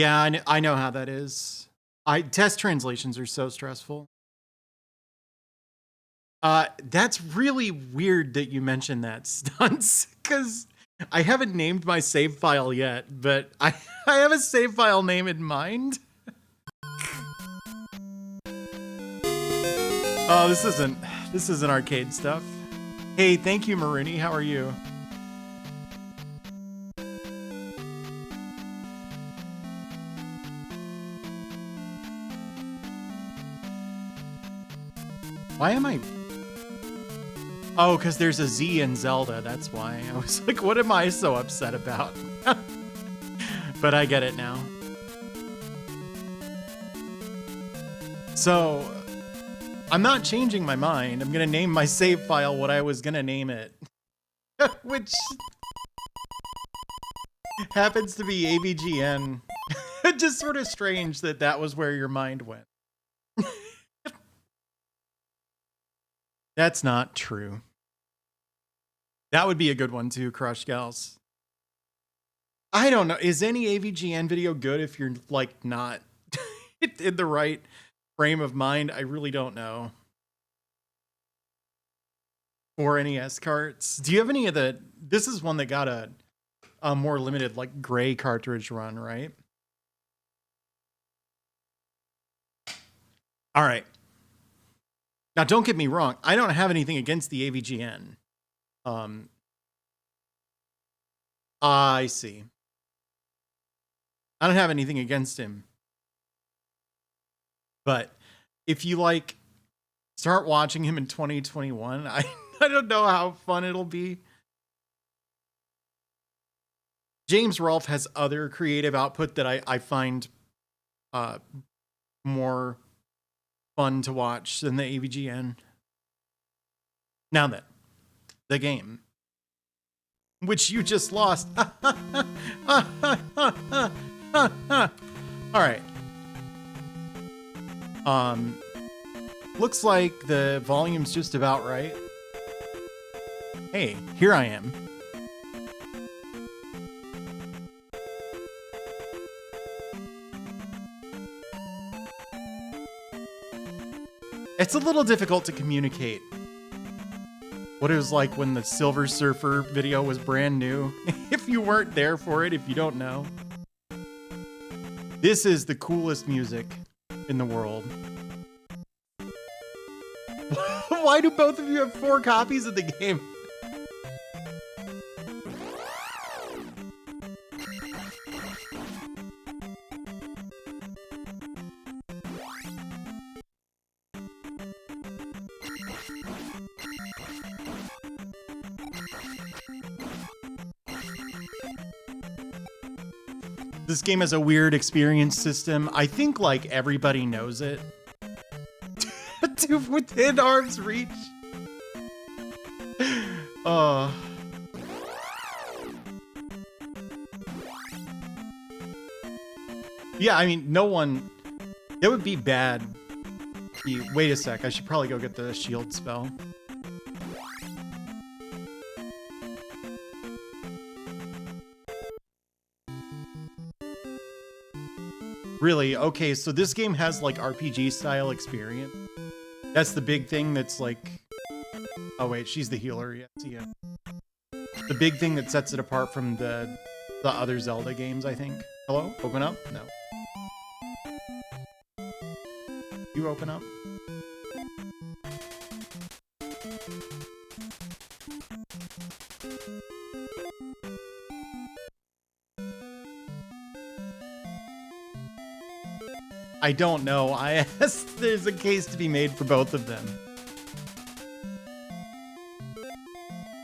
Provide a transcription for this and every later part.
Yeah, I know how that is. Test translations are so stressful. That's really weird that you mentioned that, Stunts, because I haven't named my save file yet, but I have a save file name in mind. Oh, this isn't arcade stuff. Hey, thank you, Maroony. How are you? Why am I? Oh, because there's a Z in Zelda. That's why. I was like, what am I so upset about? But I get it now. So, I'm not changing my mind. I'm going to name my save file what I was going to name it. Which happens to be AVGN. Just sort of strange that that was where your mind went. That's not true. That would be a good one too, Crush Gals. I don't know. Is any AVGN video good if you're like not in the right frame of mind? I really don't know. Or NES carts. Do you have any of the? This is one that got a more limited, like gray cartridge run, right? All right. Now, don't get me wrong. I don't have anything against the AVGN. I see. I don't have anything against him. But if you like start watching him in 2021, I don't know how fun it'll be. James Rolfe has other creative output that I find more fun to watch than the AVGN. Now then, the game, which you just lost. All right. Looks like the volume's just about right. Hey, here I am. It's a little difficult to communicate what it was like when the Silver Surfer video was brand new. If you weren't there for it, if you don't know. This is the coolest music in the world. Why do both of you have 4 copies of the game? This game has a weird experience system. I think like everybody knows it. To within arm's reach. Yeah, I mean, no one. It would be bad. Wait a sec. I should probably go get the shield spell. Really? Okay, so this game has like RPG style experience. That's the big thing that's like... Oh wait, she's the healer. Yeah, yeah. The big thing that sets it apart from the other Zelda games, I think. Hello? Open up? No. You open up? I don't know. There's a case to be made for both of them.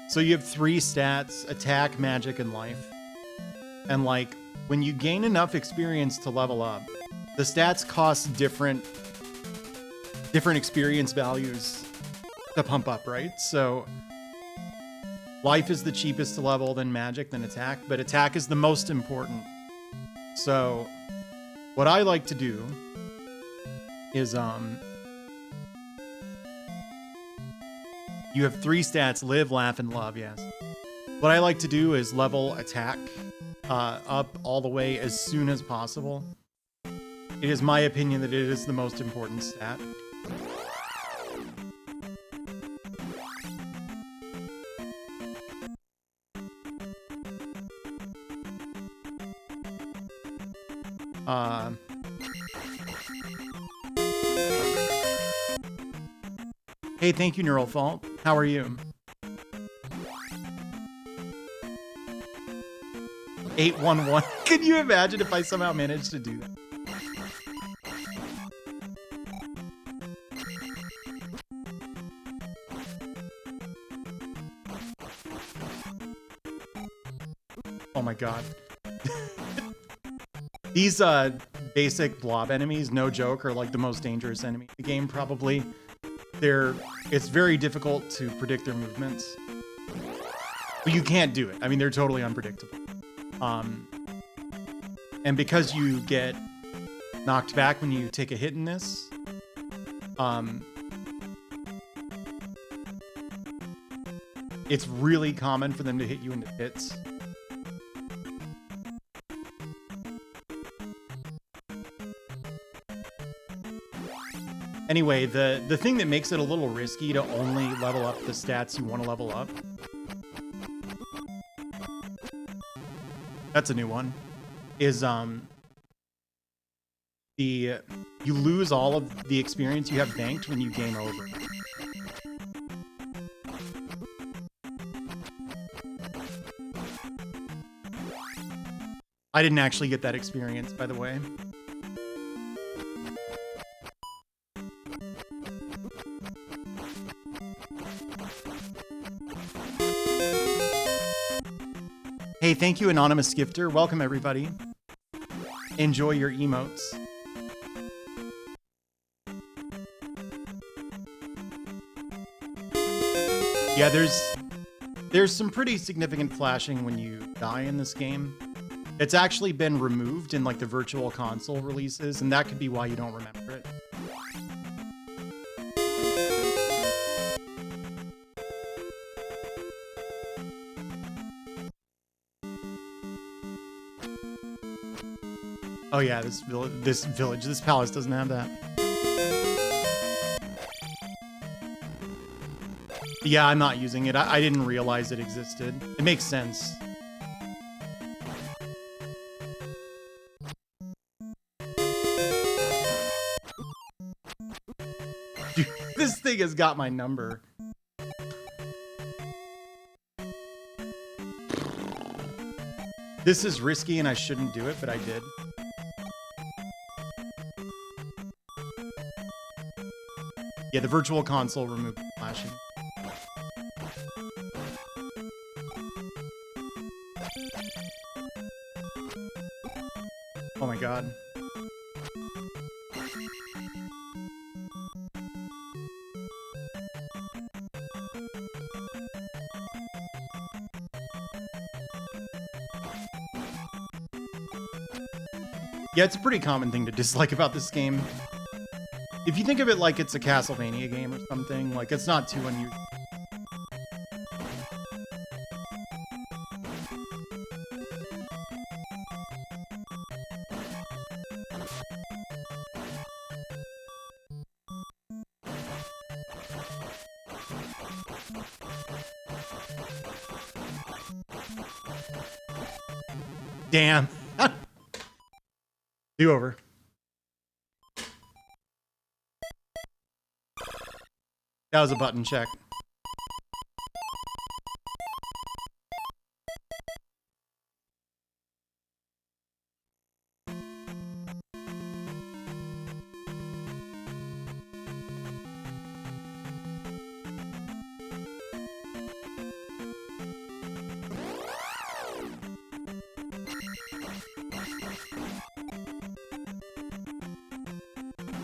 So you have 3 stats: attack, magic, and life. And like, when you gain enough experience to level up, the stats cost different experience values to pump up, right? So life is the cheapest to level, then magic, then attack, but attack is the most important. So what I like to do is you have 3 stats: live, laugh, and love. Yes. What I like to do is level attack up all the way as soon as possible. It is my opinion that it is the most important stat. Hey, thank you, Neural Fault. How are you? 811. Can you imagine if I somehow managed to do that? Oh my god. These basic blob enemies, no joke, are like the most dangerous enemy in the game, probably. It's very difficult to predict their movements. But you can't do it. I mean, they're totally unpredictable. And because you get knocked back when you take a hit in this, it's really common for them to hit you in the pits. Anyway, the thing that makes it a little risky to only level up the stats you want to level up, that's a new one, is you lose all of the experience you have banked when you game over. I didn't actually get that experience, by the way. Hey, thank you, Anonymous Gifter. Welcome, everybody. Enjoy your emotes. Yeah, there's some pretty significant flashing when you die in this game. It's actually been removed in like the Virtual Console releases, and that could be why you don't remember it. Oh yeah, this palace doesn't have that. Yeah, I'm not using it. I didn't realize it existed. It makes sense. Dude, this thing has got my number. This is risky and I shouldn't do it, but I did. Yeah, the Virtual Console removed flashing. Oh my god. Yeah, it's a pretty common thing to dislike about this game. If you think of it like it's a Castlevania game or something, like it's not too unusual. Damn. Do over. That was a button check.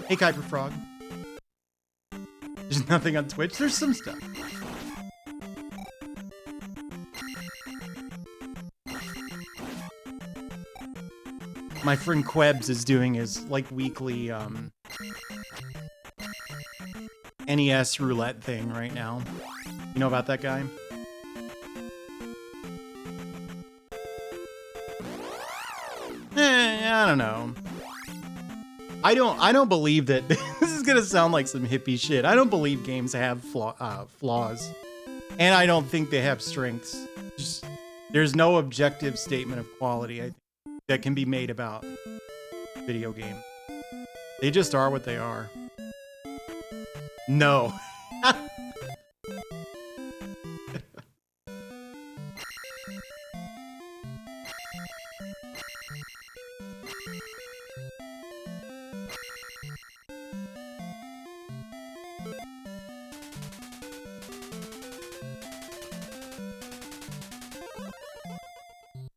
Hey, Kuiper Frog. There's nothing on Twitch. There's some stuff. My friend Quebs is doing his like weekly NES roulette thing right now. You know about that guy? don't know. I don't believe that this is gonna sound like some hippie shit. I don't believe games have flaws, and I don't think they have strengths. Just, there's no objective statement of quality I think, that can be made about video games. They just are what they are. No.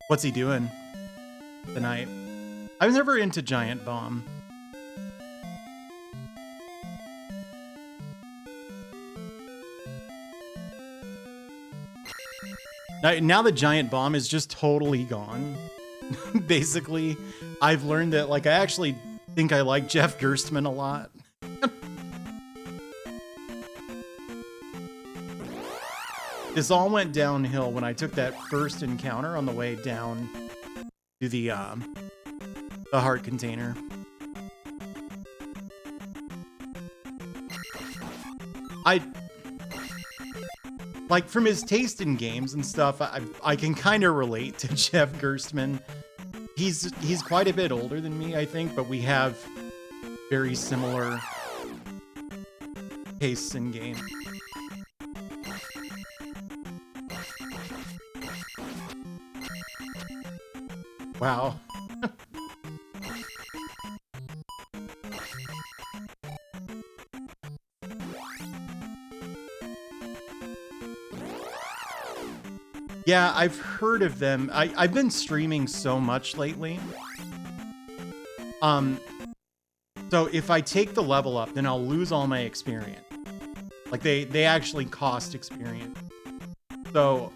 What's he doing tonight? I was never into Giant Bomb. Now the Giant Bomb is just totally gone. Basically, I've learned that, like, I actually think I like Jeff Gerstmann a lot. This all went downhill when I took that first encounter on the way down to the heart container. Like, from his taste in games and stuff, I can kind of relate to Jeff Gerstmann. He's quite a bit older than me, I think, but we have very similar tastes in games. Wow. Yeah, I've heard of them. I've been streaming so much lately. So if I take the level up, then I'll lose all my experience. Like, they actually cost experience. So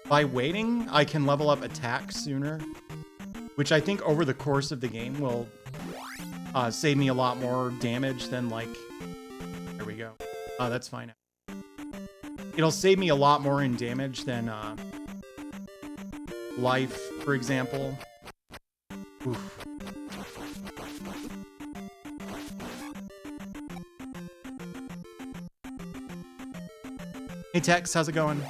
by waiting, I can level up attack sooner, which I think over the course of the game will save me a lot more damage than, like, there we go. That's fine. It'll save me a lot more in damage than life, for example. Oof. Hey Tex, how's it going?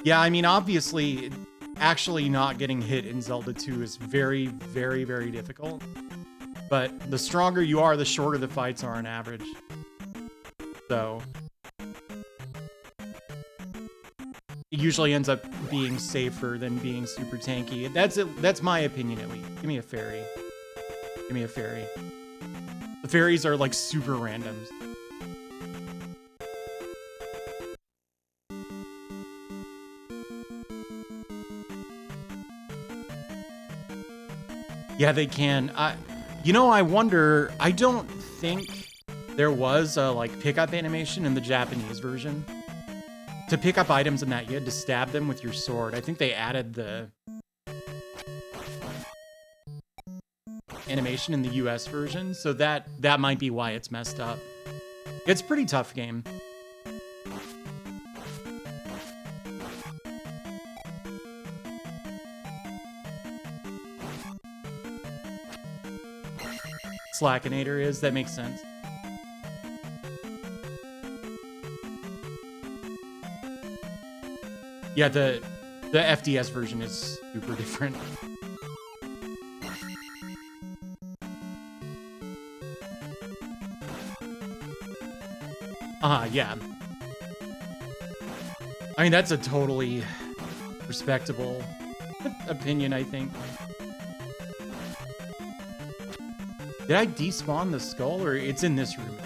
Yeah, I mean, obviously, actually not getting hit in Zelda 2 is very, very, very difficult. But the stronger you are, the shorter the fights are on average. So it usually ends up being safer than being super tanky. That's my opinion, at least. Give me a fairy. Give me a fairy. The fairies are like super randoms. Yeah, they can. You know, I wonder, I don't think there was a, like, pickup animation in the Japanese version. To pick up items in that, you had to stab them with your sword. I think they added the animation in the US version, so that might be why it's messed up. It's a pretty tough game. Slackinator is, that makes sense. Yeah, the FDS version is super different. Yeah. I mean, that's a totally respectable opinion, I think. Did I despawn the skull, or it's in this room?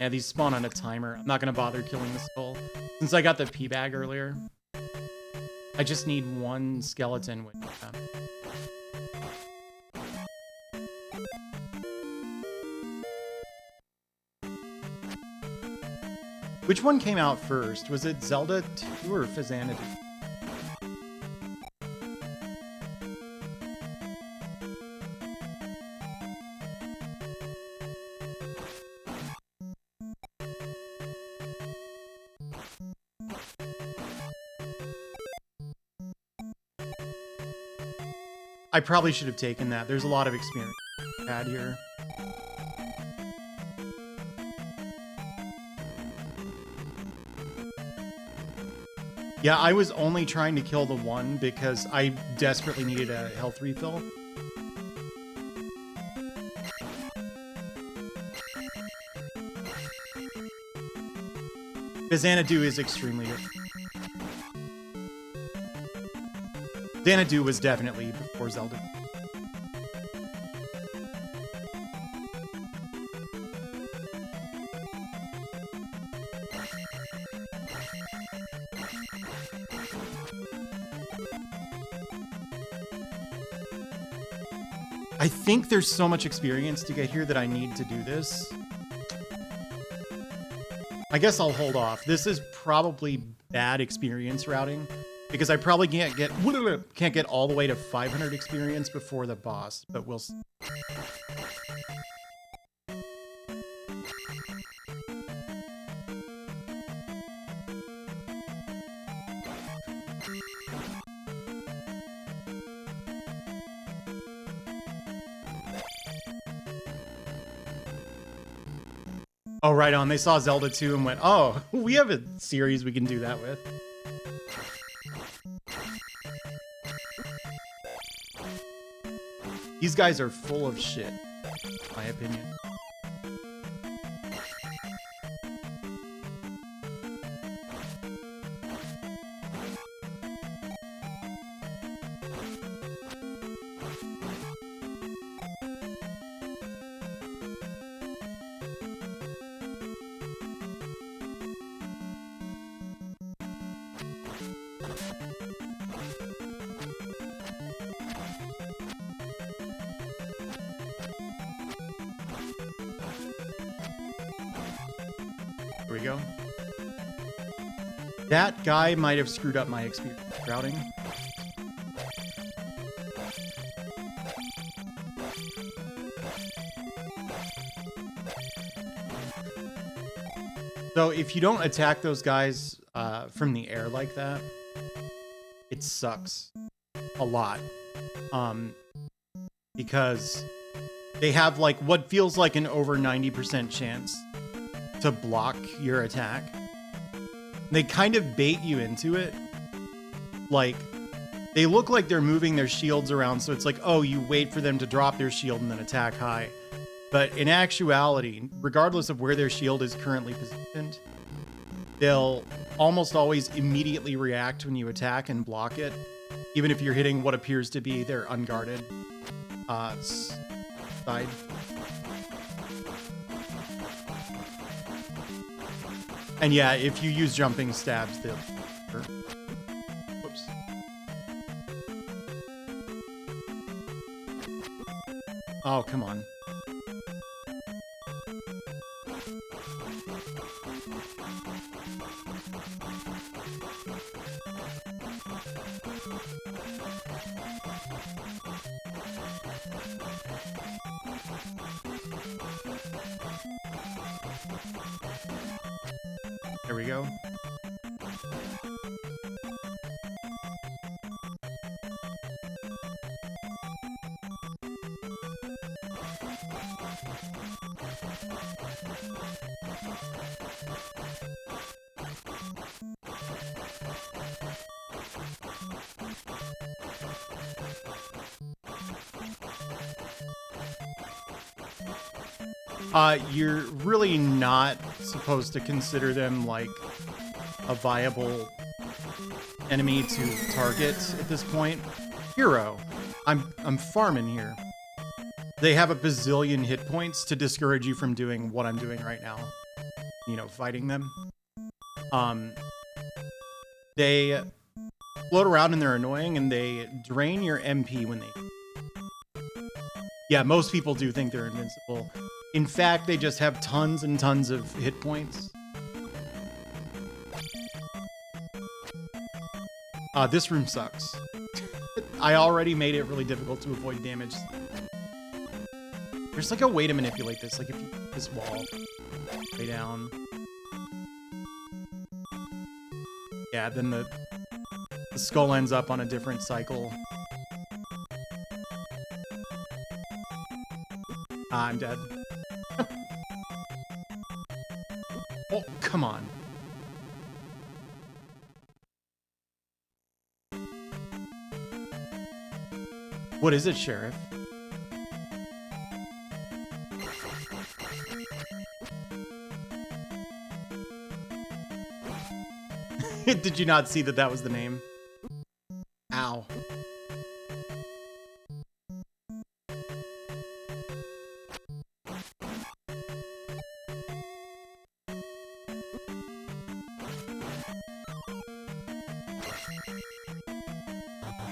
Yeah, these spawn on a timer. I'm not gonna bother killing the skull. Since I got the pea bag earlier, I just need one skeleton with them. Which one came out first? Was it Zelda 2 or Phazanity? I probably should have taken that. There's a lot of experience had here. Yeah, I was only trying to kill the one because I desperately needed a health refill. Xanadu is extremely good. Xanadu was definitely before Zelda. I think there's so much experience to get here that I need to do this. I guess I'll hold off. This is probably bad experience routing because I probably can't get all the way to 500 experience before the boss, but we'll see. Oh, right on. They saw Zelda 2 and went, oh, we have a series we can do that with. These guys are full of shit, in my opinion. Here we go. That guy might have screwed up my experience routing. So if you don't attack those guys from the air like that, it sucks a lot. Because they have like what feels like an over 90% chance to block your attack. They kind of bait you into it. Like, they look like they're moving their shields around, so it's like, oh, you wait for them to drop their shield and then attack high. But in actuality, regardless of where their shield is currently positioned, they'll almost always immediately react when you attack and block it, even if you're hitting what appears to be their unguarded side. And yeah, if you use jumping stabs, they'll... Whoops. Oh, come on. There we go. You're really not supposed to consider them like a viable enemy to target at this point. Hero. I'm farming here. They have a bazillion hit points to discourage you from doing what I'm doing right now. You know, fighting them. They float around and they're annoying and they drain your MP when they... Yeah, most people do think they're invincible. In fact, they just have tons and tons of hit points. This room sucks. I already made it really difficult to avoid damage. There's like a way to manipulate this, like if you put this wall way down. Yeah, then the skull ends up on a different cycle. Ah, I'm dead. Oh, come on. What is it, Sheriff? Did you not see that that was the name? Ow.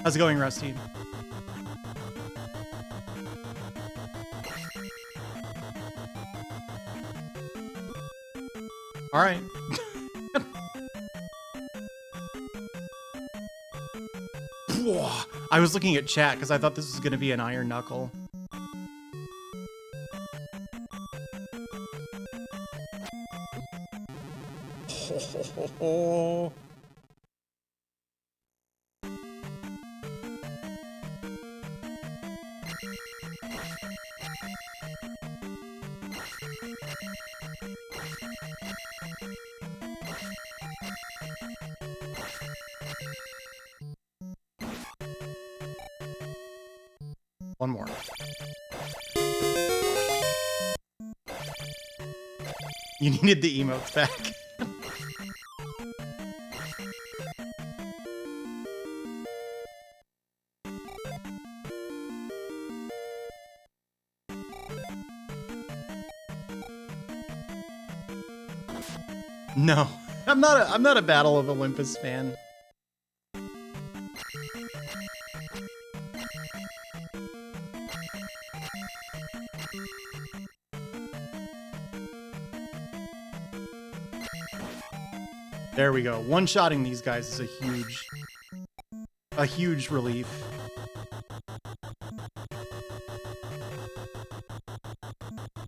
How's it going, Rusty? All right. I was looking at chat because I thought this was going to be an iron knuckle. One more. You needed the emotes back. No, I'm not a Battle of Olympus fan. There we go. One-shotting these guys is a huge relief.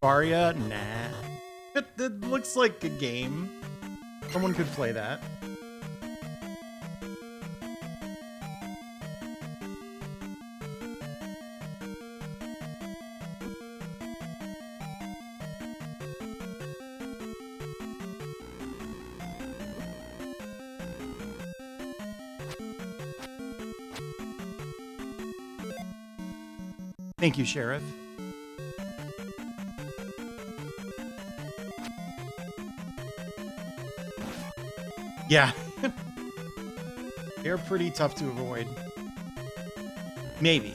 Varia? Nah. It looks like a game. Someone could play that. Thank you, Sheriff. Yeah. They're pretty tough to avoid. Maybe.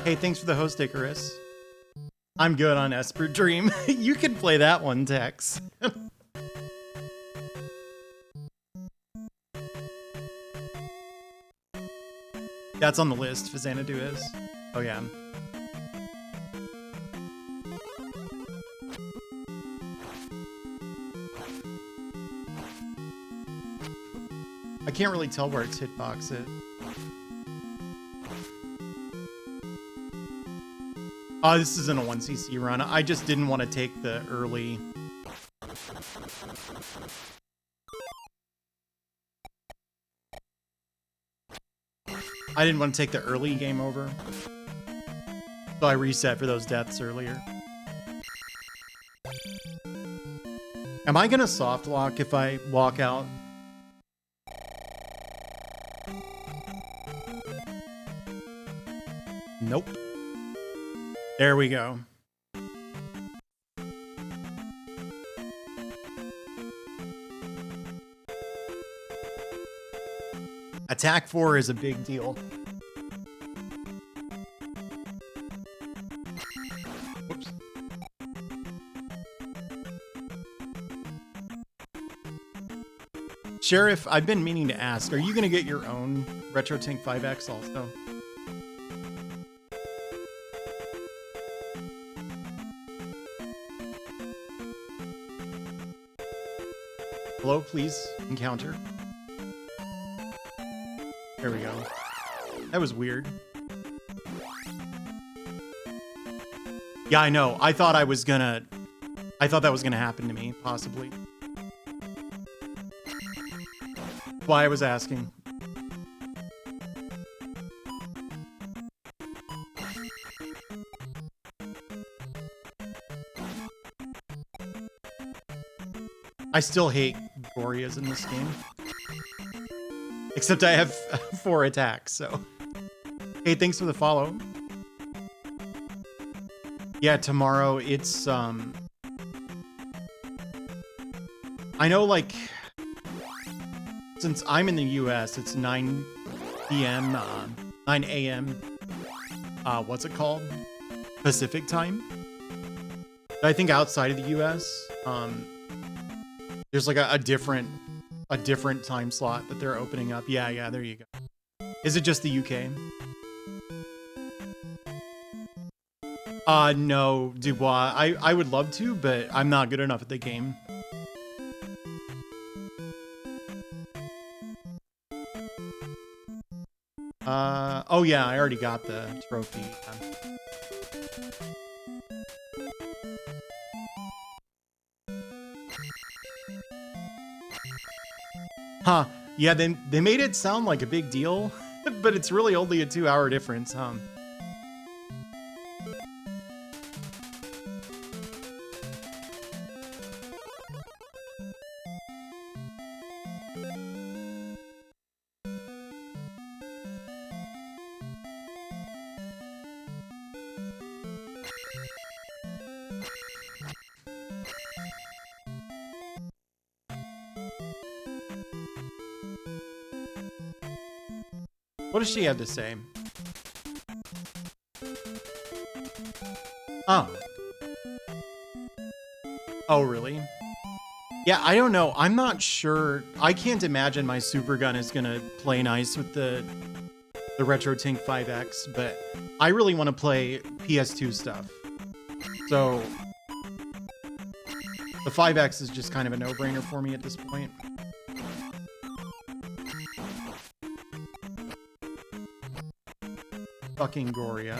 Hey, thanks for the host, Icarus. I'm good on Esper Dream. You can play that one, Tex. That's on the list, Xanadu is. Oh, yeah. I can't really tell where its hitbox is. Oh, this isn't a 1cc run. I just didn't want to take the early... I didn't want to take the early game over. So I reset for those deaths earlier. Am I gonna soft lock if I walk out? Nope. There we go. Attack 4 is a big deal. Whoops. Sheriff, I've been meaning to ask, are you going to get your own RetroTink 5X also? Hello, please encounter. There we go. That was weird. Yeah, I know. I thought I was gonna I thought that was going to happen to me, possibly. Why I was asking. I still hate Gorias in this game. Except I have 4 attacks, so. Hey, thanks for the follow. Yeah, tomorrow it's, I know, like, since I'm in the US, it's 9 p.m., 9 a.m., what's it called? Pacific time. But I think outside of the US, there's like a different time slot that they're opening up. Yeah, there you go. Is it just the UK? No, Dubois. I would love to, but I'm not good enough at the game. Oh yeah, I already got the trophy. Huh. Yeah, they made it sound like a big deal, but it's really only a 2-hour difference, huh? What does she have to say? Oh. Oh, really? Yeah, I don't know. I'm not sure. I can't imagine my super gun is gonna play nice with the Retro Tink 5X, but I really want to play PS2 stuff. So the 5X is just kind of a no-brainer for me at this point. Fucking Goria.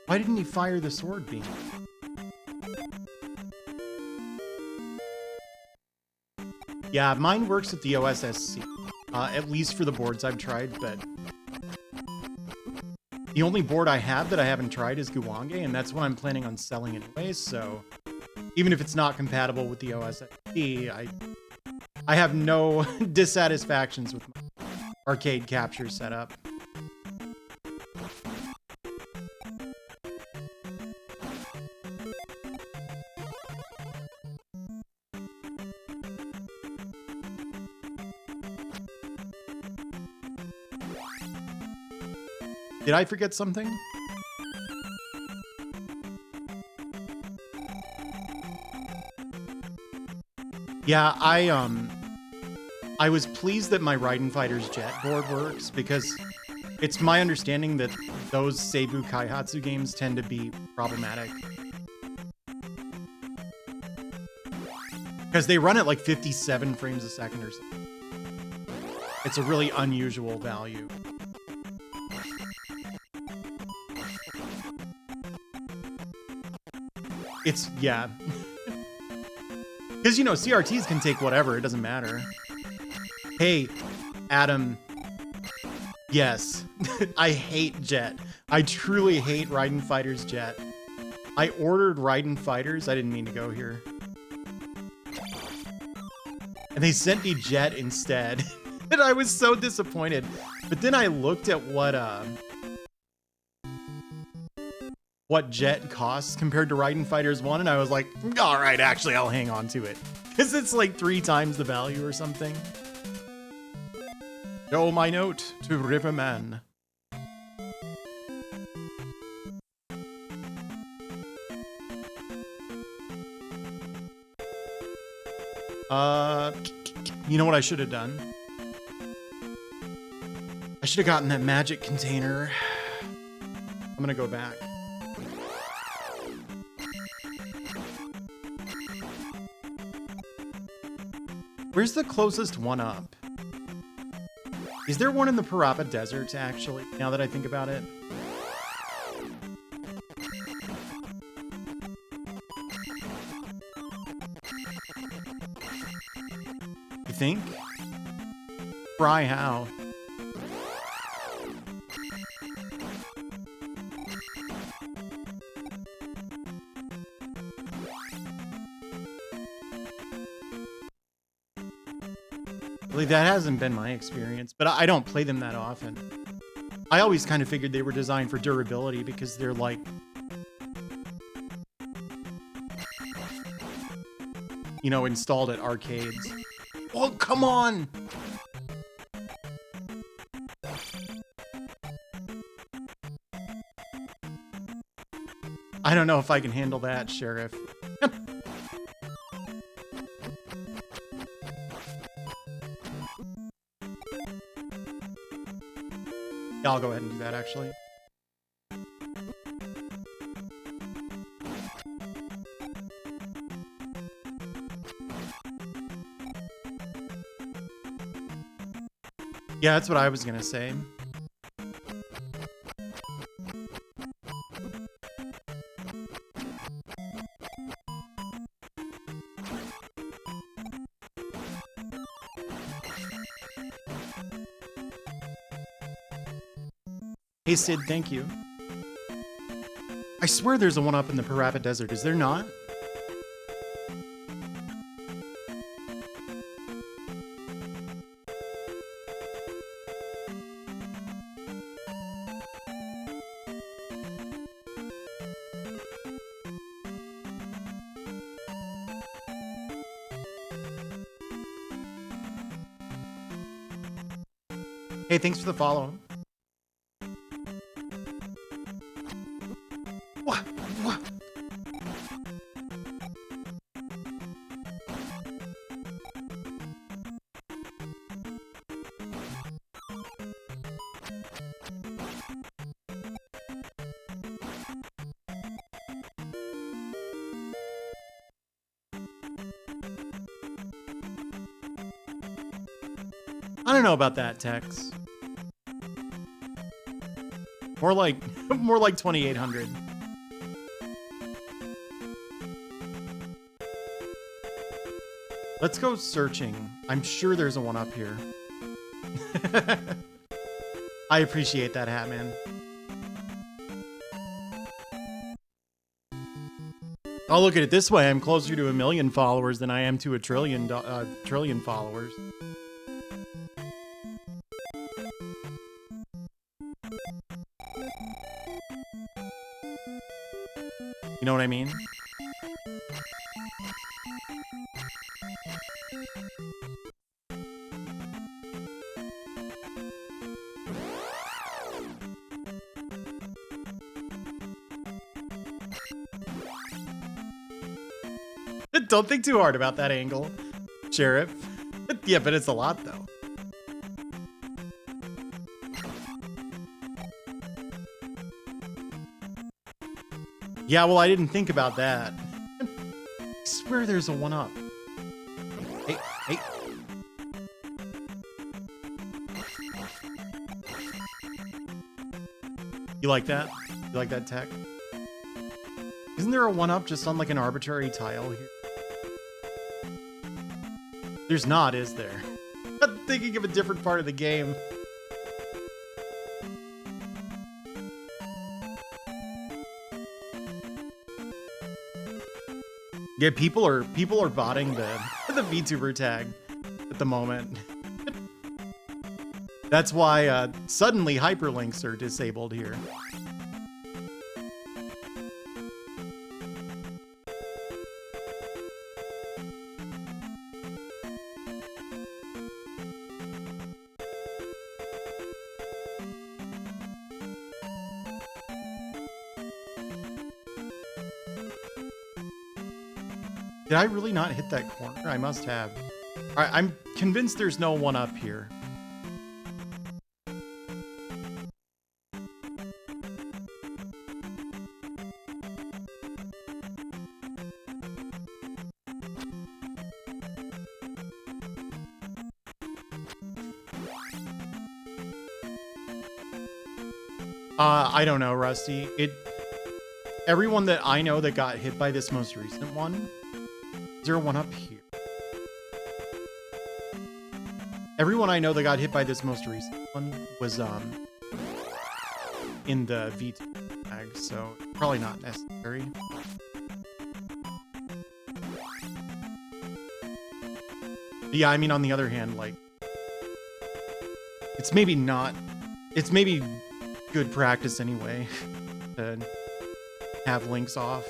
Why didn't he fire the sword beam? Yeah, mine works with the OSSC. At least for the boards I've tried, but the only board I have that I haven't tried is Guwange, and that's what I'm planning on selling anyway, so even if it's not compatible with the OSSC, I have no dissatisfactions with my arcade capture setup. Did I forget something? Yeah, I was pleased that my Raiden Fighter's Jet board works, because it's my understanding that those Seibu Kaihatsu games tend to be problematic. Because they run at like 57 frames a second or something. It's a really unusual value. It's, yeah. Because, you know, CRTs can take whatever, it doesn't matter. Hey, Adam. Yes, I hate Jet. I truly hate Raiden Fighter's Jet. I ordered Raiden Fighters, I didn't mean to go here. And they sent me Jet instead. And I was so disappointed. But then I looked at what Jet costs compared to Raiden Fighters 1, and I was like, all right, actually, I'll hang on to it. Because it's like 3 times the value or something. Show my note to Riverman. You know what I should have done? I should have gotten that magic container. I'm gonna go back. Where's the closest one up? Is there one in the Parappa Desert, actually, now that I think about it? You think? Fry how? Really, that hasn't been my experience, but I don't play them that often. I always kind of figured they were designed for durability because they're like... you know, installed at arcades. Oh, come on! I don't know if I can handle that, Sheriff. Yeah, I'll go ahead and do that, actually. Yeah, that's what I was gonna say. Hey Sid, thank you. I swear there's a one-up in the Parappa Desert, is there not? Hey, thanks for the follow. I don't know about that, Tex. More like 2800. Let's go searching. I'm sure there's a one up here. I appreciate that, Hatman. I'll look at it this way. I'm closer to 1 million followers than I am to a trillion followers. You know what I mean? Don't think too hard about that angle, Sheriff. Yeah, but it's a lot, though. Yeah, well, I didn't think about that. I swear there's a one-up. Hey, hey. You like that? You like that tech? Isn't there a one-up just on like an arbitrary tile here? There's not, is there? I'm thinking of a different part of the game. Yeah, people are botting the VTuber tag at the moment. That's why suddenly hyperlinks are disabled here. Did I really not hit that corner? I must have. All right, I'm convinced there's no one up here. I don't know, Rusty. Everyone that I know that got hit by this most recent one, is there one up here? Everyone I know that got hit by this most recent one was in the V2 tag, so probably not necessary. Yeah, I mean, on the other hand, like, it's maybe good practice anyway to have links off.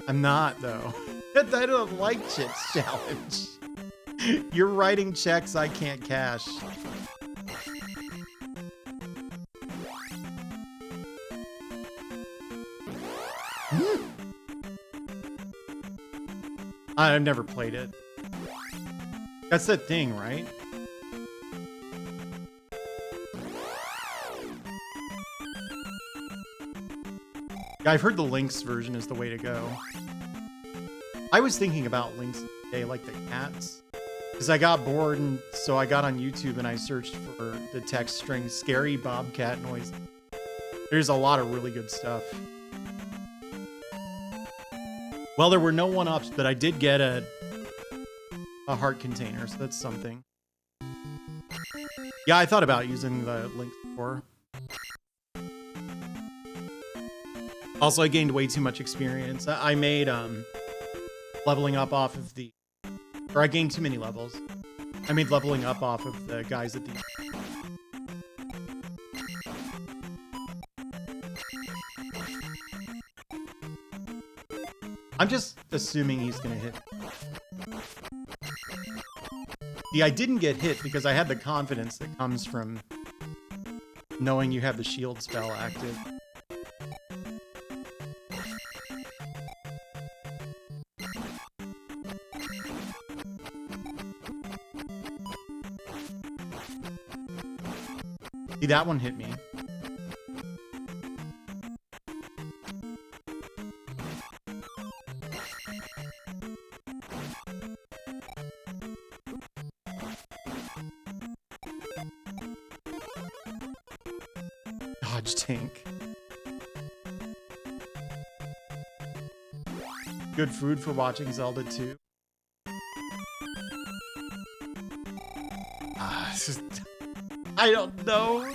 I'm not, though. I don't like Chips Challenge. You're writing checks I can't cash. I've never played it. That's the thing, right? Yeah, I've heard the Lynx version is the way to go. I was thinking about Lynx today, like the cats. Because I got bored, and so I got on YouTube and I searched for the text string scary bobcat noise. There's a lot of really good stuff. Well, there were no one-ups, but I did get a heart container, so that's something. Yeah, I thought about using the Lynx before. Also, I gained way too much experience. I made leveling up off of the... Or I gained too many levels. I made leveling up off of the guys at the... I'm just assuming he's gonna hit. See, I didn't get hit because I had the confidence that comes from knowing you have the shield spell active. See, that one hit me. Dodge tank. Good food for watching Zelda 2. I don't know.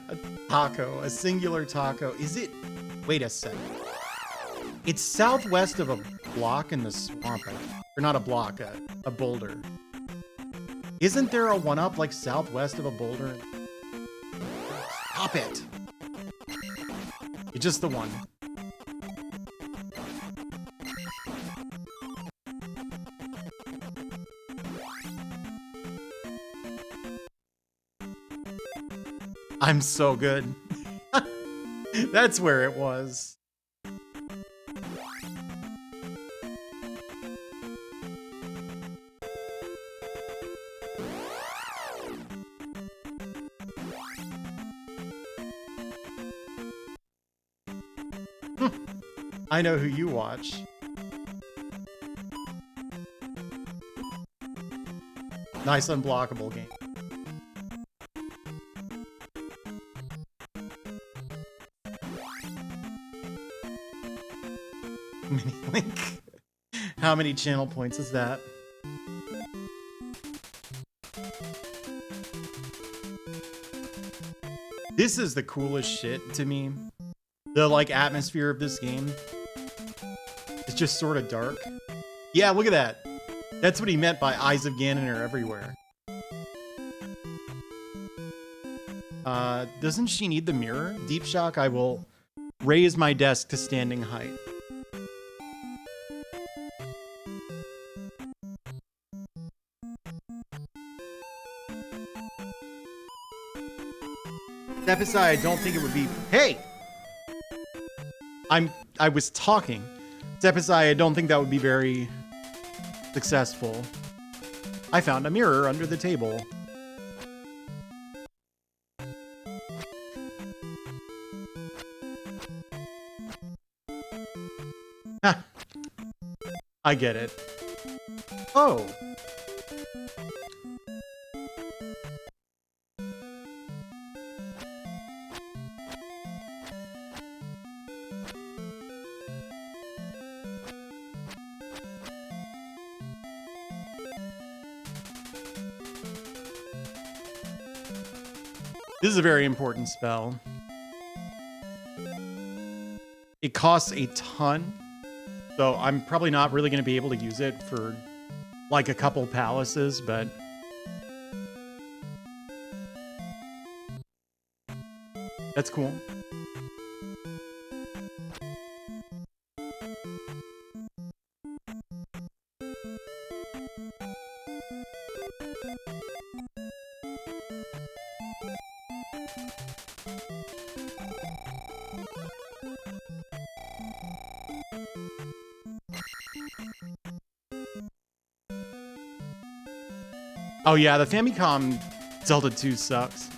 A taco, a singular taco. Is it? Wait a second. It's southwest of a block in the swamp. Or not a block, a boulder. Isn't there a one-up like southwest of a boulder? Stop it. It's just the one. I'm so good. That's where it was. I know who you watch. Nice unblockable game. Mini Link. How many channel points is that? This is the coolest shit to me. The like atmosphere of this game. It's just sort of dark. Yeah, look at that. That's what he meant by eyes of Ganon are everywhere. Doesn't she need the mirror? Deep Shock, I will raise my desk to standing height. Step aside, I don't think it would be... Hey! I was talking. Step aside, I don't think that would be very successful. I found a mirror under the table. I get it. Oh. This is a very important spell. It costs a ton, so I'm probably not really going to be able to use it for like a couple palaces, but that's cool. Oh yeah, the Famicom Zelda 2 sucks.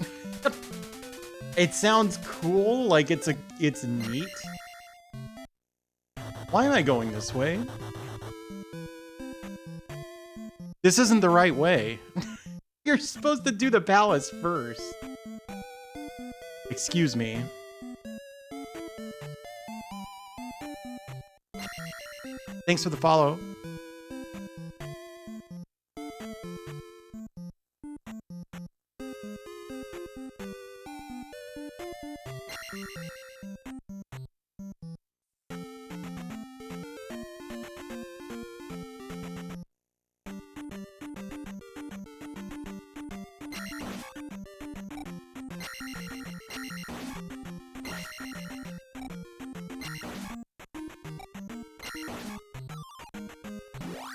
It sounds cool, like it's neat. Why am I going this way? This isn't the right way. You're supposed to do the palace first. Excuse me. Thanks for the follow.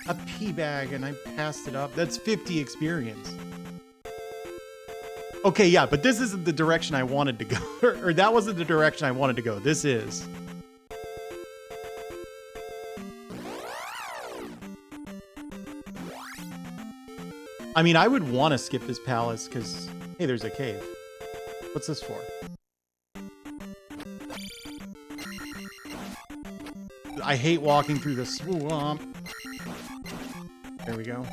A pea bag and I passed it up. That's 50 experience. Okay, yeah, but this isn't the direction I wanted to go. Or that wasn't the direction I wanted to go. This is. I mean, I would want to skip this palace because, hey, there's a cave. What's this for? I hate walking through the swamp. There we go.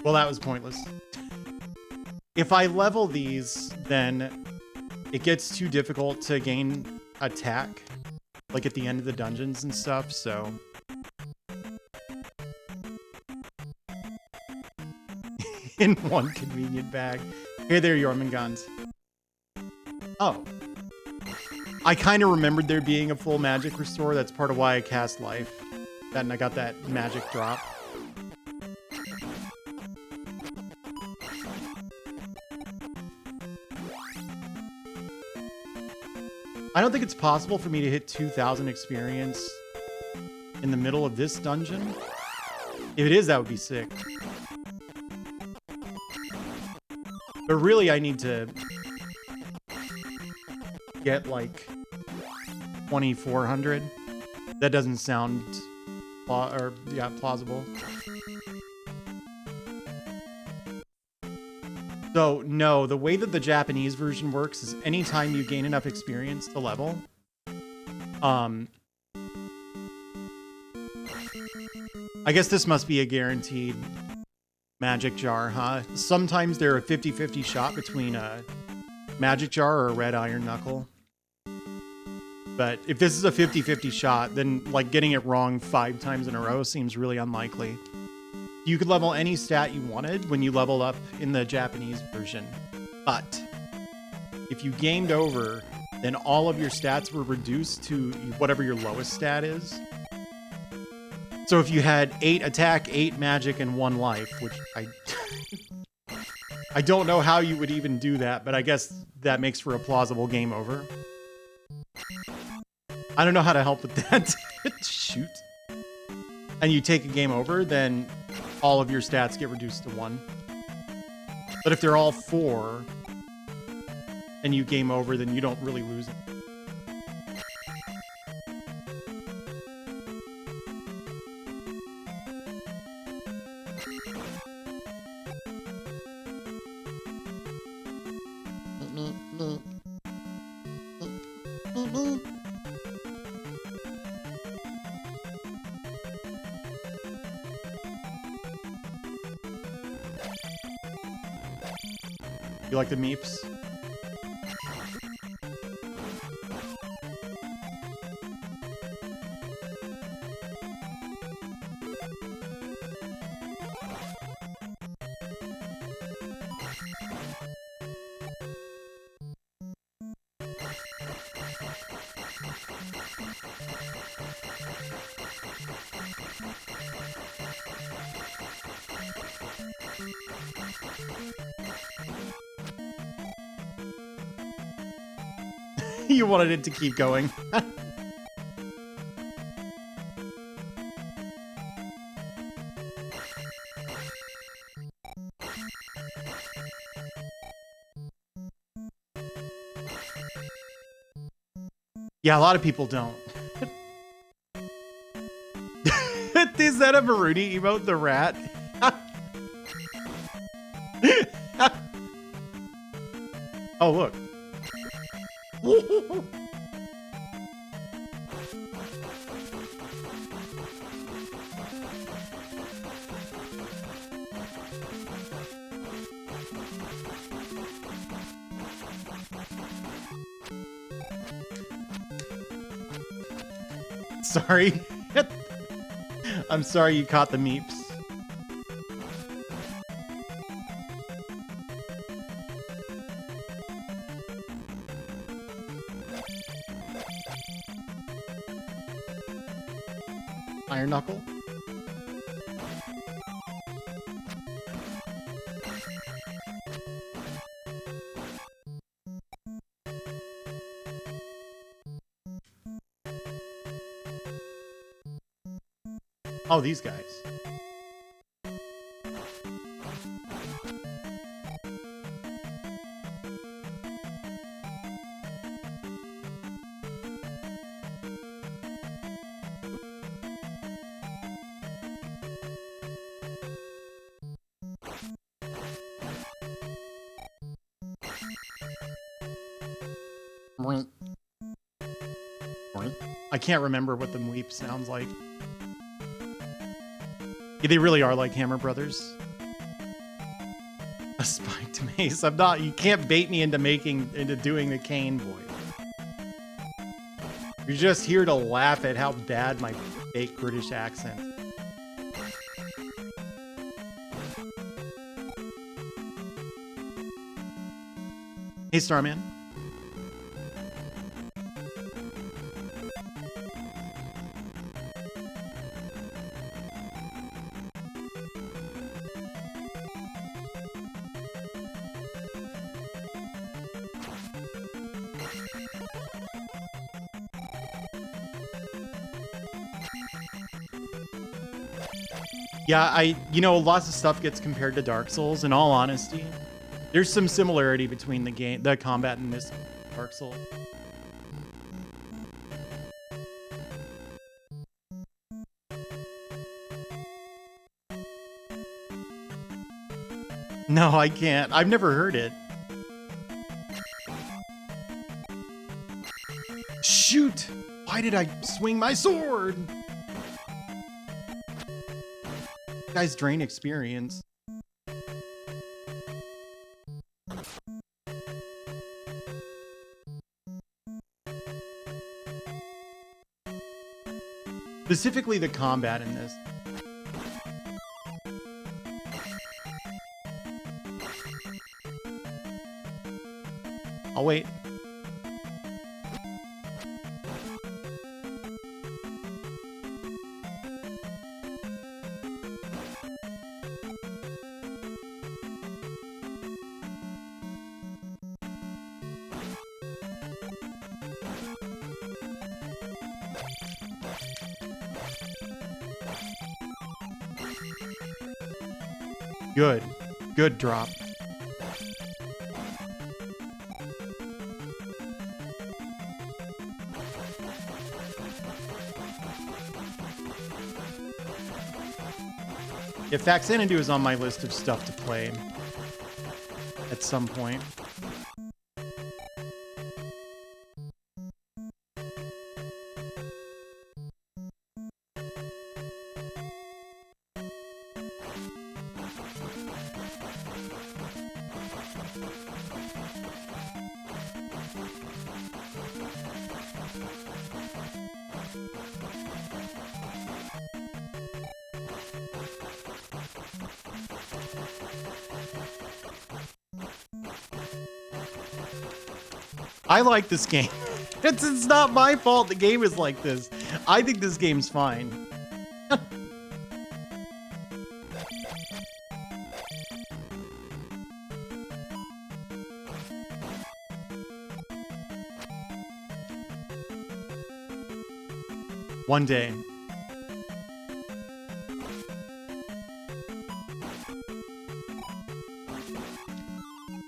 Well, that was pointless. If I level these, then it gets too difficult to gain attack, like at the end of the dungeons and stuff, so. In one convenient bag. Hey there, Jormungand. Oh. I kind of remembered there being a full magic restore. That's part of why I cast life. And I got that magic drop. I don't think it's possible for me to hit 2,000 experience in the middle of this dungeon. If it is, that would be sick. But really, I need to get like 2,400. That doesn't sound plausible. So, no, the way that the Japanese version works is anytime you gain enough experience to level, I guess this must be a guaranteed magic jar, huh? Sometimes they're a 50-50 shot between a magic jar or a red iron knuckle. But if this is a 50-50 shot, then like getting it wrong 5 times in a row seems really unlikely. You could level any stat you wanted when you leveled up in the Japanese version. But if you gamed over, then all of your stats were reduced to whatever your lowest stat is. So if you had 8 attack, 8 magic, and 1 life, which I don't know how you would even do that, but I guess that makes for a plausible game over. I don't know how to help with that. Shoot. And you take a game over, then all of your stats get reduced to 1. But if they're all 4 and you game over, then you don't really lose it. You like the meeps? You wanted it to keep going. Yeah, a lot of people don't. Is that a Maruni emote, the rat? Oh, look. Sorry. I'm sorry you caught the meeps. Iron Knuckle? Oh, these guys. I can't remember what the Mweep sounds like. Yeah, they really are like Hammer Brothers. A spiked mace. I'm not. You can't bait me into doing the Kane voice. You're just here to laugh at how bad my fake British accent. Hey, Starman. Yeah, lots of stuff gets compared to Dark Souls. In all honesty, there's some similarity between the combat in this Dark Souls. No, I can't. I've never heard it. Shoot! Why did I swing my sword? Guys drain experience. Specifically the combat in this. I'll wait. Good. Good drop. Yeah, Faxanadu is on my list of stuff to play at some point. I like this game. It's not my fault the game is like this. I think this game's fine. One day.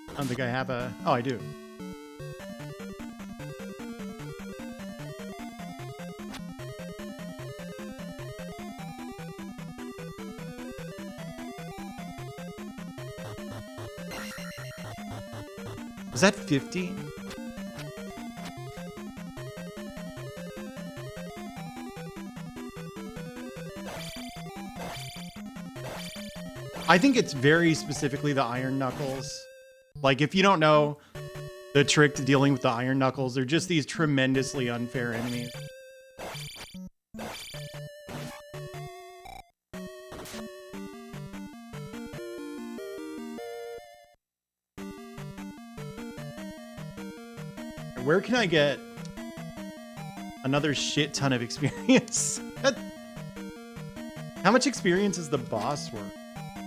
I don't think I have a... Oh, I do. Was that 50? I think it's very specifically the Iron Knuckles. Like, if you don't know the trick to dealing with the Iron Knuckles, they're just these tremendously unfair enemies. Where can I get another shit ton of experience? How much experience is the boss worth?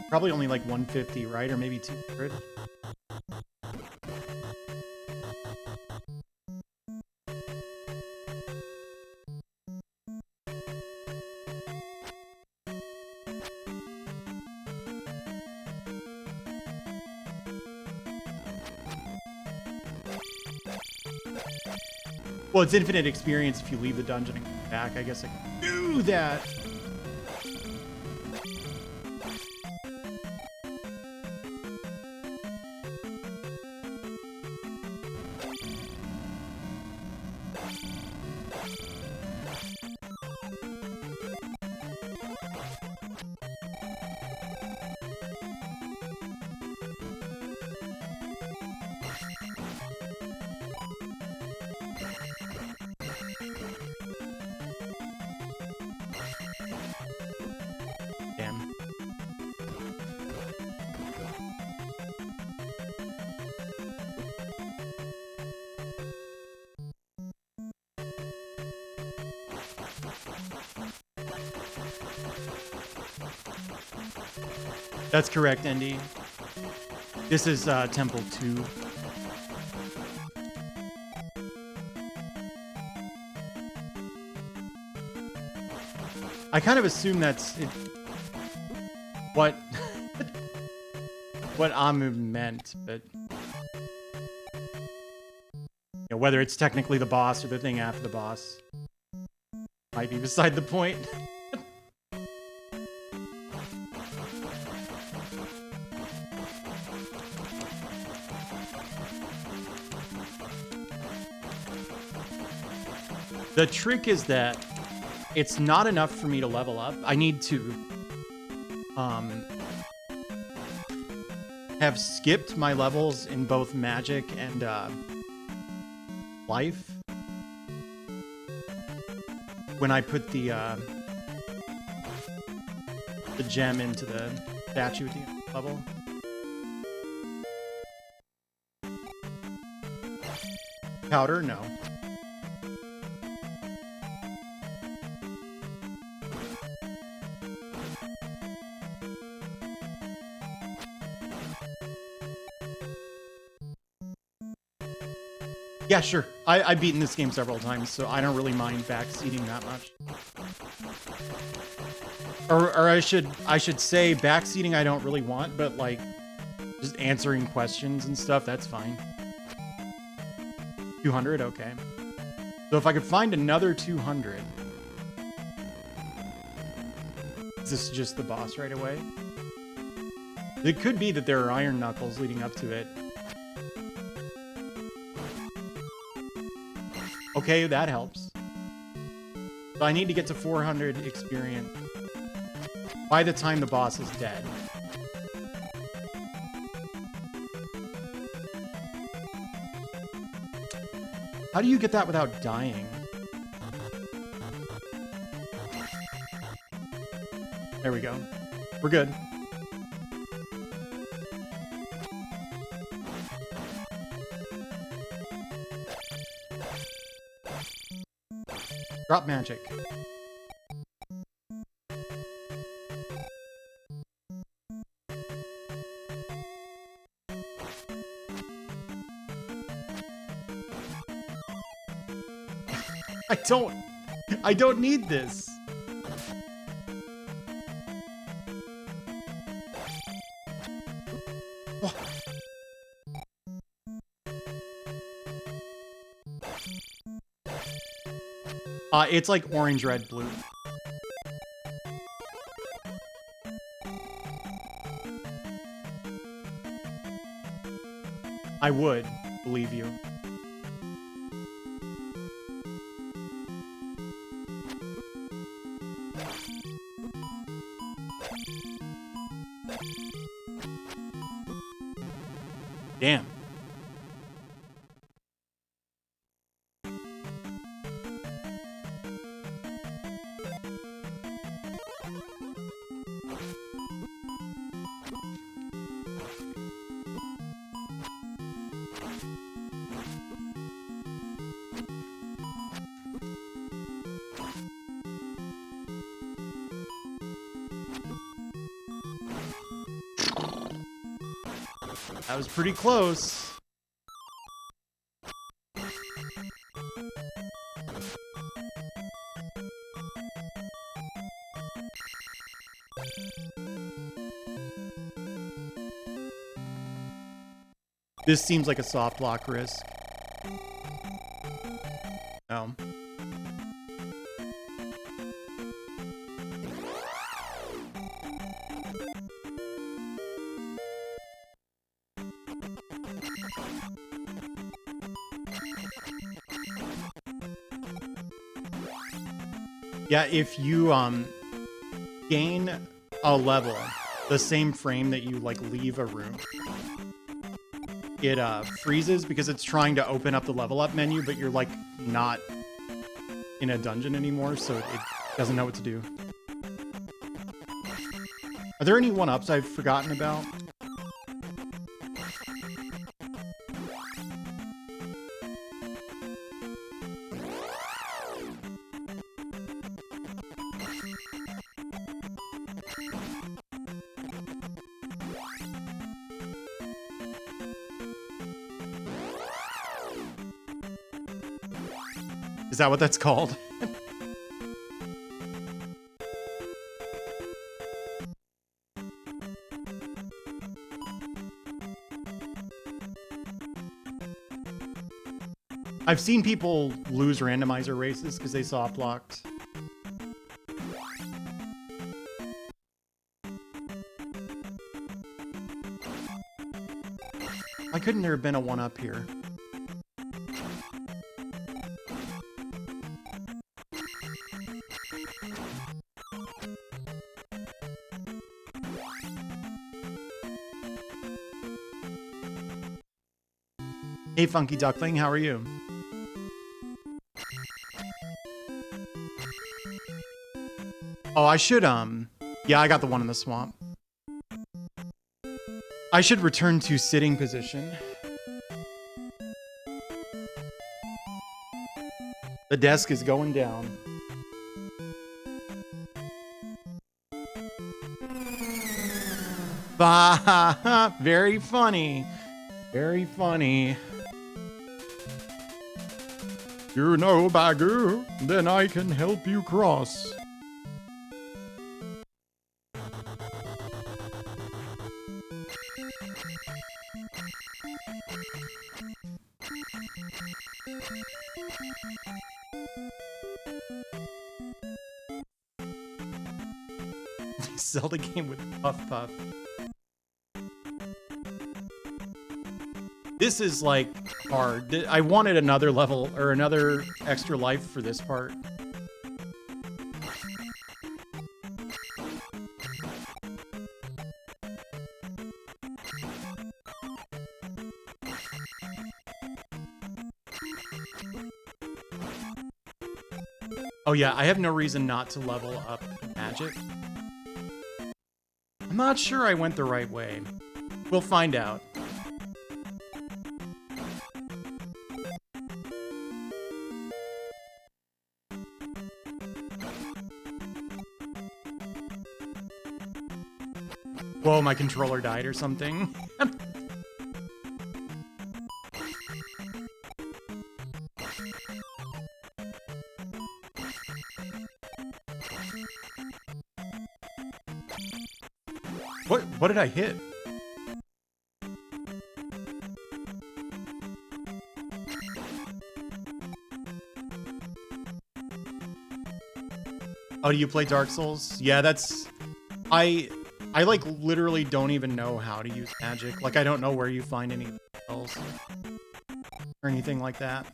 Probably only like 150, right? Or maybe 200. Well, it's infinite experience if you leave the dungeon and come back. I guess I can do that. Damn. That's correct, Andy. This is Temple 2. I kind of assume that's it, what Amu meant, but you know, whether it's technically the boss or the thing after the boss might be beside the point. The trick is that it's not enough for me to level up. I need to have skipped my levels in both magic and life when I put the gem into the statue at the end of the level. Powder? No. Yeah, sure. I've beaten this game several times, so I don't really mind backseating that much. Or I should say backseating I don't really want, but like just answering questions and stuff, that's fine. 200, okay. So if I could find another 200. Is this just the boss right away? It could be that there are iron knuckles leading up to it. Okay, that helps. So I need to get to 400 experience by the time the boss is dead. How do you get that without dying? There we go. We're good. Drop magic. I don't need this. It's like orange, red, blue. I would believe you. Damn. That was pretty close. This seems like a soft lock risk. Oh. Yeah, if you gain a level the same frame that you like leave a room, it freezes because it's trying to open up the level up menu, but you're like not in a dungeon anymore, so it doesn't know what to do. Are there any 1-ups I've forgotten about? Is that what that's called? I've seen people lose randomizer races because they soft locked. Why couldn't there have been a 1-up here? Hey, Funky Duckling, how are you? Oh, I should, yeah, I got the one in the swamp. I should return to sitting position. The desk is going down. Bah, very funny. Very funny. You know, Bagu, then I can help you cross. Zelda game with Puff Puff. This is like hard. I wanted another level or another extra life for this part. Oh yeah, I have no reason not to level up magic. I'm not sure I went the right way. We'll find out. Whoa, my controller died or something. What did I hit? Oh, do you play Dark Souls? Yeah, that's... I like literally don't even know how to use magic. Like I don't know where you find any spells or anything like that.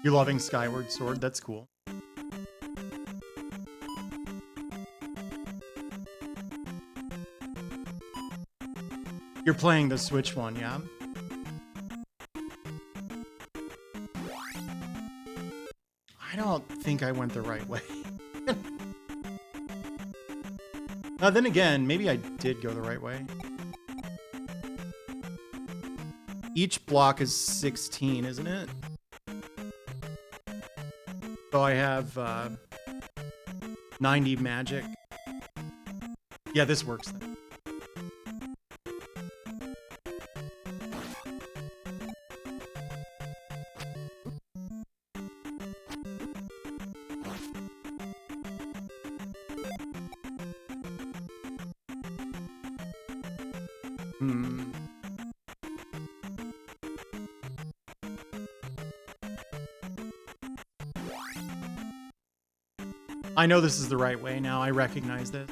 You're loving Skyward Sword? That's cool. You're playing the Switch one, yeah? I don't think I went the right way. Then again, maybe I did go the right way. Each block is 16, isn't it? So I have 90 magic. Yeah, this works then. I know this is the right way now. I recognize this.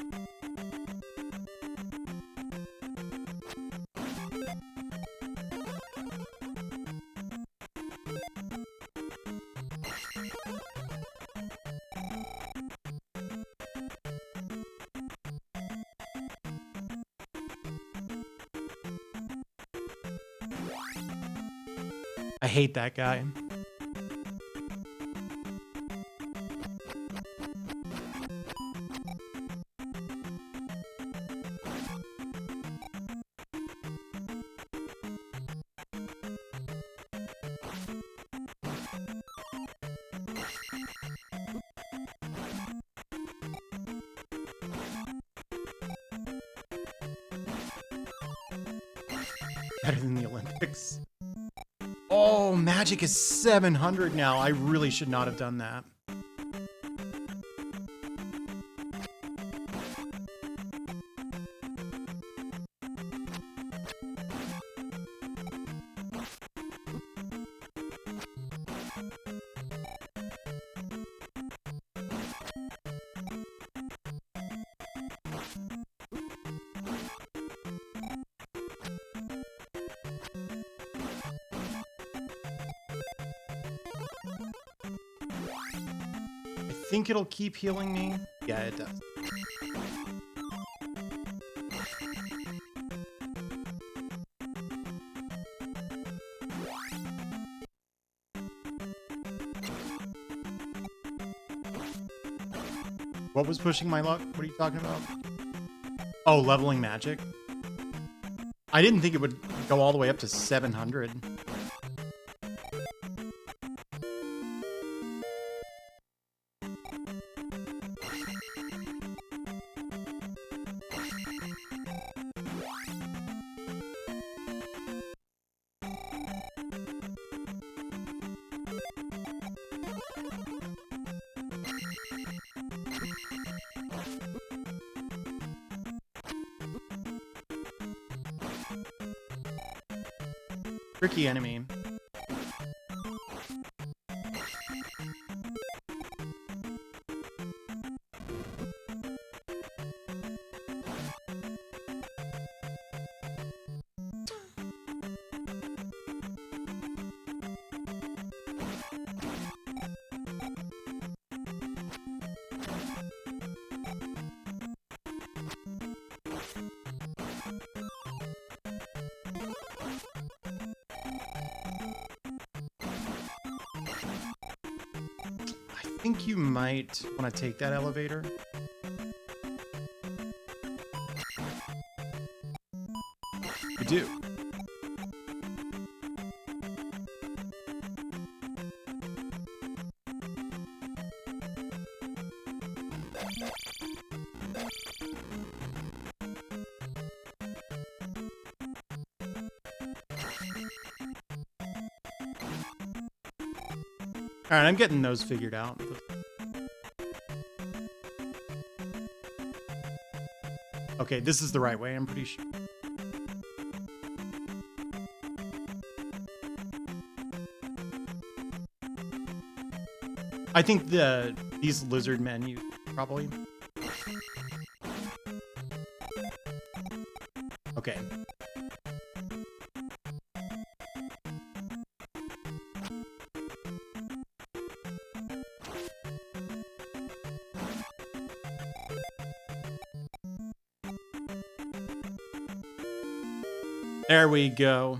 I hate that guy. Better than the Olympics. Oh, magic is 700 now. I really should not have done that. I think it'll keep healing me. Yeah, it does. What was pushing my luck? What are you talking about? Oh, leveling magic. I didn't think it would go all the way up to 700. Tricky enemy. I think you might want to take that elevator. You do. All right, I'm getting those figured out. Okay, this is the right way, I'm pretty sure. I think these lizard men, you probably. Okay. There we go.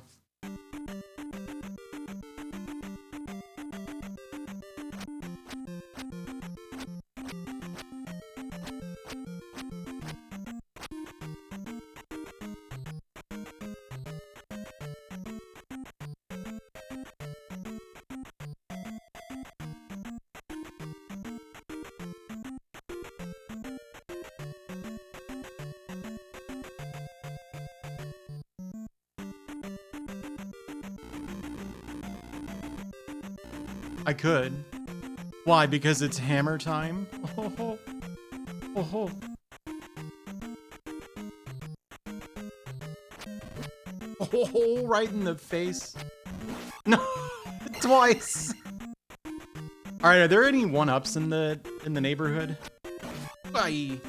I could. Why? Because it's hammer time? Oh, oh, oh, oh. Oh, right in the face. No, twice. All right, are there any one-ups in the neighborhood? Bye.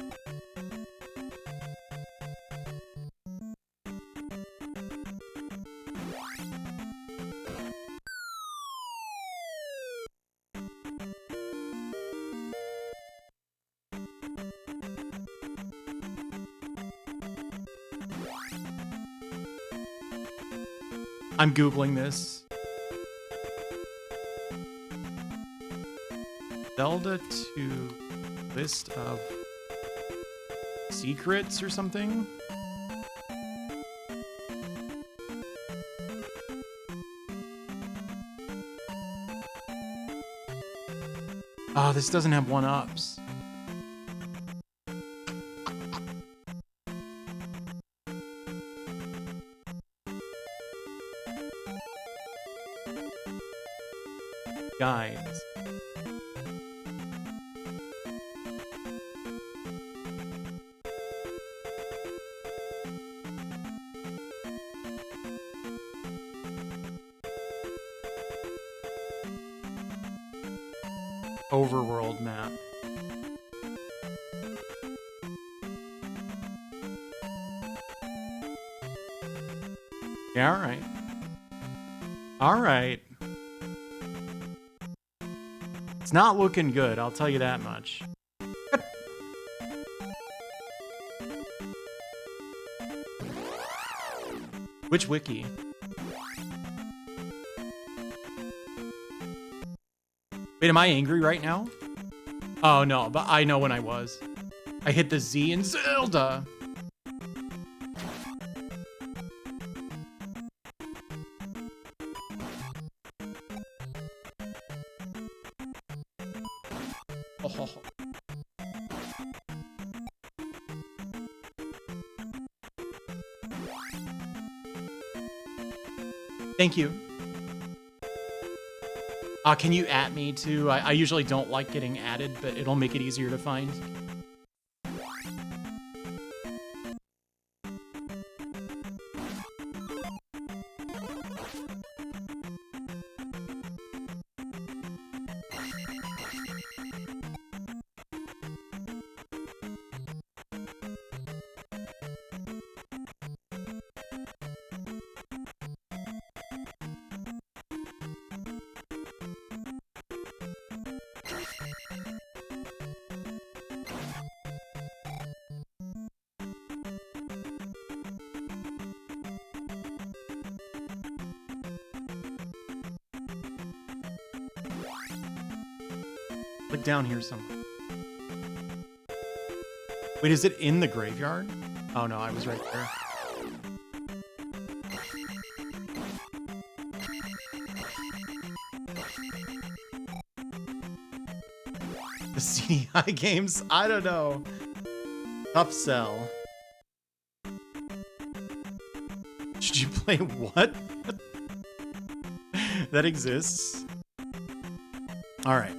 I'm Googling this. Zelda II list of secrets or something? Oh, this doesn't have one-ups. Guides. Overworld map. Yeah, all right. All right. It's not looking good, I'll tell you that much. Which wiki? Wait, am I angry right now? Oh no, but I know when I was. I hit the Z in Zelda. Oh. Thank you. Can you at me too? I usually don't like getting added, but it'll make it easier to find. Like down here somewhere. Wait, is it in the graveyard? Oh no, I was right there. The CDI games? I don't know. Tough sell. Should you play what? That exists? Alright.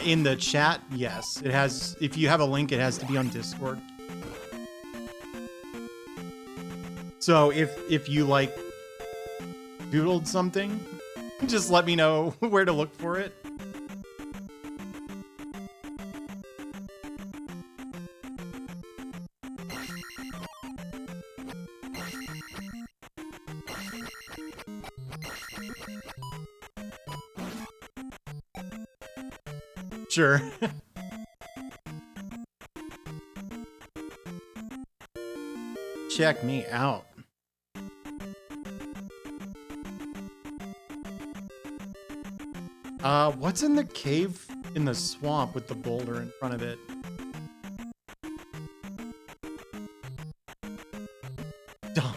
In the chat, yes. It has, if you have a link, it has to be on Discord. So if you like doodled something, just let me know where to look for it. Sure. Check me out. What's in the cave in the swamp with the boulder in front of it? Dumb.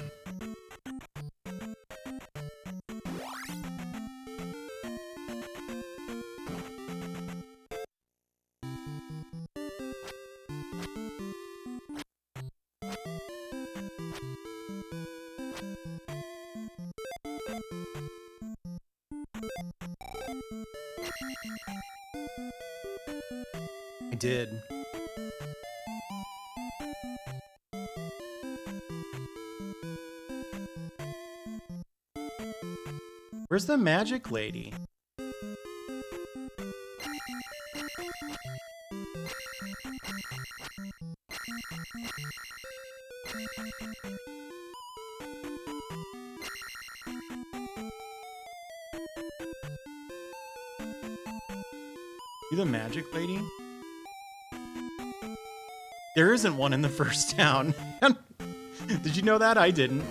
I did. Where's the magic lady? You the magic lady? There isn't one in the first town. Did you know that? I didn't.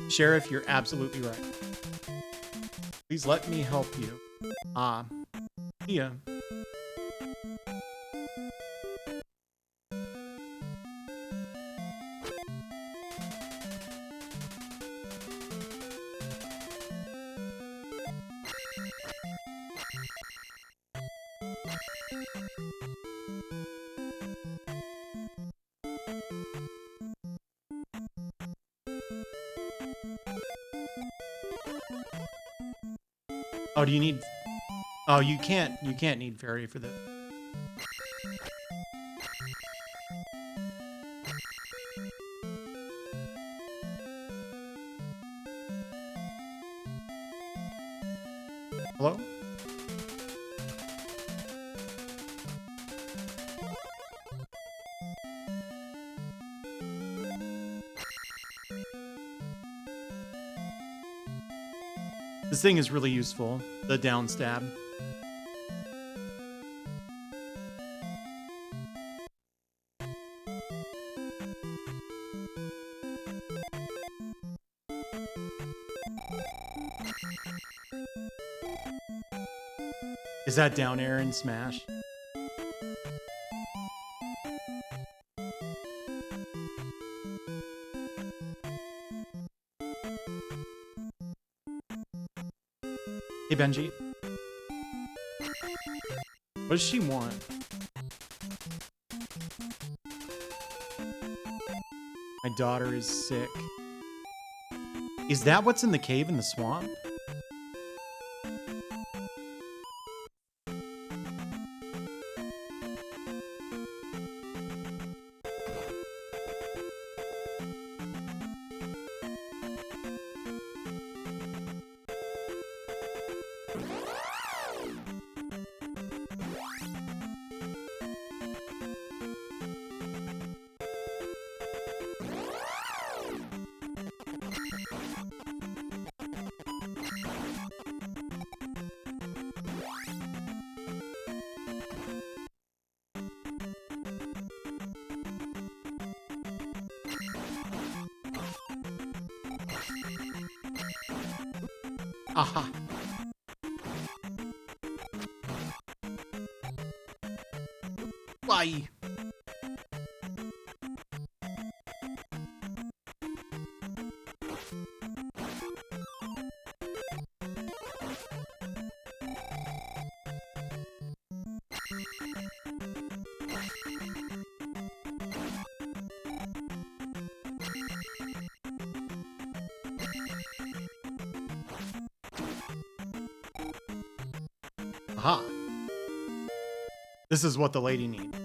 Sheriff, you're absolutely right. Please let me help you. Yeah. Oh, do you need... Oh, you can't need fairy for this. Hello? This thing is really useful, the down stab. Is that down air in Smash? Hey, Benji. What does she want? My daughter is sick. Is that what's in the cave in the swamp? Aha. Why? Aha. This is what the lady needs.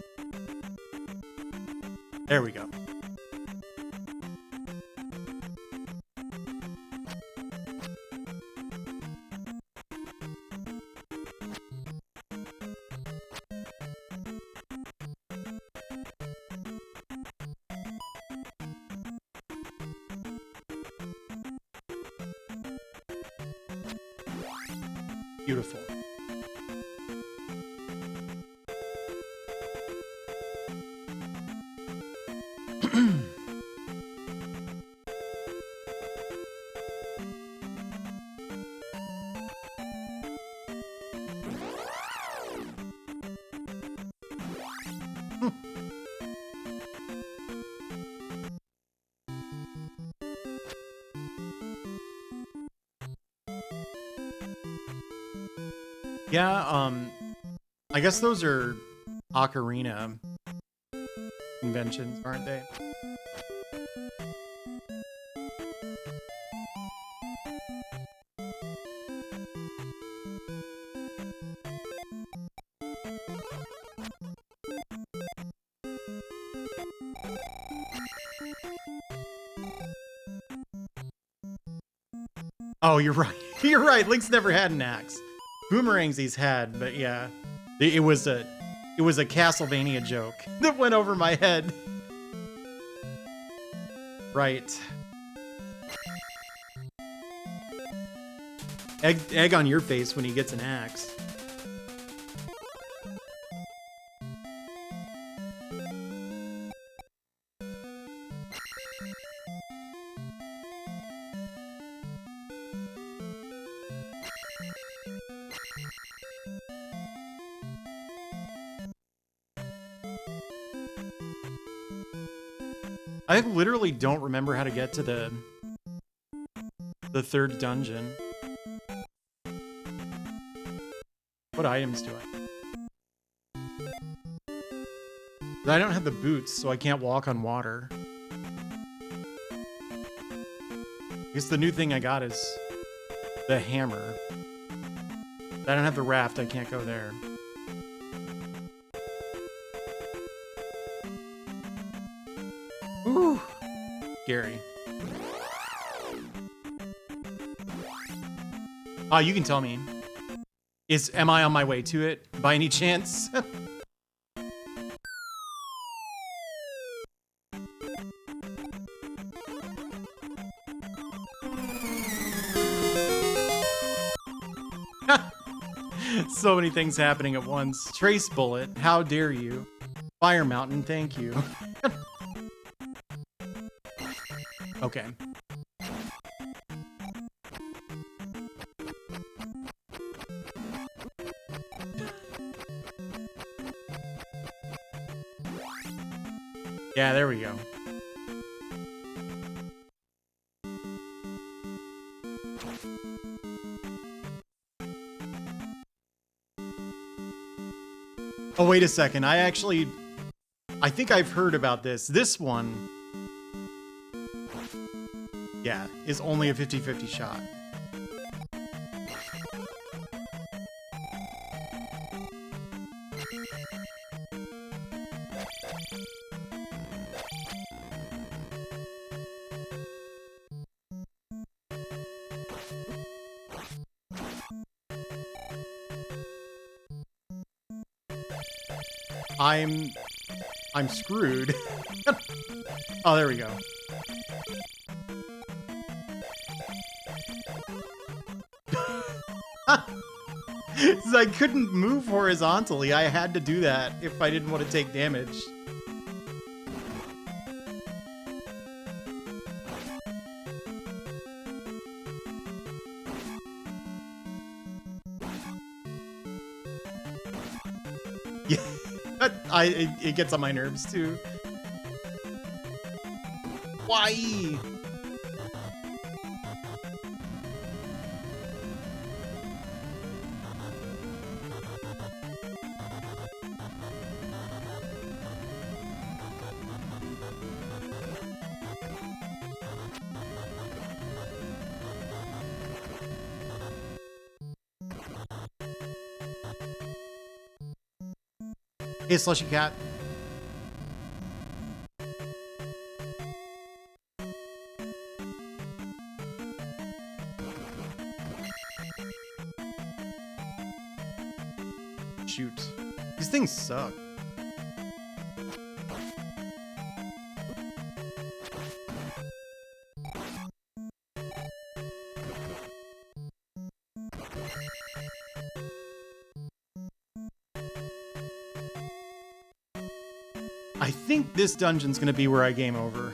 There we go. Beautiful. Yeah, I guess those are ocarina conventions, aren't they? Oh, you're right. You're right. Link's never had an axe. Boomerangs he's had, but yeah, it was a Castlevania joke that went over my head. Right. Egg on your face when he gets an axe. I literally don't remember how to get to the third dungeon. What items do I don't have the boots, so I can't walk on water. I guess the new thing I got is the hammer. I don't have the raft, I can't go there. Ooh, scary. Oh, you can tell me. Am I on my way to it by any chance? So many things happening at once. Trace bullet, how dare you? Fire mountain, thank you. Okay. Yeah, there we go. Oh, wait a second. I think I've heard about this. This one, yeah, is only a 50-50 shot. I'm screwed. Oh, there we go. I couldn't move horizontally. I had to do that if I didn't want to take damage. Yeah, it gets on my nerves too. Why? Hey, Slushy Cat. Shoot. These things suck. I think this dungeon's gonna be where I game over.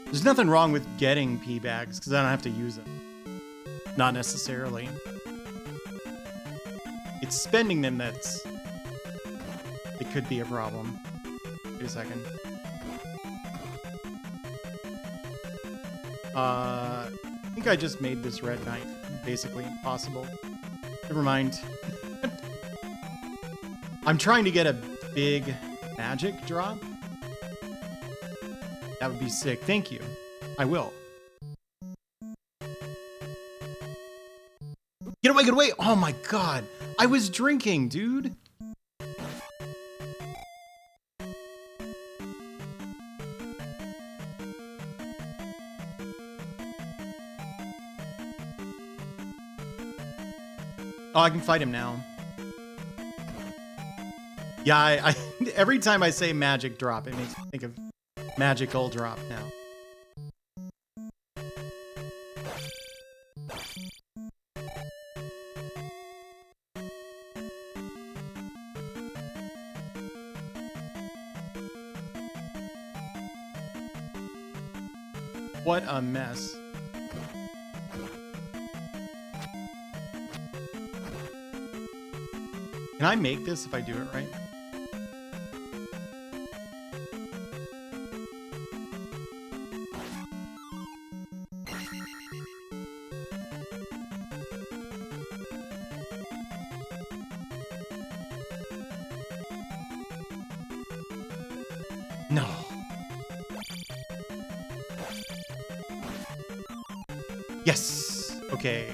There's nothing wrong with getting pee bags because I don't have to use them. Not necessarily. It's spending them it could be a problem. Wait a second. I think I just made this red knife basically impossible. Never mind. I'm trying to get a big magic drop. That would be sick. Thank you. I will. Get away, get away! Oh my god! I was drinking, dude! Oh, I can fight him now. Yeah, I every time I say magic drop, it makes me think of magical drop now. What a mess. Can I make this if I do it right? No. Yes. Okay.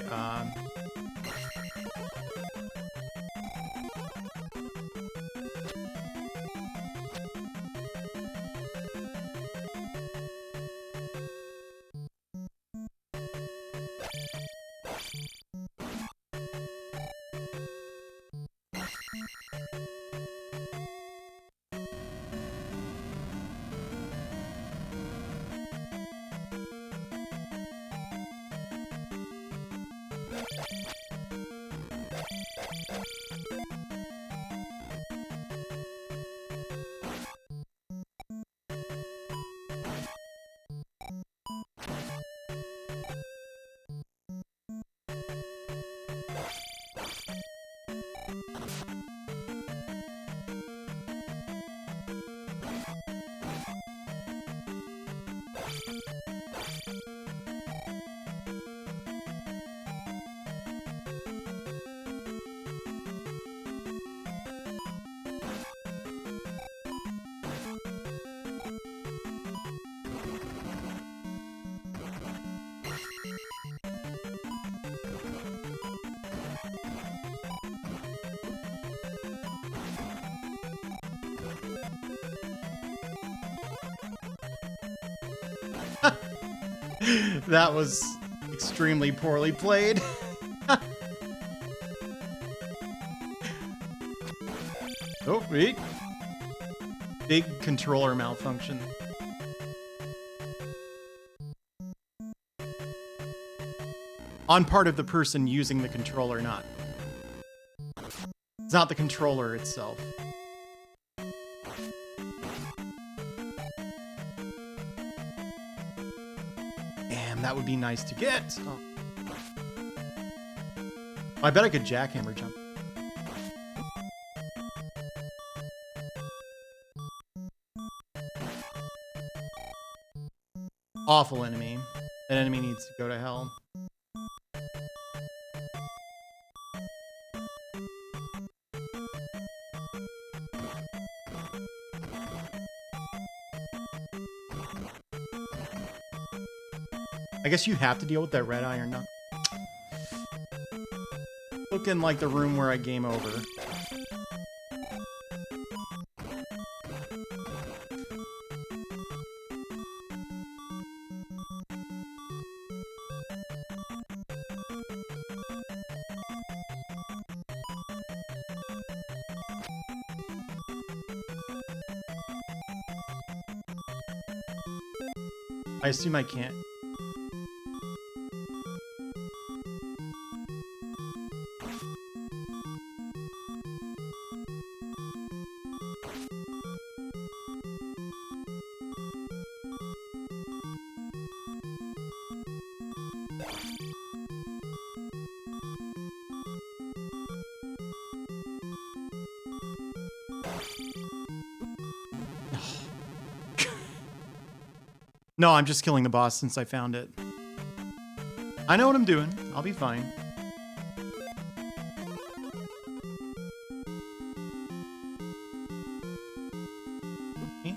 That was extremely poorly played. Oh, wait. Big controller malfunction. On part of the person using the controller, not not the controller itself. Damn, that would be nice to get. Oh. I bet I could jackhammer jump. Awful enemy. That enemy needs to go to hell. I guess you have to deal with that red iron now. Looking like the room where I game over. I assume I can't. No, I'm just killing the boss since I found it. I know what I'm doing. I'll be fine. Okay.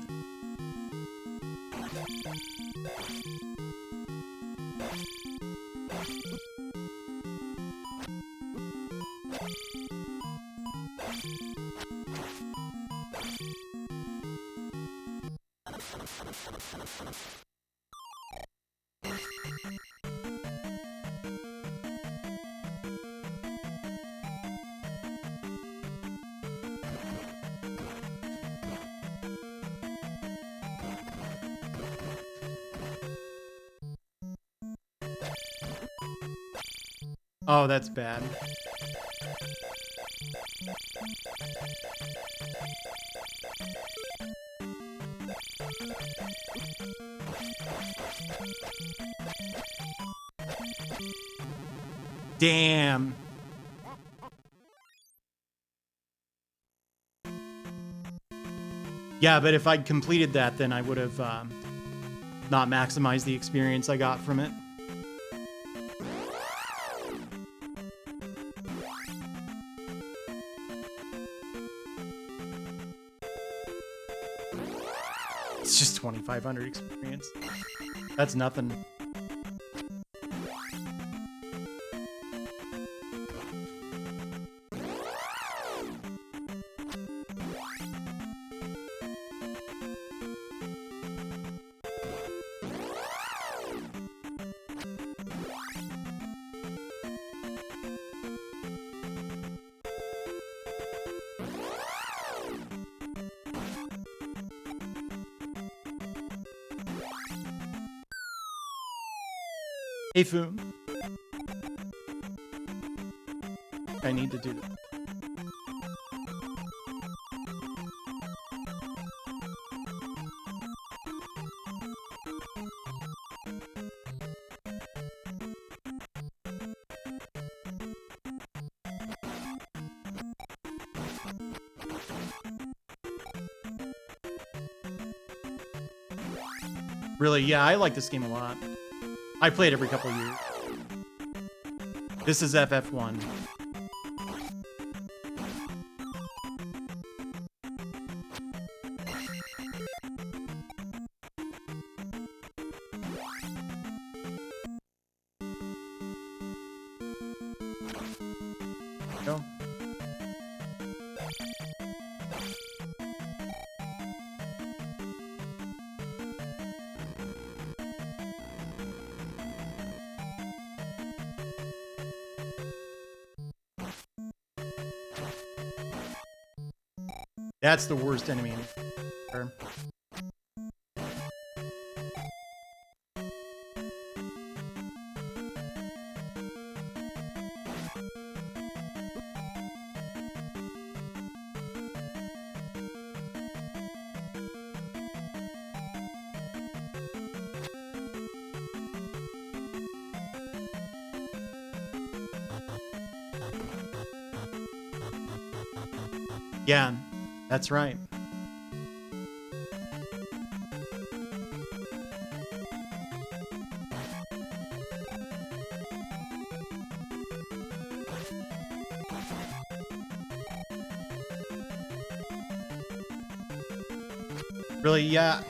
Oh, that's bad. Damn. Yeah, but if I'd completed that, then I would have not maximized the experience I got from it. It's just 2,500 experience. That's nothing. Hey, Foom. I need to do that. Really, yeah, I like this game a lot. I play it every couple of years. This is FF1. Go. That's the worst enemy in there. Yeah, that's right. Really, yeah.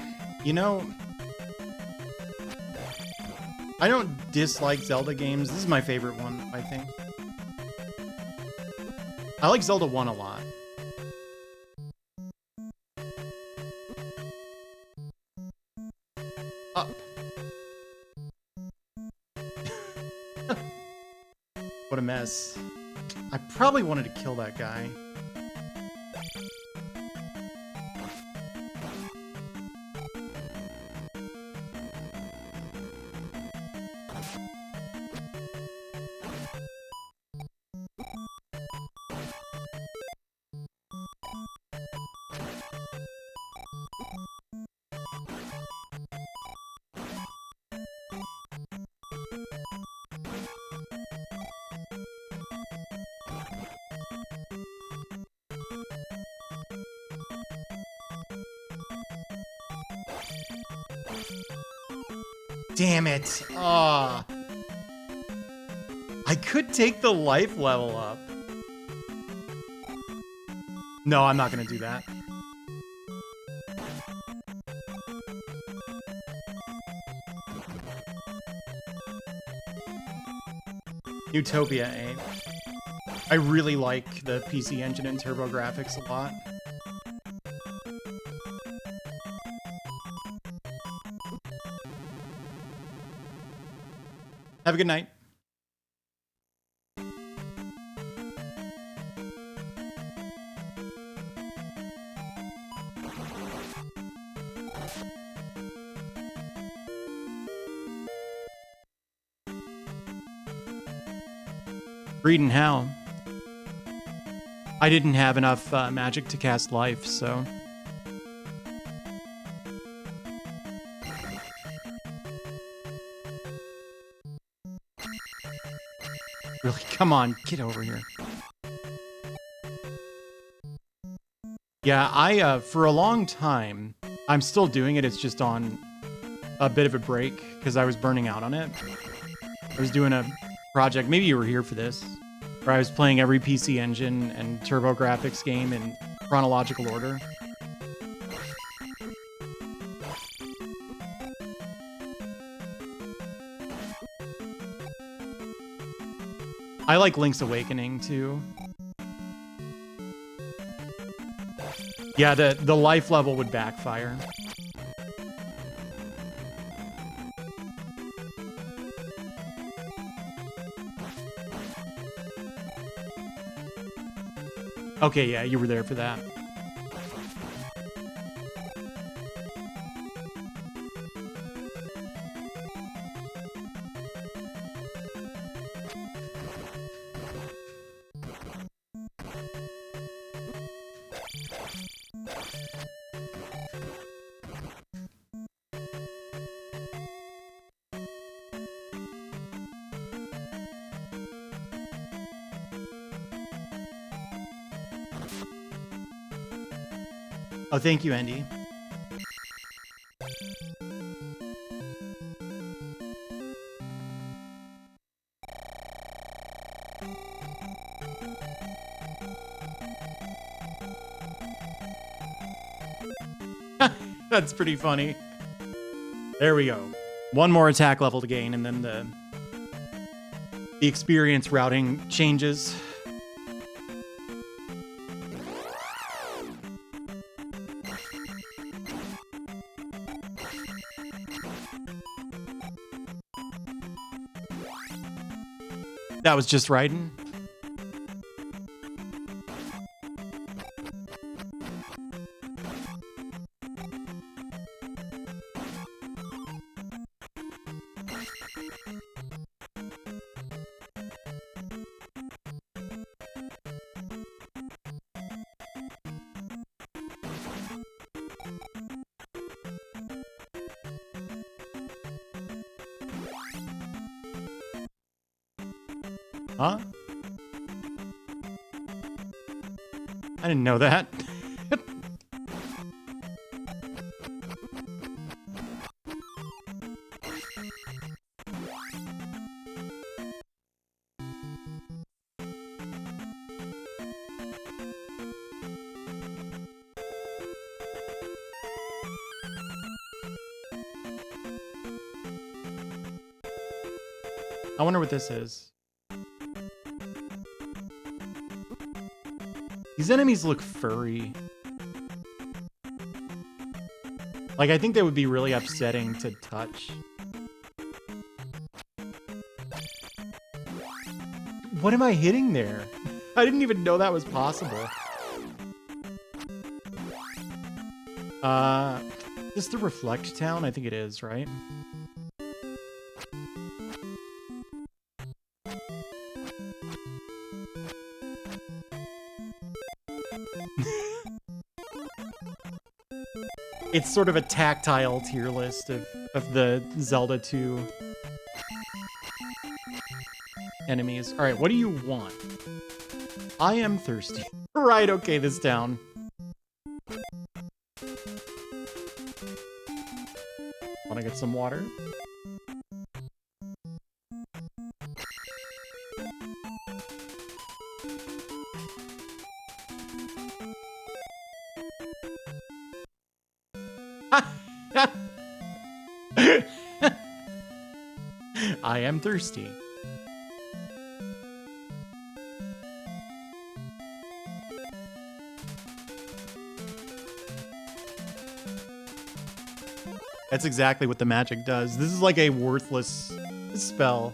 You know, I don't dislike Zelda games. This is my favorite one, I think. I like Zelda 1 a lot. Up. What a mess. I probably wanted to kill that guy. Damn it. Ah. I could take the life level up. No, I'm not going to do that. Utopia 8. I really like the PC Engine and TurboGrafx a lot. Have a good night. Reading how? I didn't have enough magic to cast life, so... Really, come on, get over here. Yeah, I, for a long time, I'm still doing it, it's just on a bit of a break, because I was burning out on it. I was doing a project, maybe you were here for this, where I was playing every PC Engine and TurboGrafx game in chronological order. I like Link's Awakening, too. Yeah, the life level would backfire. Okay, yeah, you were there for that. Oh, thank you, Andy. That's pretty funny. There we go. One more attack level to gain, and then the experience routing changes. That was just Raiden. Huh? I didn't know that. I wonder what this is. These enemies look furry. Like, I think they would be really upsetting to touch. What am I hitting there? I didn't even know that was possible. Is this the Reflect Town? I think it is, right? It's sort of a tactile tier list of the Zelda 2 enemies. All right, what do you want? I am thirsty. Right, okay, this town. Want to get some water? I am thirsty. That's exactly what the magic does. This is like a worthless spell.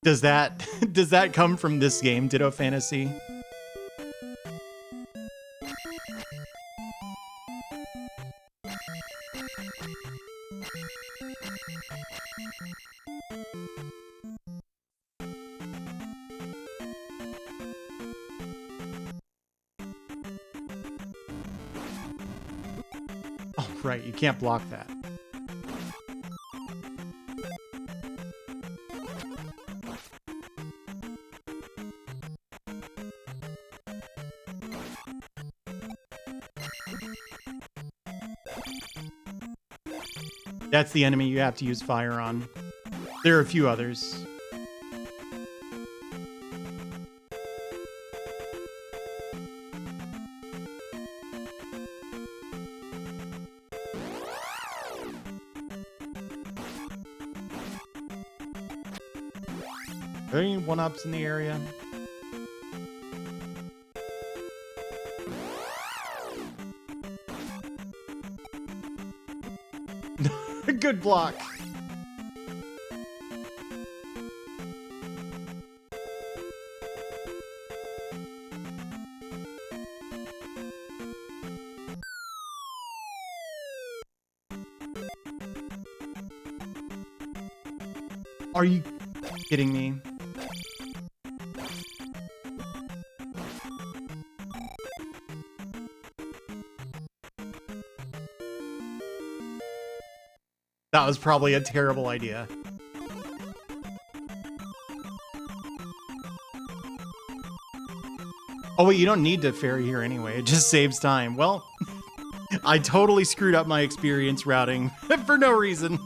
Does that come from this game, Ditto Fantasy? Oh, right, you can't block that. That's the enemy you have to use fire on. There are a few others. Are there any one-ups in the area? Good block. Are you kidding me? That was probably a terrible idea. Oh wait, you don't need to ferry here anyway. It just saves time. Well, I totally screwed up my experience routing for no reason.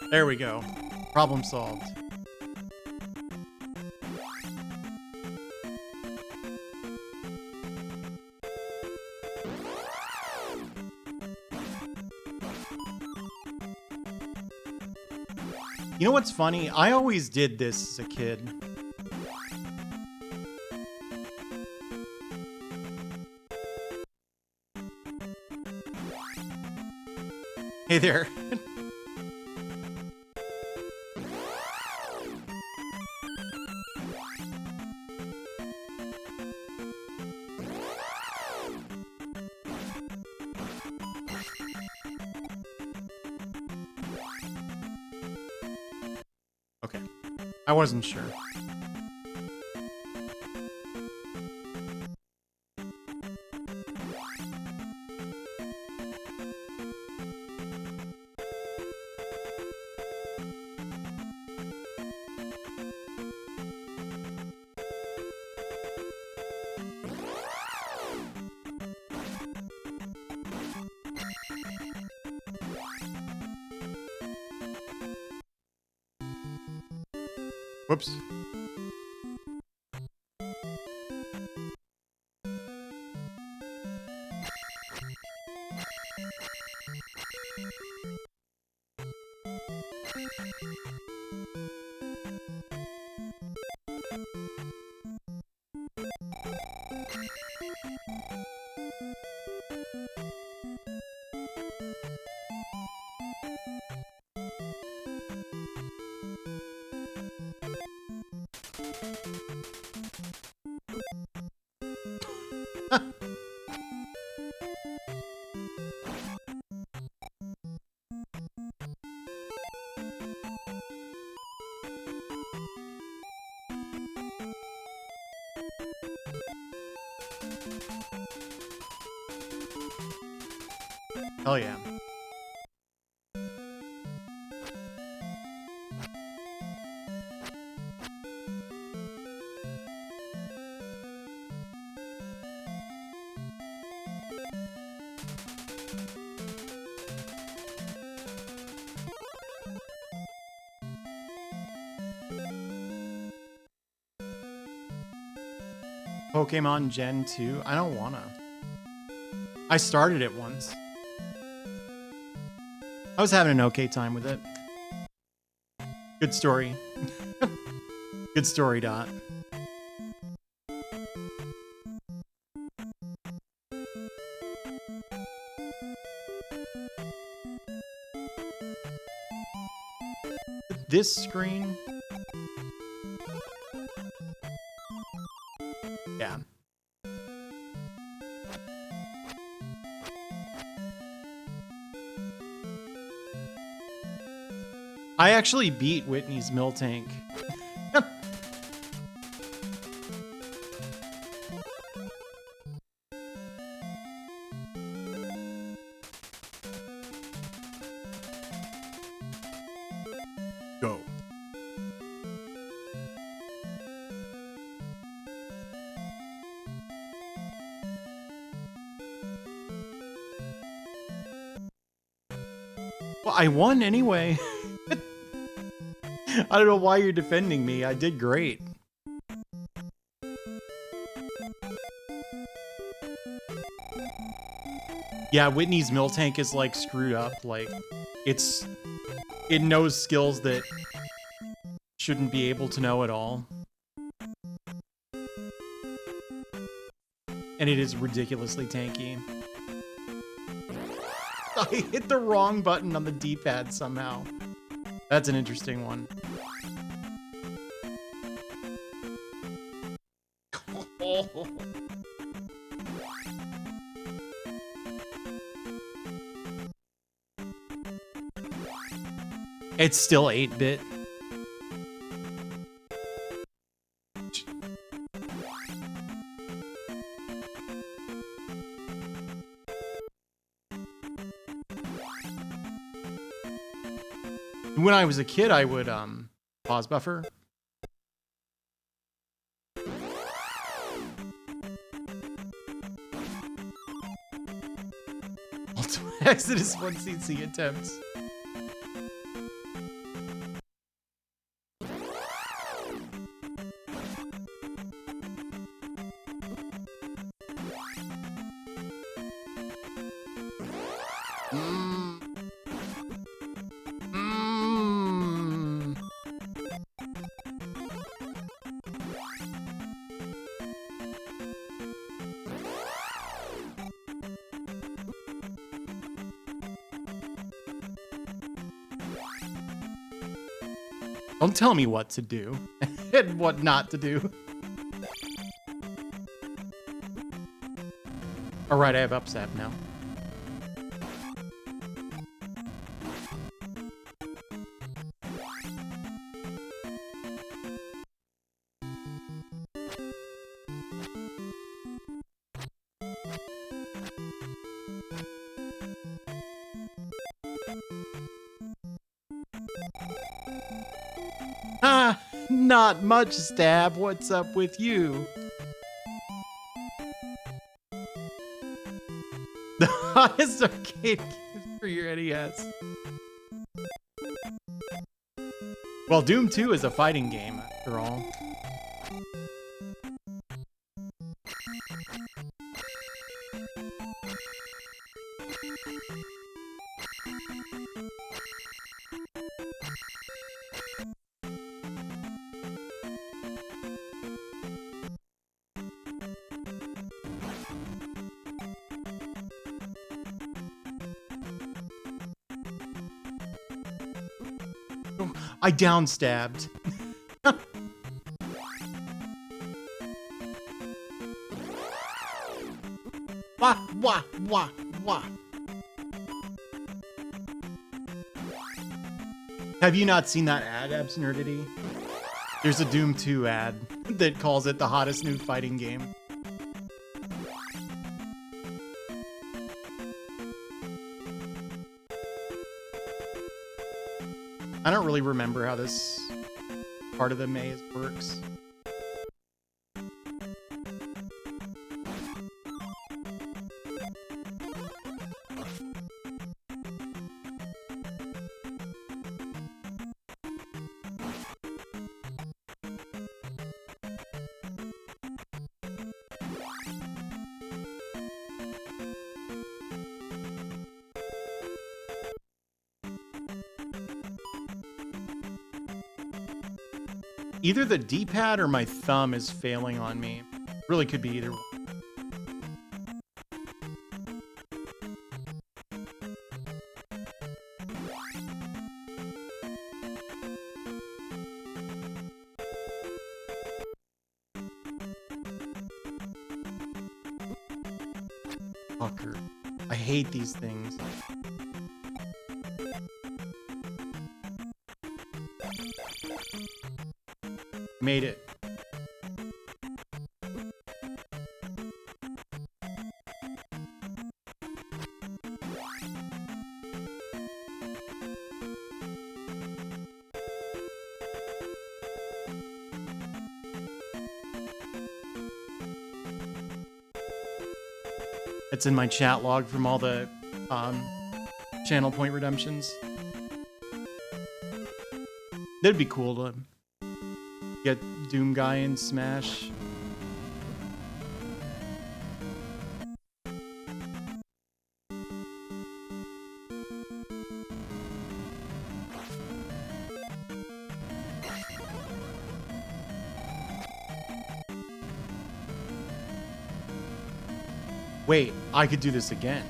There we go. Problem solved. You know what's funny? I always did this as a kid. Hey there. Okay. I wasn't sure. Whoops. Hell yeah. Pokemon Gen 2? I don't wanna. I started it once. I was having an okay time with it. Good story. Good story, Dot. This screen? Yeah. I actually beat Whitney's Miltank. Go. Well, I won anyway. I don't know why you're defending me. I did great. Yeah, Whitney's Miltank is like screwed up. Like, it knows skills that shouldn't be able to know at all. And it is ridiculously tanky. I hit the wrong button on the D-pad somehow. That's an interesting one. It's still 8-bit. When I was a kid, I would pause buffer. Ultimate Exodus 1 CC attempts. Don't tell me what to do and what not to do. All right, I have upsap now. Ah, not much, Stab. What's up with you? The hottest arcade games for your NES. Well, Doom 2 is a fighting game, after all. I downstabbed. Wah, wah, wah, wah. Have you not seen that ad, Absnerdity? There's a Doom 2 ad that calls it the hottest new fighting game. I don't really remember how this part of the maze works. Either the D-pad or my thumb is failing on me. Really could be either one. Fucker. I hate these things. Made it. It's in my chat log from all the channel point redemptions. That'd be cool to get Doom Guy in Smash. Wait, I could do this again.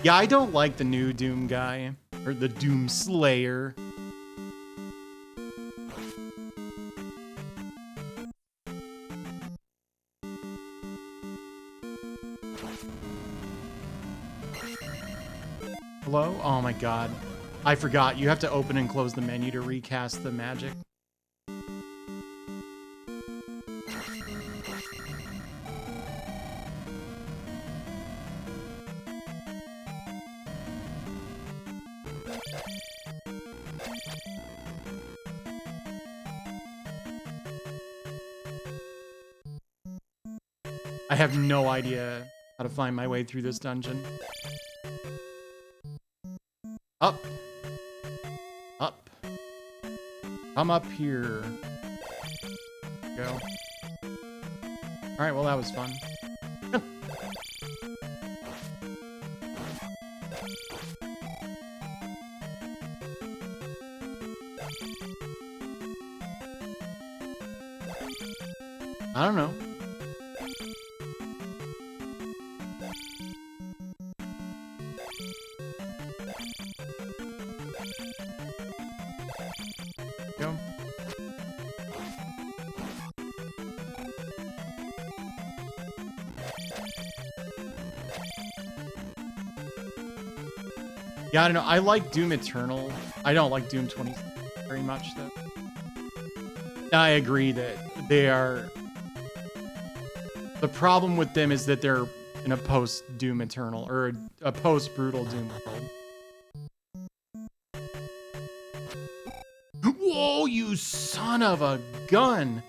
Yeah, I don't like the new Doom Guy, or the Doom Slayer. Hello? Oh my god. I forgot. You have to open and close the menu to recast the magic. I have no idea how to find my way through this dungeon. Up. Up. Come up here. Go. Alright, well that was fun. I don't know. Yeah, I don't know. I like Doom Eternal. I don't like Doom 20 very much, though. I agree that they are... The problem with them is that they're in a post-Doom Eternal, or a post-Brutal Doom world. Whoa, you son of a gun!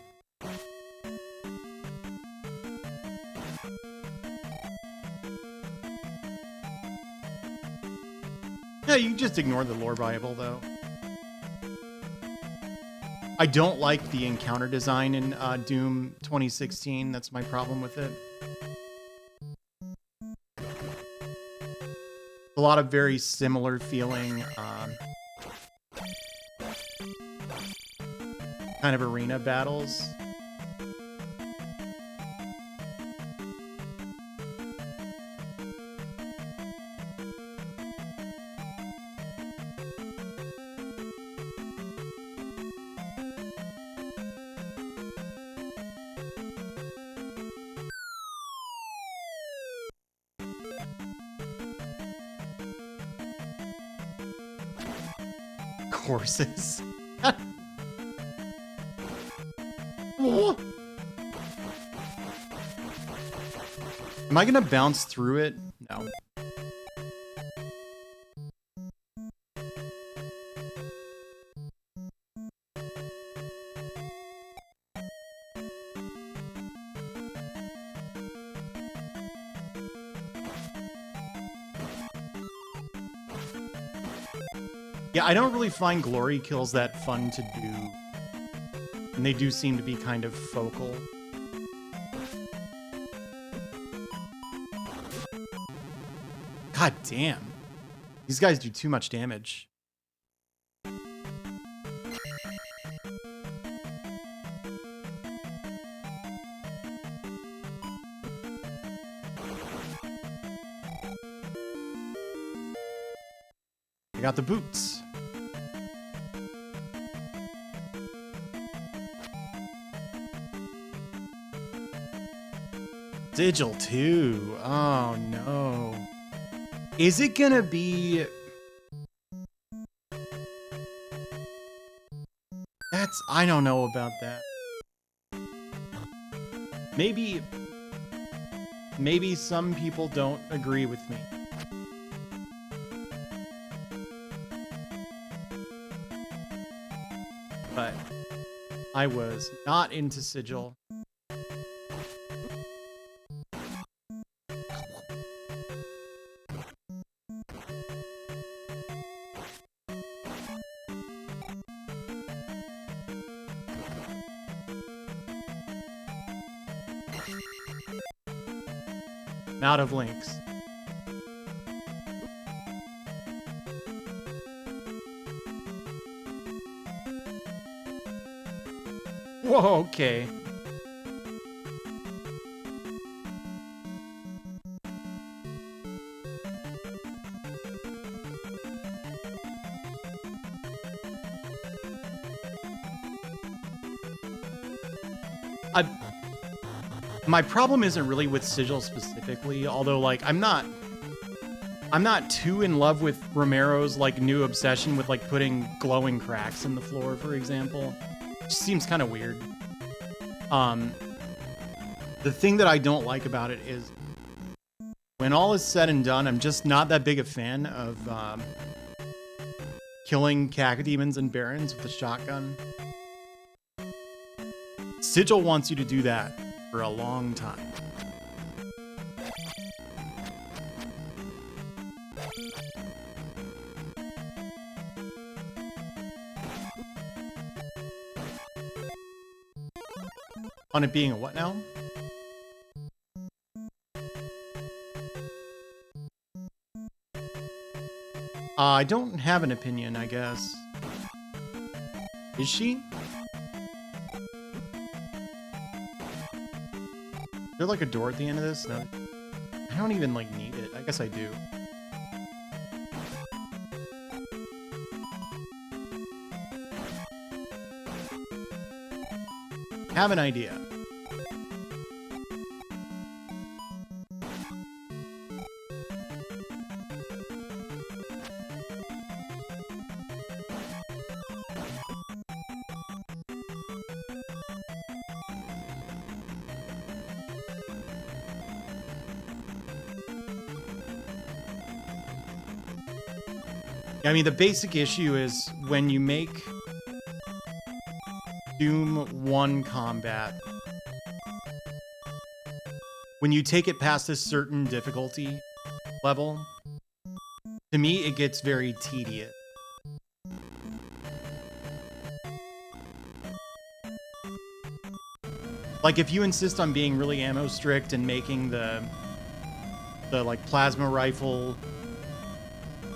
Yeah, you just ignore the lore Bible, though. I don't like the encounter design in Doom 2016. That's my problem with it. A lot of very similar feeling kind of arena battles. Courses. Am I gonna bounce through it? No. Yeah, I don't really find glory kills that fun to do. And they do seem to be kind of focal. God damn. These guys do too much damage. I got the boots. Sigil 2. Oh no. Is it gonna be... I don't know about that. Maybe some people don't agree with me. But I was not into Sigil. I'm out of links. Whoa, okay. My problem isn't really with Sigil specifically, although like I'm not too in love with Romero's like new obsession with like putting glowing cracks in the floor, for example. It seems kind of weird. The thing that I don't like about it is when all is said and done, I'm just not that big a fan of killing cacodemons and barons with a shotgun. Sigil wants you to do that for a long time. On it being a what now? I don't have an opinion, I guess. Is she? Is there like a door at the end of this? No. I don't even like need it. I guess I do. Have an idea. I mean, the basic issue is when you make Doom 1 combat, when you take it past a certain difficulty level, to me, it gets very tedious. Like, if you insist on being really ammo strict and making the like plasma rifle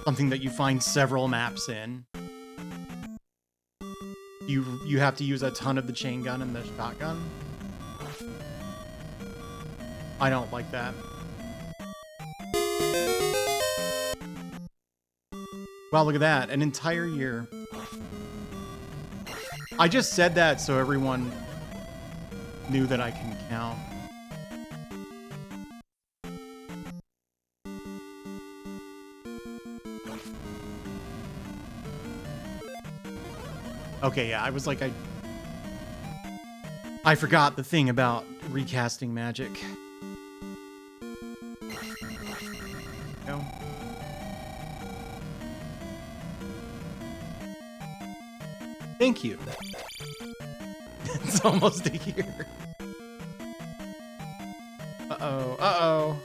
something that you find several maps in, you have to use a ton of the chain gun and the shotgun. I don't like that. Wow, look at that. An entire year. I just said that so everyone knew that I can count. Okay, yeah, I was like, I forgot the thing about recasting magic. No. Thank you. It's almost a year. Uh-oh, uh-oh.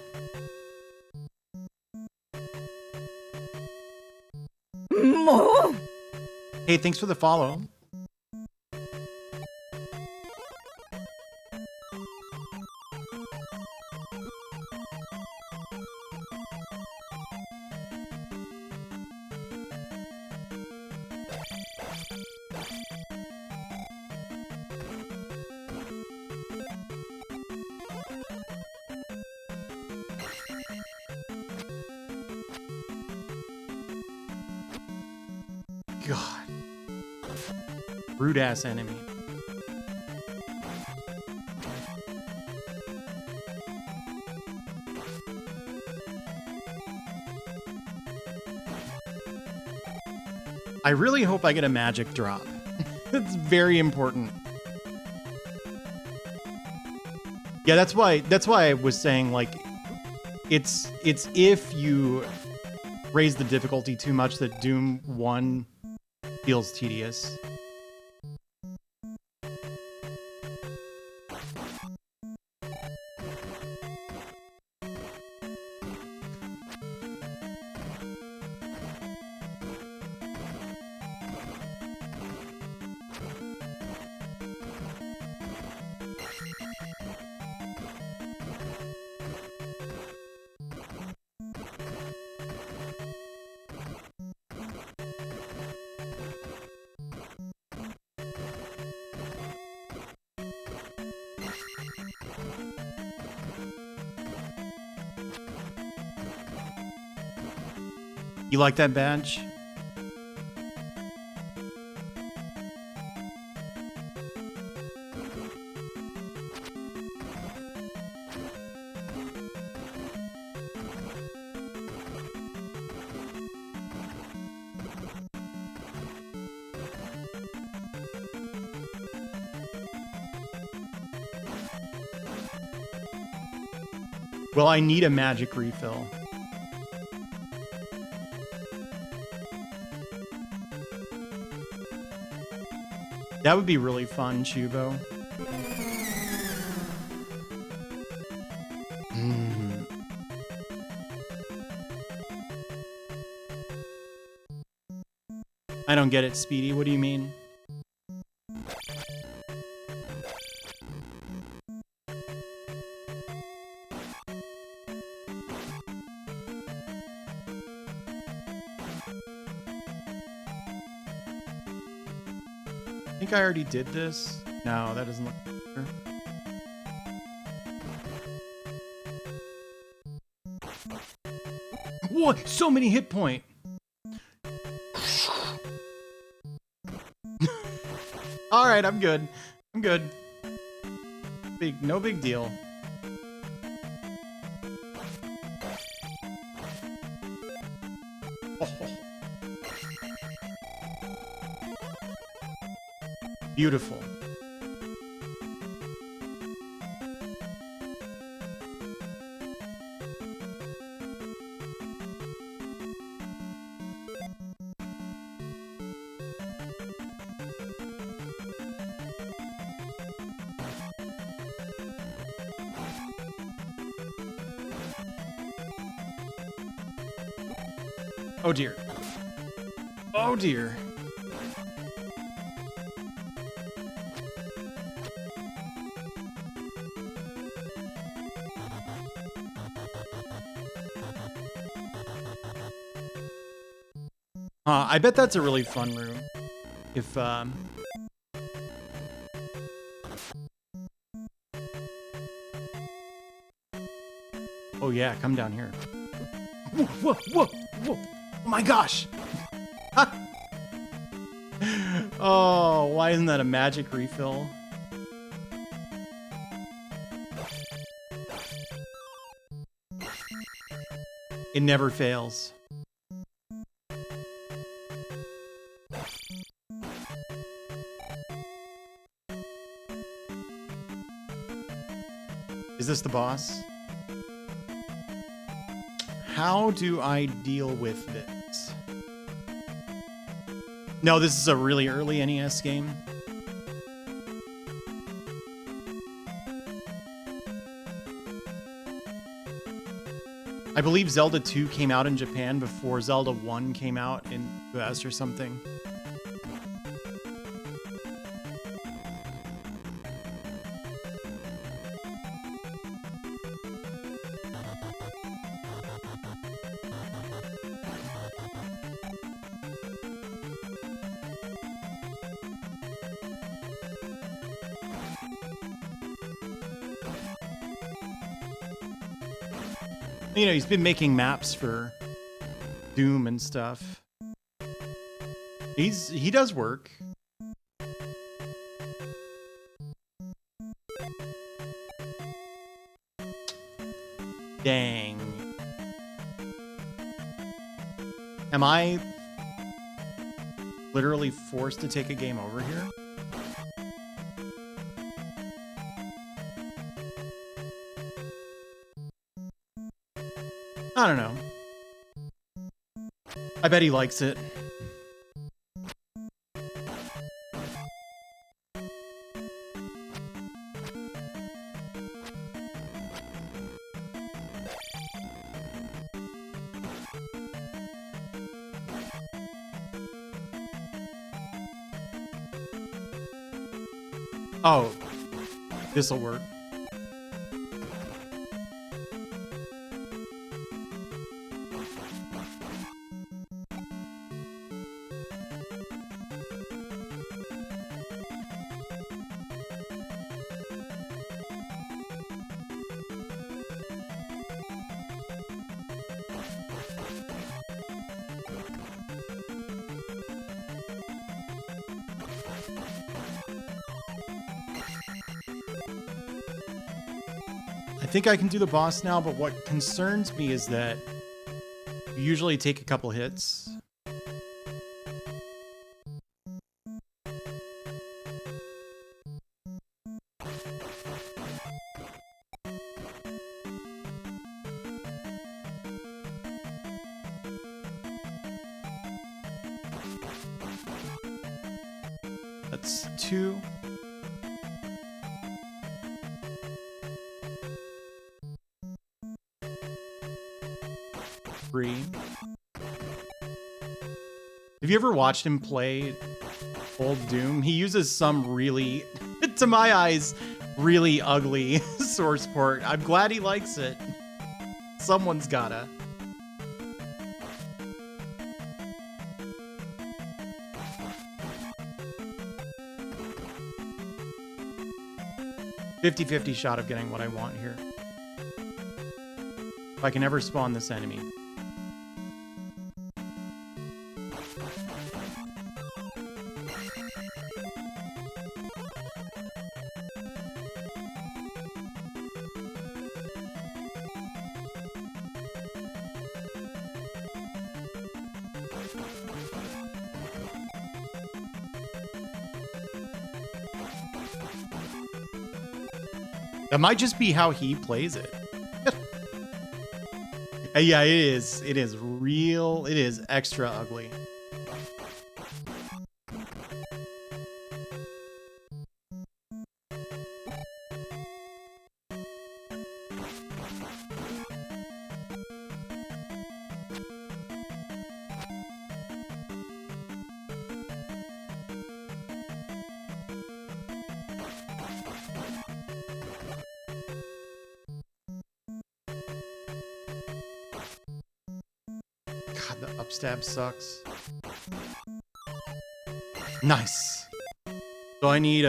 Hey, thanks for the follow. God. Rude ass enemy. I really hope I get a magic drop. It's very important. Yeah, that's why I was saying, like, it's if you raise the difficulty too much that Doom 1 feels tedious. You like that badge? Well, I need a magic refill. That would be really fun, Chubo. I don't get it, Speedy. What do you mean? I think I already did this. No, that doesn't look fair. What? So many hit point. All right, I'm good. I'm good. No big deal. Oh. Beautiful. Oh dear. Oh dear. I bet that's a really fun room. If, oh yeah, come down here. Whoa, whoa, whoa, whoa. Oh my gosh. Oh, why isn't that a magic refill? It never fails. Is this the boss? How do I deal with this? No, this is a really early NES game. I believe Zelda 2 came out in Japan before Zelda 1 came out in the US or something. You know, he's been making maps for Doom and stuff. He does work. Dang. Am I literally forced to take a game over here? I don't know. I bet he likes it. Oh, this'll work. I think I can do the boss now, but what concerns me is that you usually take a couple hits. That's 2. Have you ever watched him play old Doom? He uses some really, to my eyes, really ugly source port. I'm glad he likes it. Someone's gotta. "50-50 shot of getting what I want here. If I can ever spawn this enemy." That might just be how he plays it. Yeah, it is. It is real. It is extra ugly. God, the upstab sucks. Nice. So I need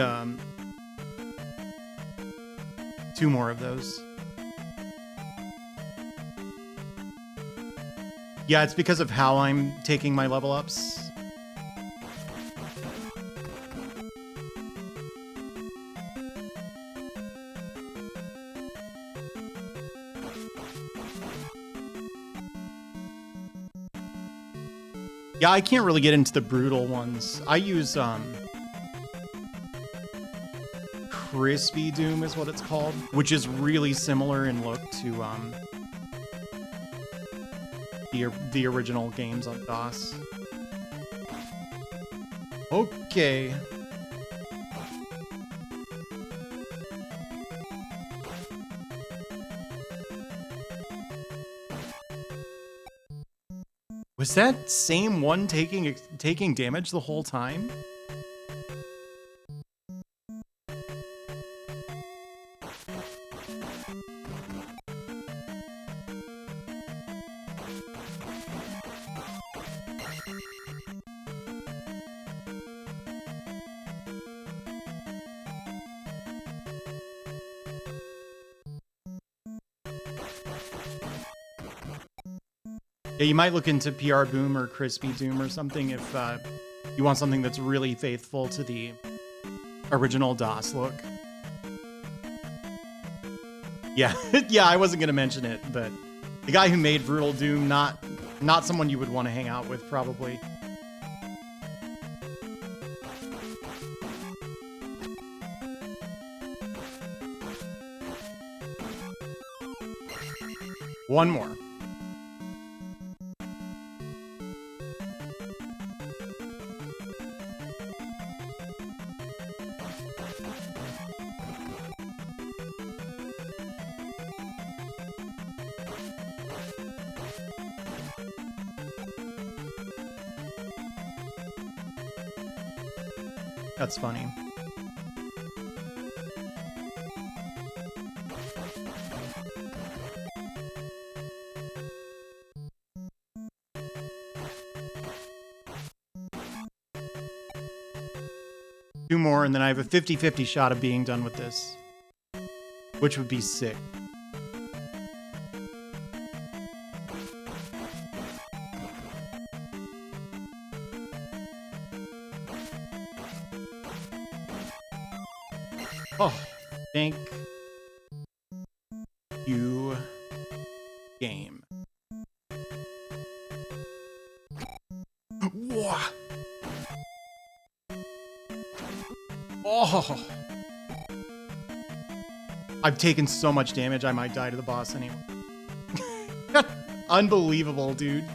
2 more of those. Yeah, it's because of how I'm taking my level ups. Yeah, I can't really get into the brutal ones. I use Crispy Doom is what it's called, which is really similar in look to the original games on DOS. Okay. Was that same one taking damage the whole time? Yeah, you might look into PR Boom or Crispy Doom or something if you want something that's really faithful to the original DOS look. Yeah, yeah, I wasn't gonna mention it, but the guy who made Brutal Doom, not someone you would want to hang out with, probably. One more. That's funny. Two more, and then I have a 50-50 shot of being done with this, which would be sick. Oh, thank you, game. Whoa. Oh. I've taken so much damage, I might die to the boss anyway. Unbelievable, dude.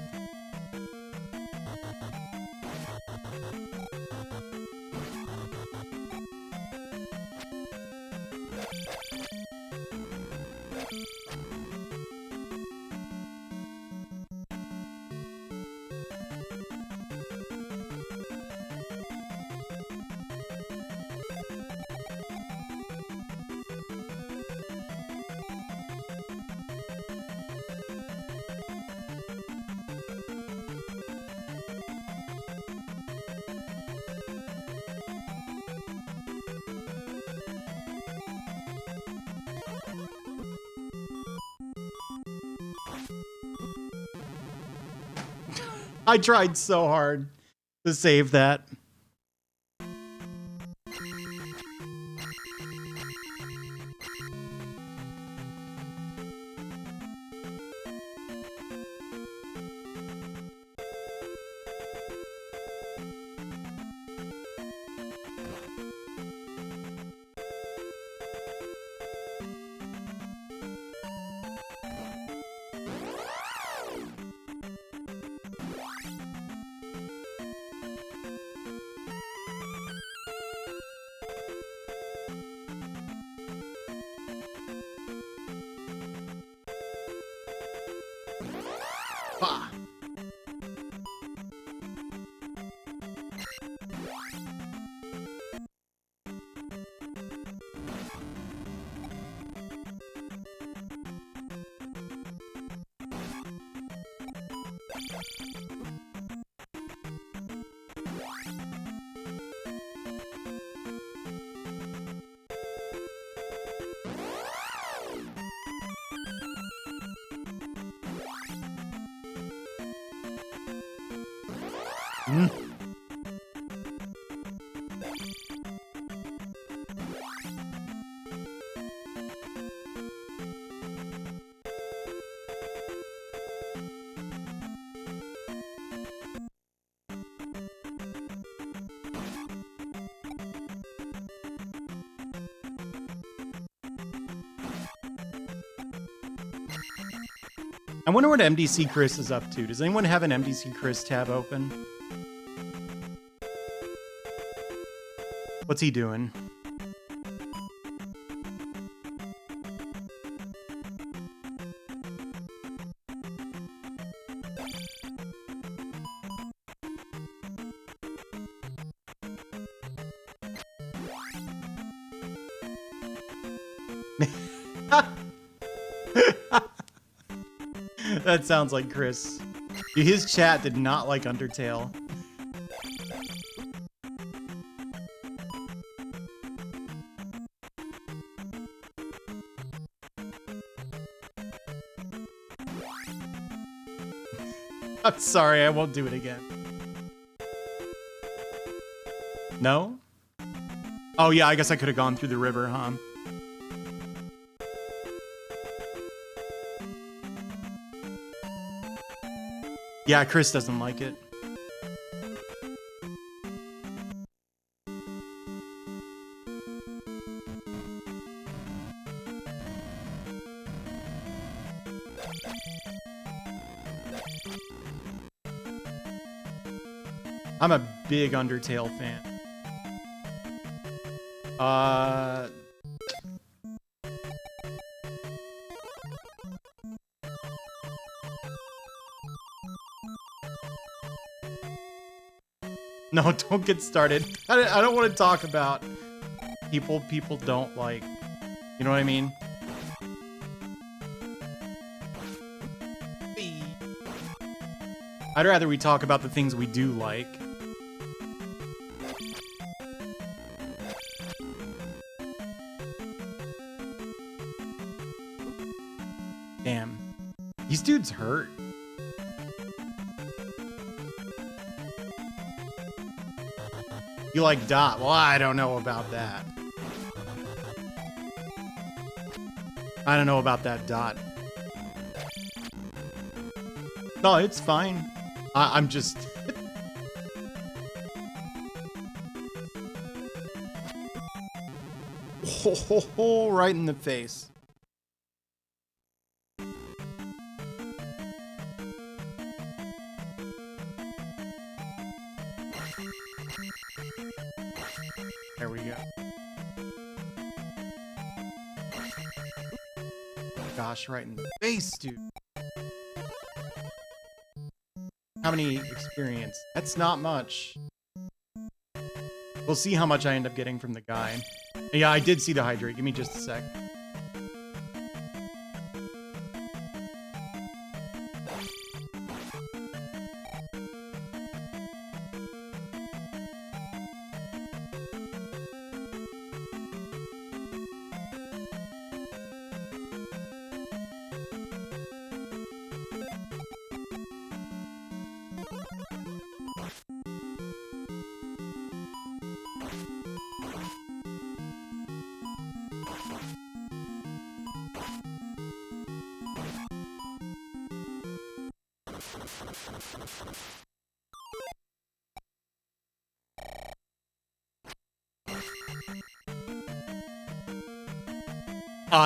I tried so hard to save that. Ah. I wonder what MDC Chris is up to. Does anyone have an MDC Chris tab open? What's he doing? That sounds like Chris. His chat did not like Undertale. I'm sorry, I won't do it again. No? Oh yeah, I guess I could have gone through the river, huh? Yeah, Chris doesn't like it. I'm a big Undertale fan. No, don't get started. I don't want to talk about people don't like. You know what I mean? I'd rather we talk about the things we do like. Damn. These dudes hurt. You like Dot? Well, I don't know about that. I don't know about that Dot. No, it's fine. I'm just... Oh, right in the face. There we go. Gosh, right in the face, dude. How many experience? That's not much. We'll see how much I end up getting from the guy. Yeah, I did see the hydrate. Give me just a sec.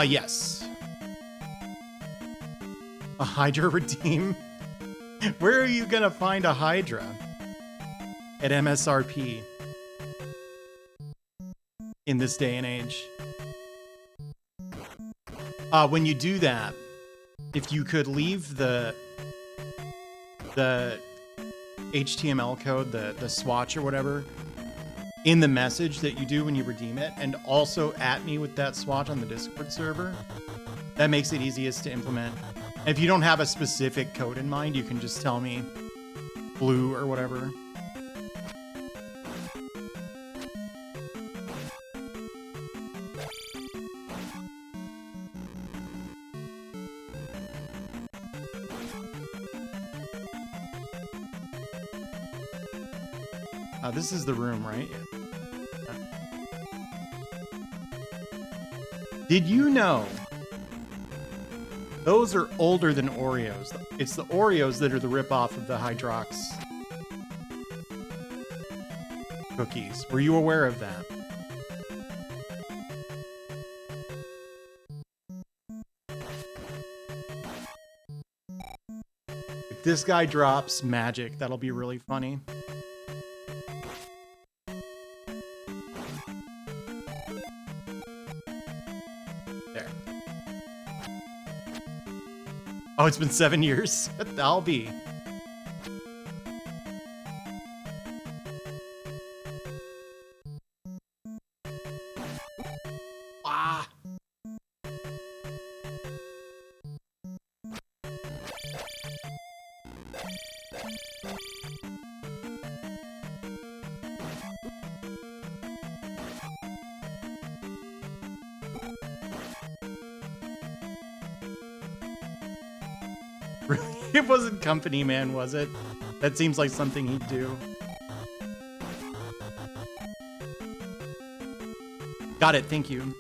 Yes. A Hydra redeem? Where are you gonna find a Hydra? At MSRP. In this day and age. When you do that, if you could leave the HTML code, the swatch or whatever, in the message that you do when you redeem it, and also at me with that swatch on the Discord server, that makes it easiest to implement If you don't have a specific code in mind, you can just tell me blue or whatever. This is the room, right? Yeah. Did you know those are older than Oreos? It's the Oreos that are the ripoff of the Hydrox cookies. Were you aware of that? If this guy drops magic, that'll be really funny. Oh, it's been 7 years? I'll be. Ah. Really? It wasn't Company Man, was it? That seems like something he'd do. Got it, thank you.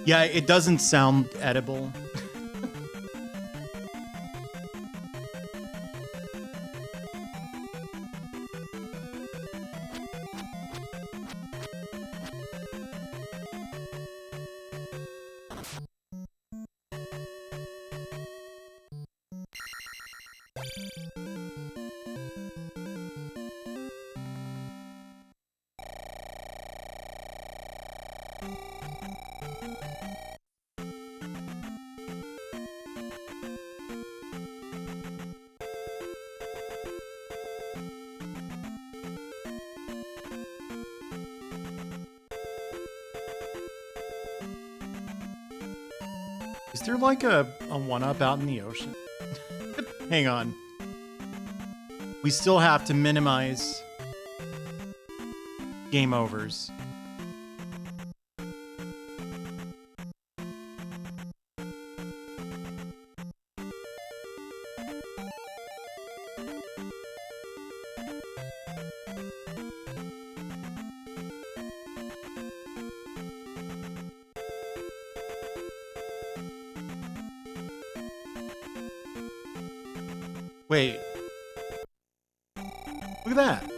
Yeah, it doesn't sound edible. Is there like a one-up out in the ocean? Hang on. We still have to minimize game overs. Wait. Look at that.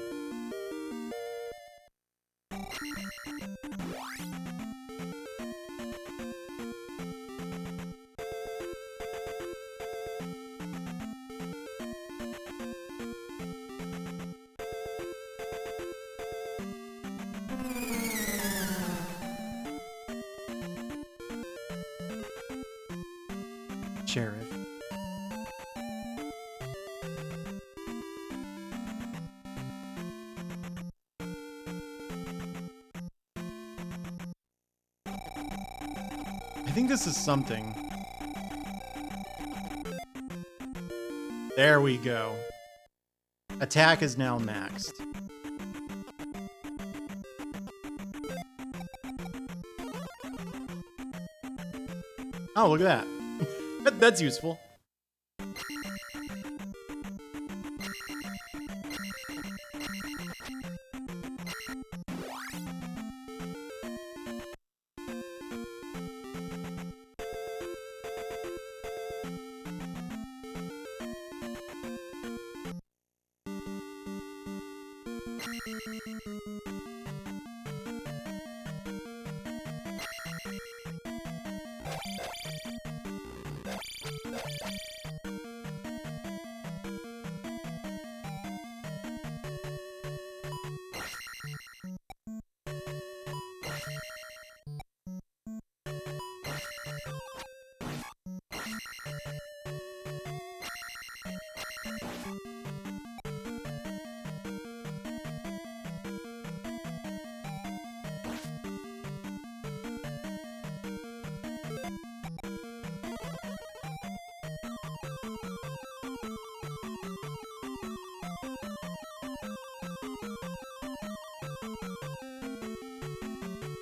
Sheriff. I think this is something. There we go. Attack is now maxed. Oh, look at that. That's useful.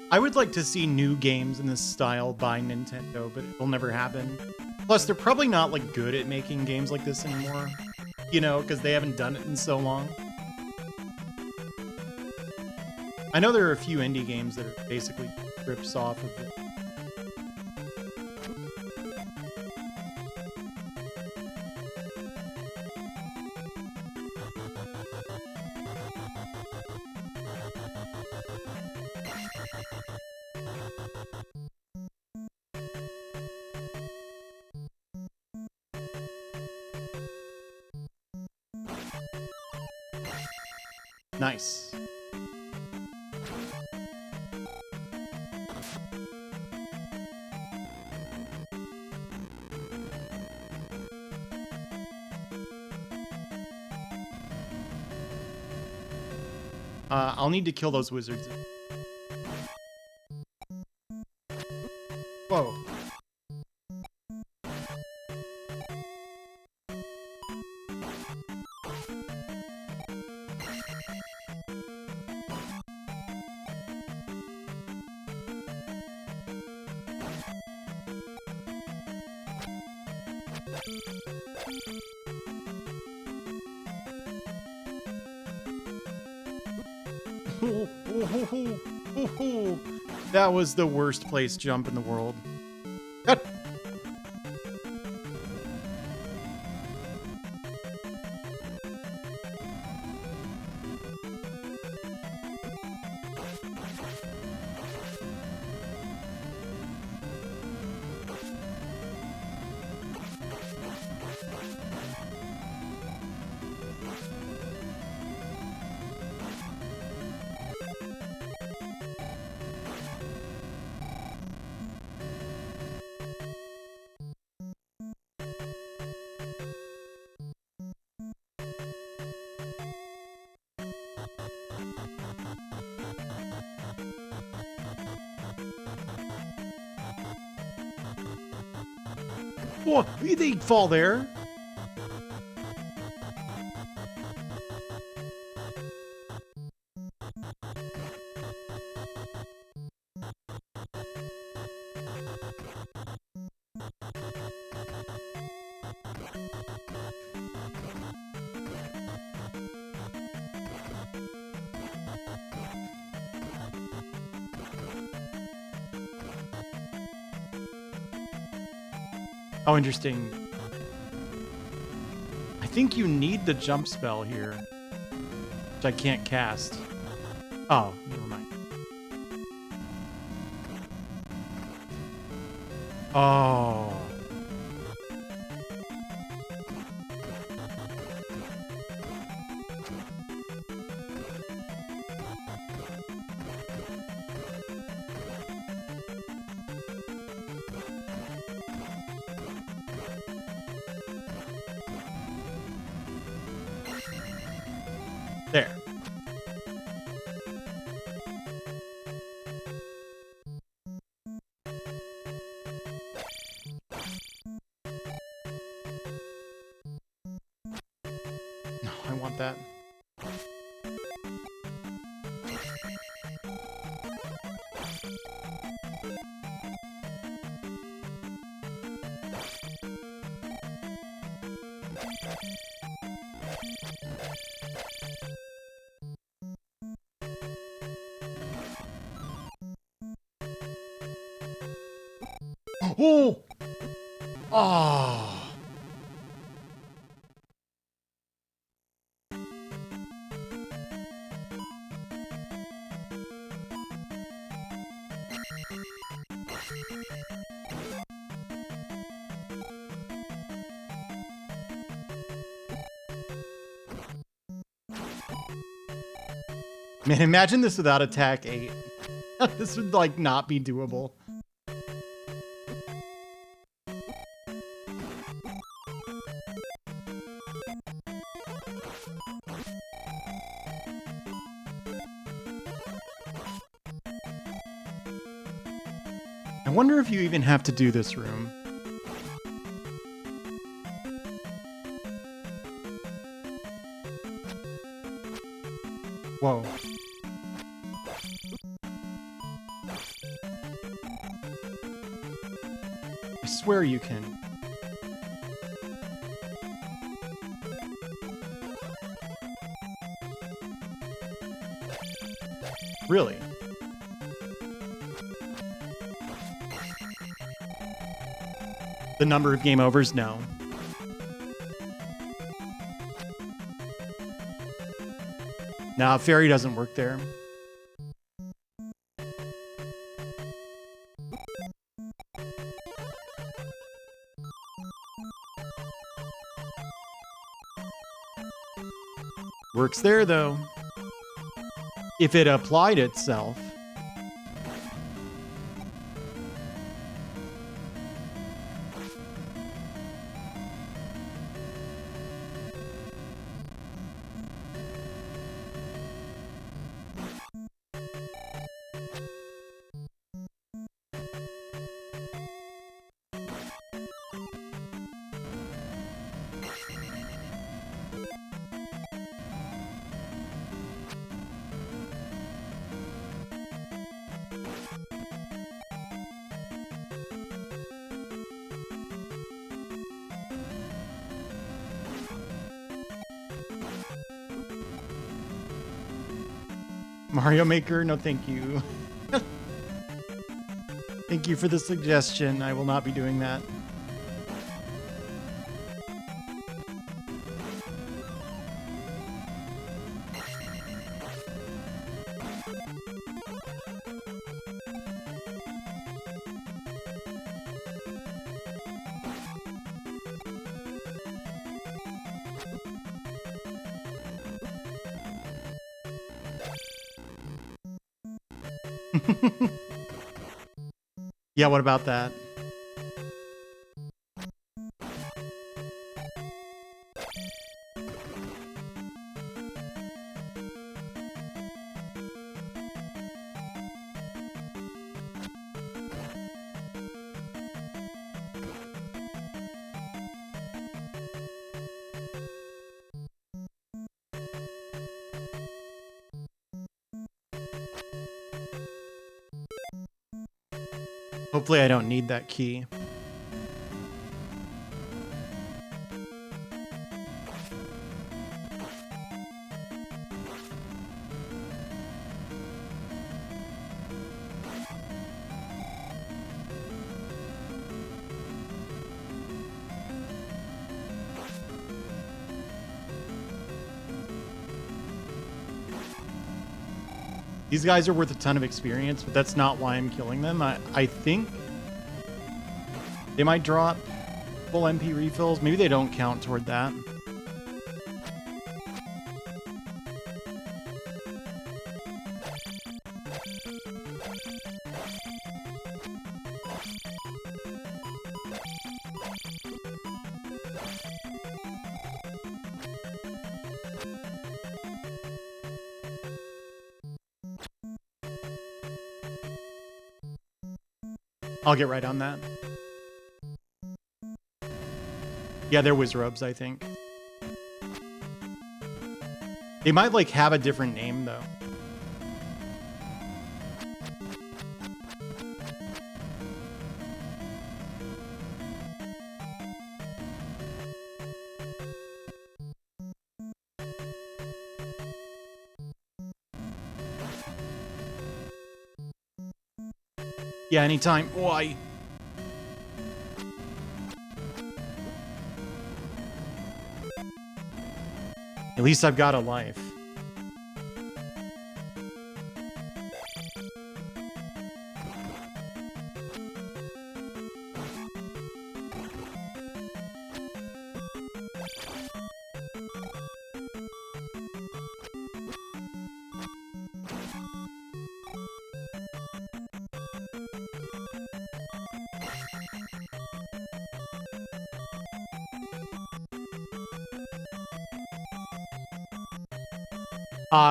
I would like to see new games in this style by Nintendo, but it'll never happen. Plus, they're probably not like good at making games like this anymore, you know, because they haven't done it in so long. I know there are a few indie games that are basically rips off of it. Nice. I'll need to kill those wizards. Whoa. That was the worst place jump in the world. Cut. Whoa, they fall there. Oh, interesting. I think you need the jump spell here, which I can't cast. Oh, never mind. Oh. There. No, I want that. Oh! Oh! Man, imagine this without attack 8. This would, like, not be doable. I wonder if you even have to do this room. Whoa. swear you can. Really? The number of game overs? No. Nah, fairy doesn't work there. Works there, though. If it applied itself. Mario Maker? No, thank you. Thank you for the suggestion. I will not be doing that. Yeah, what about that? Hopefully I don't need that key. These guys are worth a ton of experience, but that's not why I'm killing them. I think they might drop full MP refills. Maybe they don't count toward that. I'll get right on that. Yeah, they're Wizrobes, I think. They might, like, have a different name, though. Yeah, anytime. Why? At least I've got a life.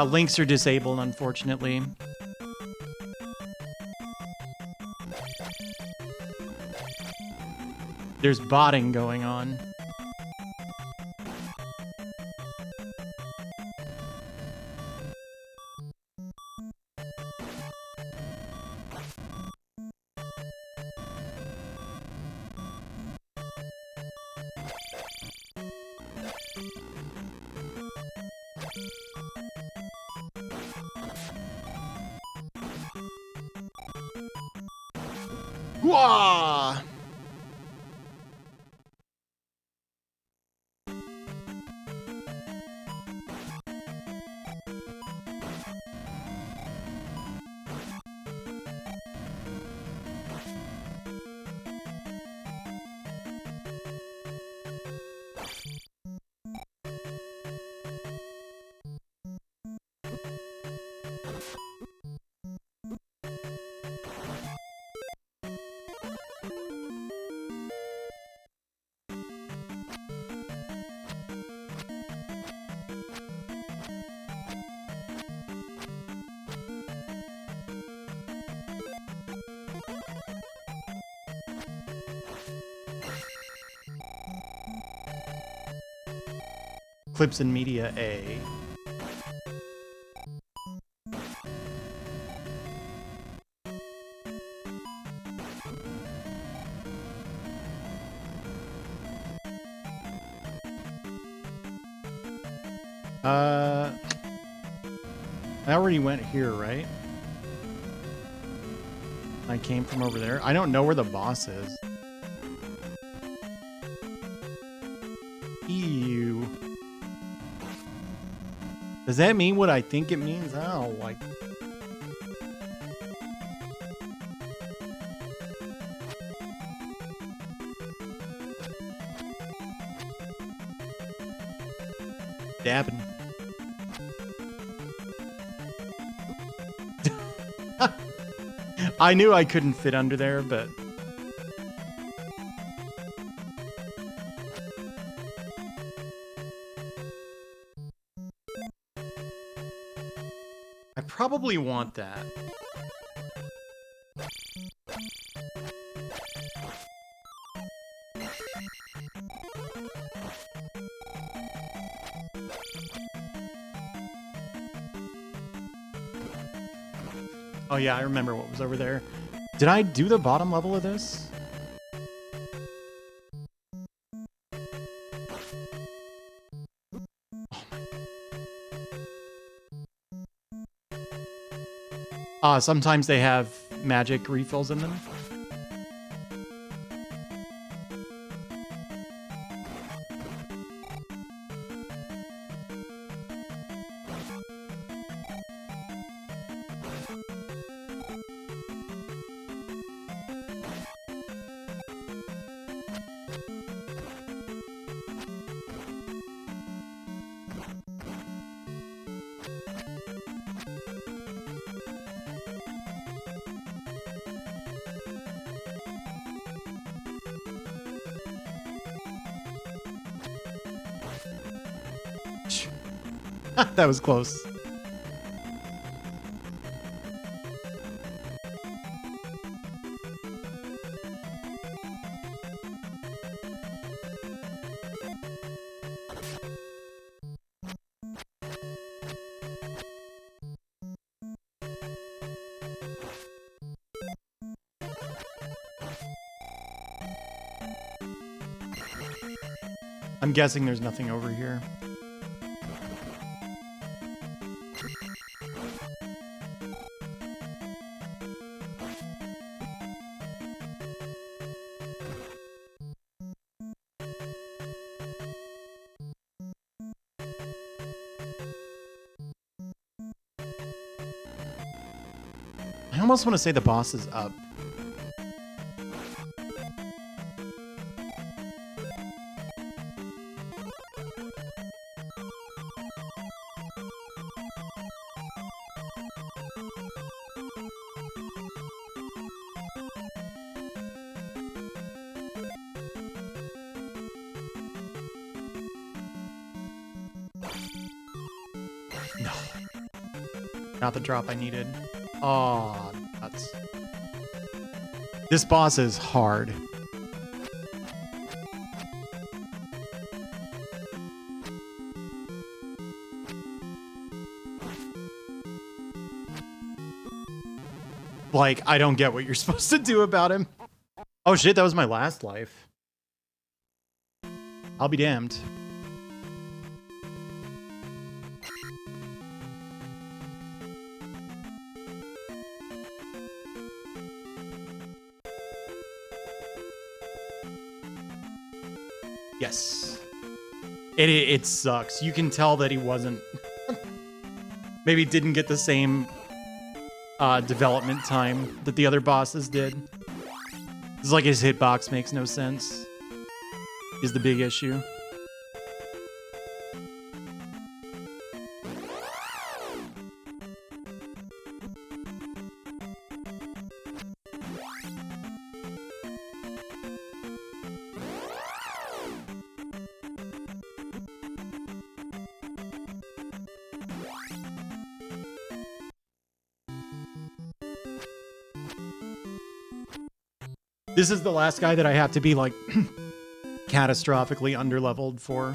Links are disabled, unfortunately. There's botting going on. Wah! Clips and media A. I already went here, right? I came from over there. I don't know where the boss is. Ew. Does that mean what I think it means? I don't like. Dabbing. I knew I couldn't fit under there, but I probably want that. Oh yeah, I remember what was over there. Did I do the bottom level of this? Sometimes they have magic refills in them. That was close. I'm guessing there's nothing over here. I almost want to say the boss is up. No. Not the drop I needed. Oh, nuts. This boss is hard. Like, I don't get what you're supposed to do about him. Oh shit, that was my last life. I'll be damned. Yes. It sucks. You can tell that he wasn't... maybe didn't get the same development time that the other bosses did. It's like his hitbox makes no sense. Is the big issue. This is the last guy that I have to be, like, catastrophically underleveled for.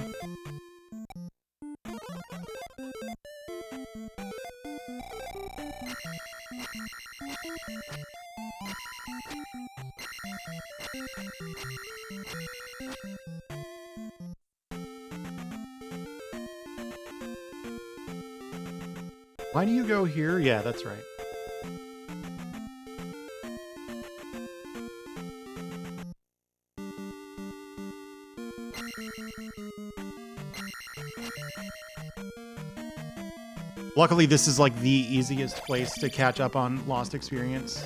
Why do you go here? Yeah, that's right. Luckily, this is like the easiest place to catch up on lost experience.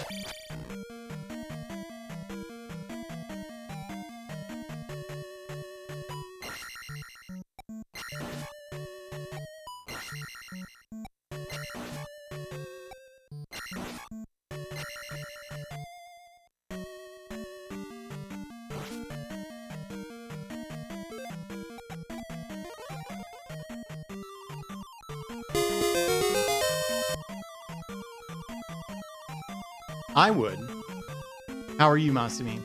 I would. How are you, Masumi?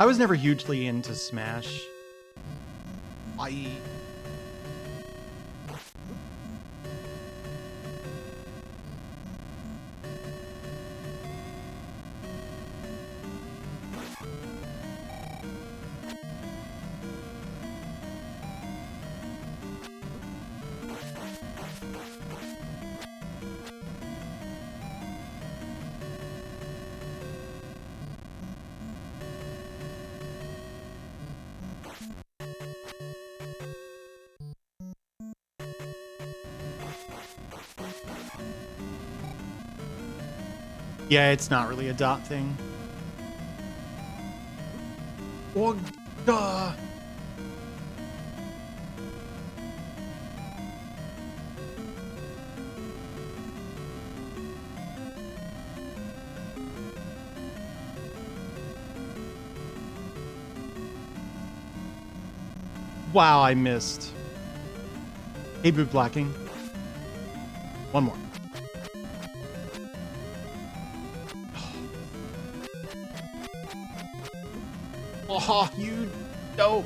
I was never hugely into Smash. Yeah, it's not really a dot thing. Oh, duh. Wow, I missed. Hey, boot blocking. One more. Oh, you dope.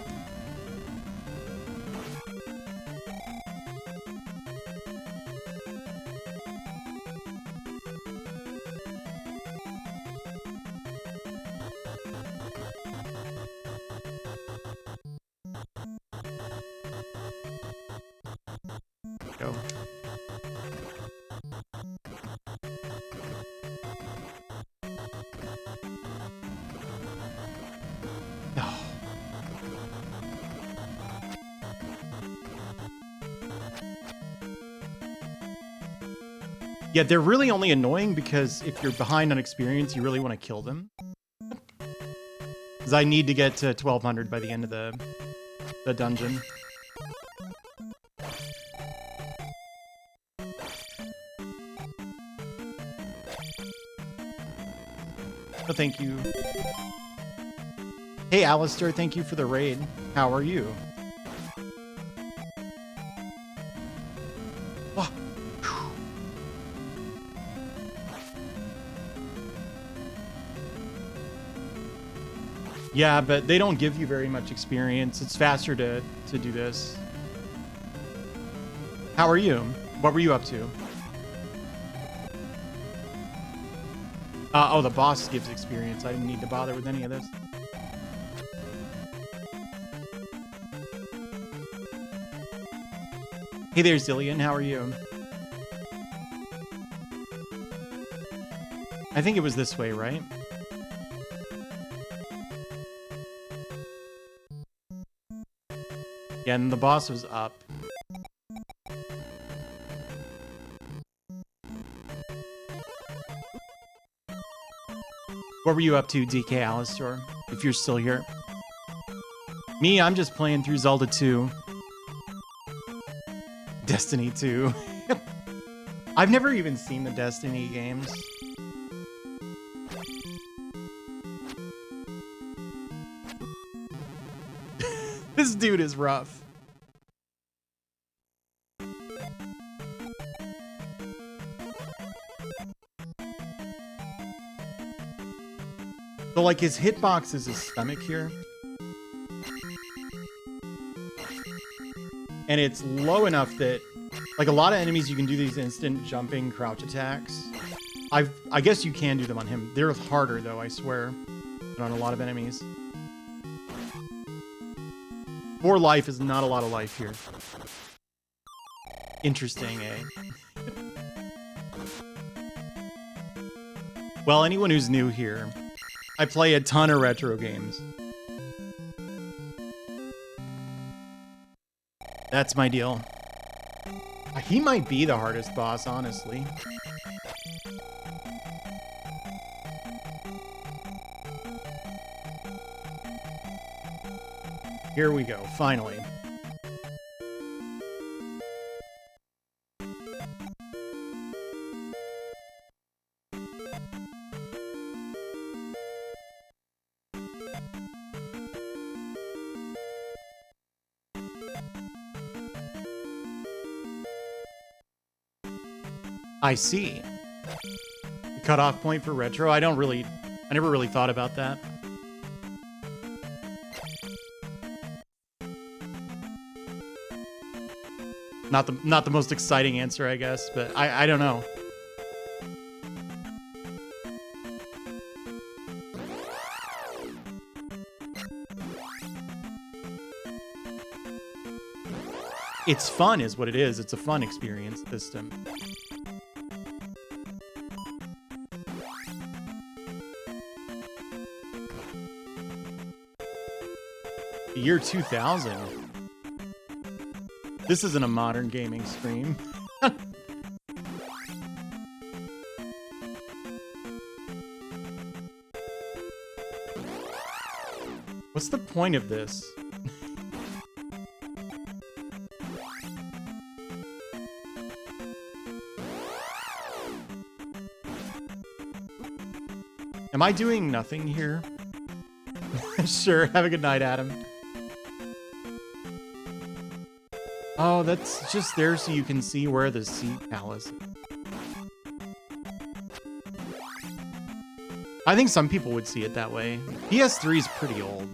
Go. Yeah, they're really only annoying because if you're behind on experience, you really want to kill them. Because I need to get to 1200 by the end of the dungeon. So thank you. Hey, Alistair, thank you for the raid. How are you? Yeah, but they don't give you very much experience. It's faster to do this. How are you? What were you up to? Oh, the boss gives experience. I didn't need to bother with any of this. Hey there, Zillion. How are you? I think it was this way, right? Yeah, and the boss was up. What were you up to, DK Alistor, if you're still here? Me, I'm just playing through Zelda 2. Destiny 2. I've never even seen the Destiny games. This dude is rough. So, like, his hitbox is his stomach here. And it's low enough that, like, a lot of enemies, you can do these instant jumping crouch attacks. I guess you can do them on him. They're harder, though, I swear, than on a lot of enemies. 4 life is not a lot of life here. Interesting, eh? Well, anyone who's new here, I play a ton of retro games. That's my deal. He might be the hardest boss, honestly. Here we go, finally. I see. The cutoff point for retro? I never really thought about that. Not the most exciting answer, I guess, but I don't know. It's fun is what it is. It's a fun experience system. The year 2000. This isn't a modern gaming stream. What's the point of this? Am I doing nothing here? Sure, have a good night, Adam. Oh, that's just there so you can see where the Sea Palace is. I think some people would see it that way. PS3 is pretty old.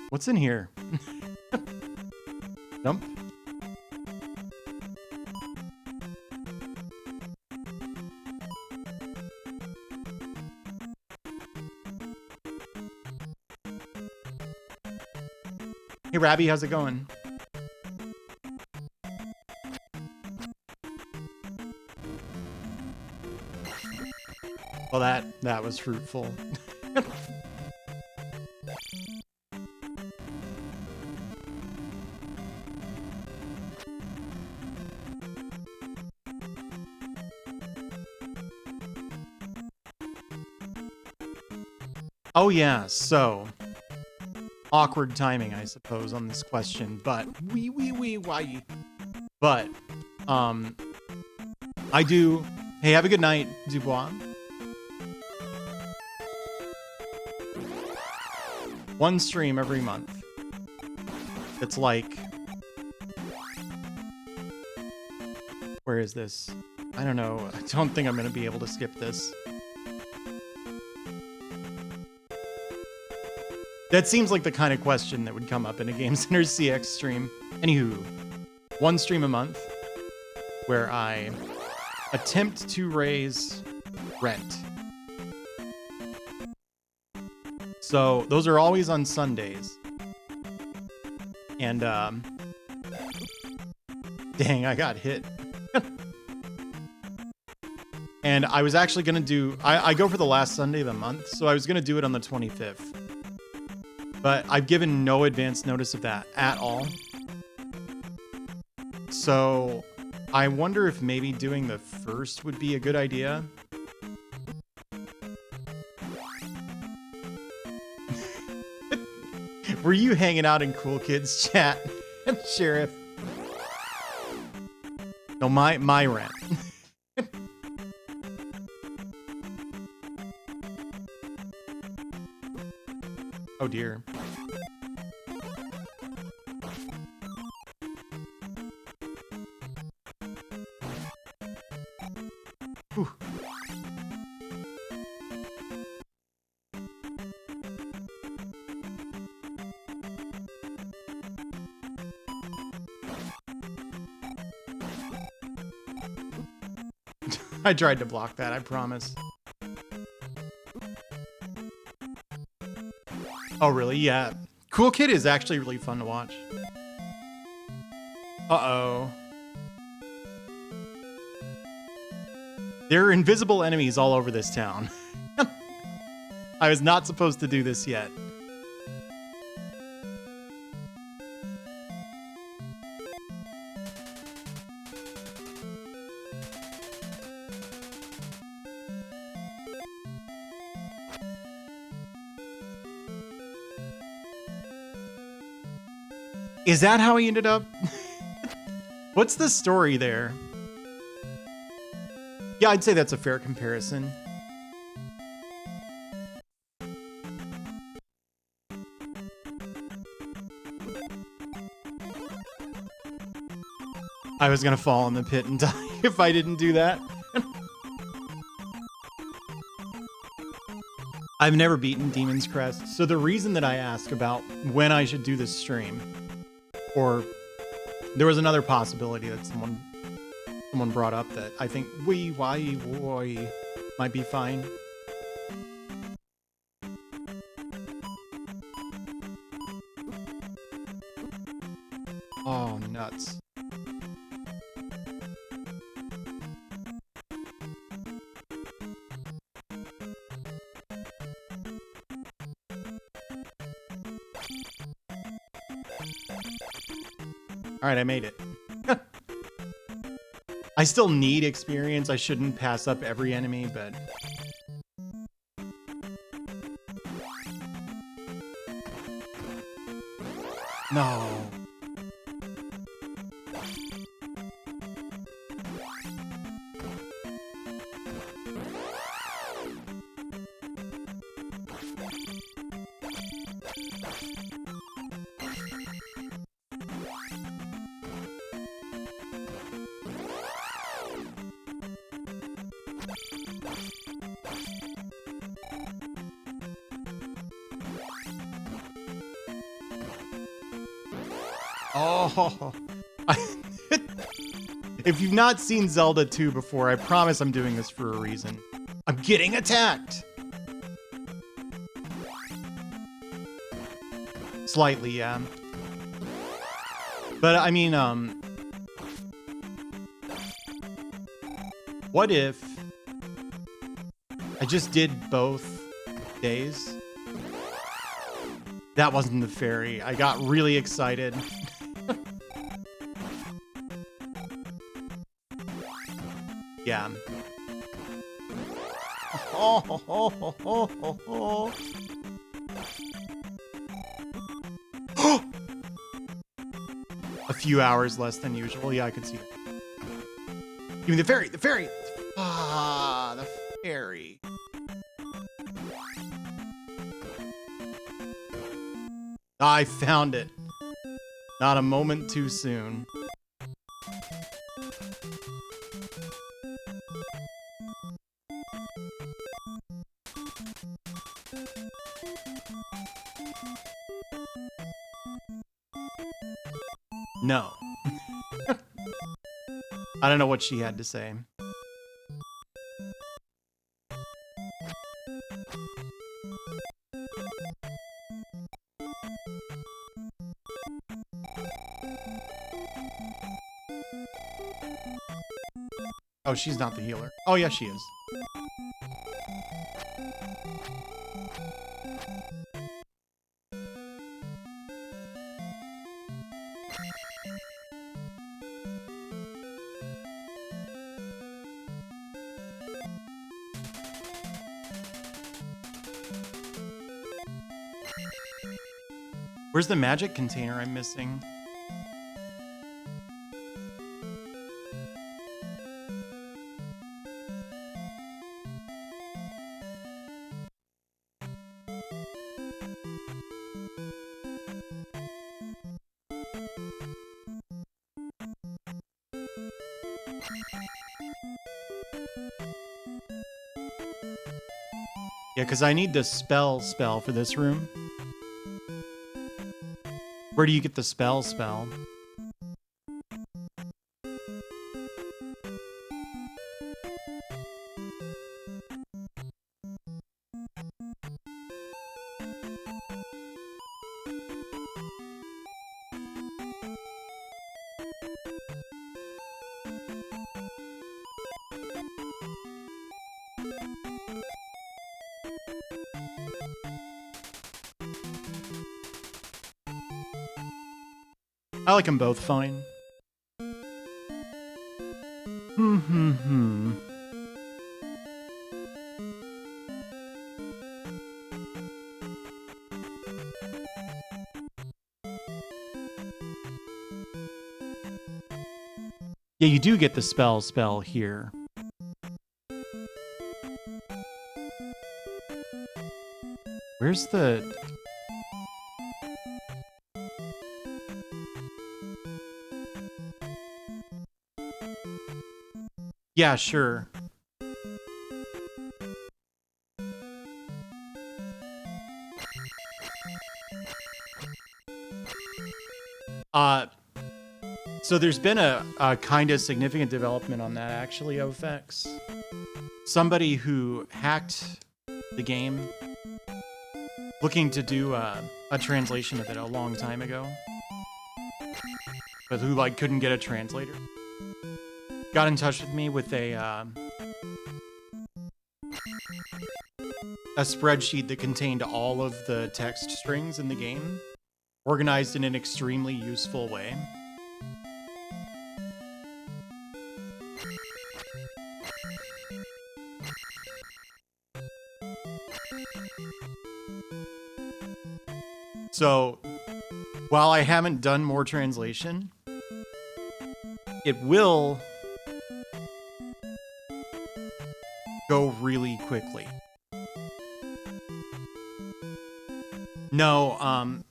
What's in here? Jump. Hey, Rabby, how's it going? Well, that was fruitful. Oh yeah, so awkward timing, I suppose, on this question, but why? But I do. Hey, have a good night, Dubois. One stream every month. It's like... Where is this? I don't know. I don't think I'm going to be able to skip this. That seems like the kind of question that would come up in a Game Center CX stream. Anywho, one stream a month where I attempt to raise rent. So those are always on Sundays. And, dang, I got hit. And I was actually going to do... I go for the last Sunday of the month, so I was going to do it on the 25th. But I've given no advance notice of that at all. So I wonder if maybe doing the first would be a good idea. Were you hanging out in Cool Kids chat, Sheriff? No, my rent. Oh dear. Whew. I tried to block that, I promise. Oh, really? Yeah. Cool Kid is actually really fun to watch. Uh-oh. There are invisible enemies all over this town. I was not supposed to do this yet. Is that how he ended up? What's the story there? Yeah, I'd say that's a fair comparison. I was gonna fall in the pit and die if I didn't do that. I've never beaten Demon's Crest, so the reason that I asked about when I should do this stream, or there was another possibility that someone brought up that I think why might be fine. Oh, nuts. All right, I made it. I still need experience. I shouldn't pass up every enemy, but... No. Oh, if you've not seen Zelda 2 before, I promise I'm doing this for a reason. I'm getting attacked! Slightly, yeah. But, I mean, what if I just did both days? That wasn't the fairy. I got really excited. Yeah. A few hours less than usual. Yeah, I could see that. Give me the fairy! The fairy! Ah, the fairy. I found it. Not a moment too soon. No. I don't know what she had to say. Oh, she's not the healer. Oh, yeah, she is. Where's the magic container I'm missing? Yeah, because I need the spell for this room. Where do you get the spell? I like them both fine. Yeah, you do get the spell here. Where's the... Yeah, sure. So there's been a kind of significant development on that, actually, OFX. Somebody who hacked the game, looking to do a translation of it a long time ago, but who, like, couldn't get a translator, got in touch with me with a spreadsheet that contained all of the text strings in the game, organized in an extremely useful way. So, while I haven't done more translation, it will go really quickly. No,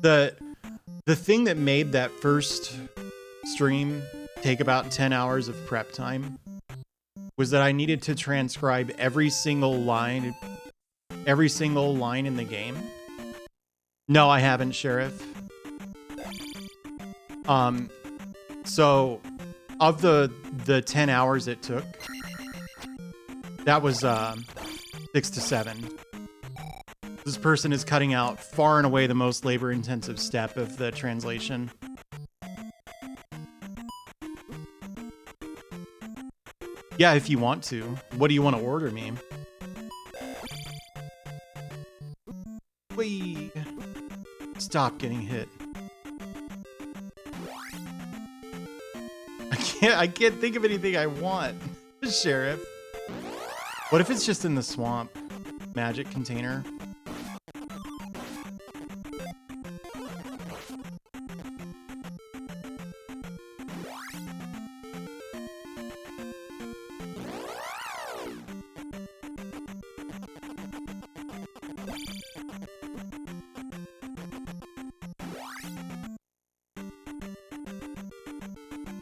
the thing that made that first stream take about 10 hours of prep time was that I needed to transcribe every single line in the game. No, I haven't, Sheriff. So of the 10 hours it took, that was 6 to 7. This person is cutting out far and away the most labor-intensive step of the translation. Yeah, if you want to. What do you want to order me? Whee! Stop getting hit. I can't think of anything I want, Sheriff. What if it's just in the swamp? Magic container.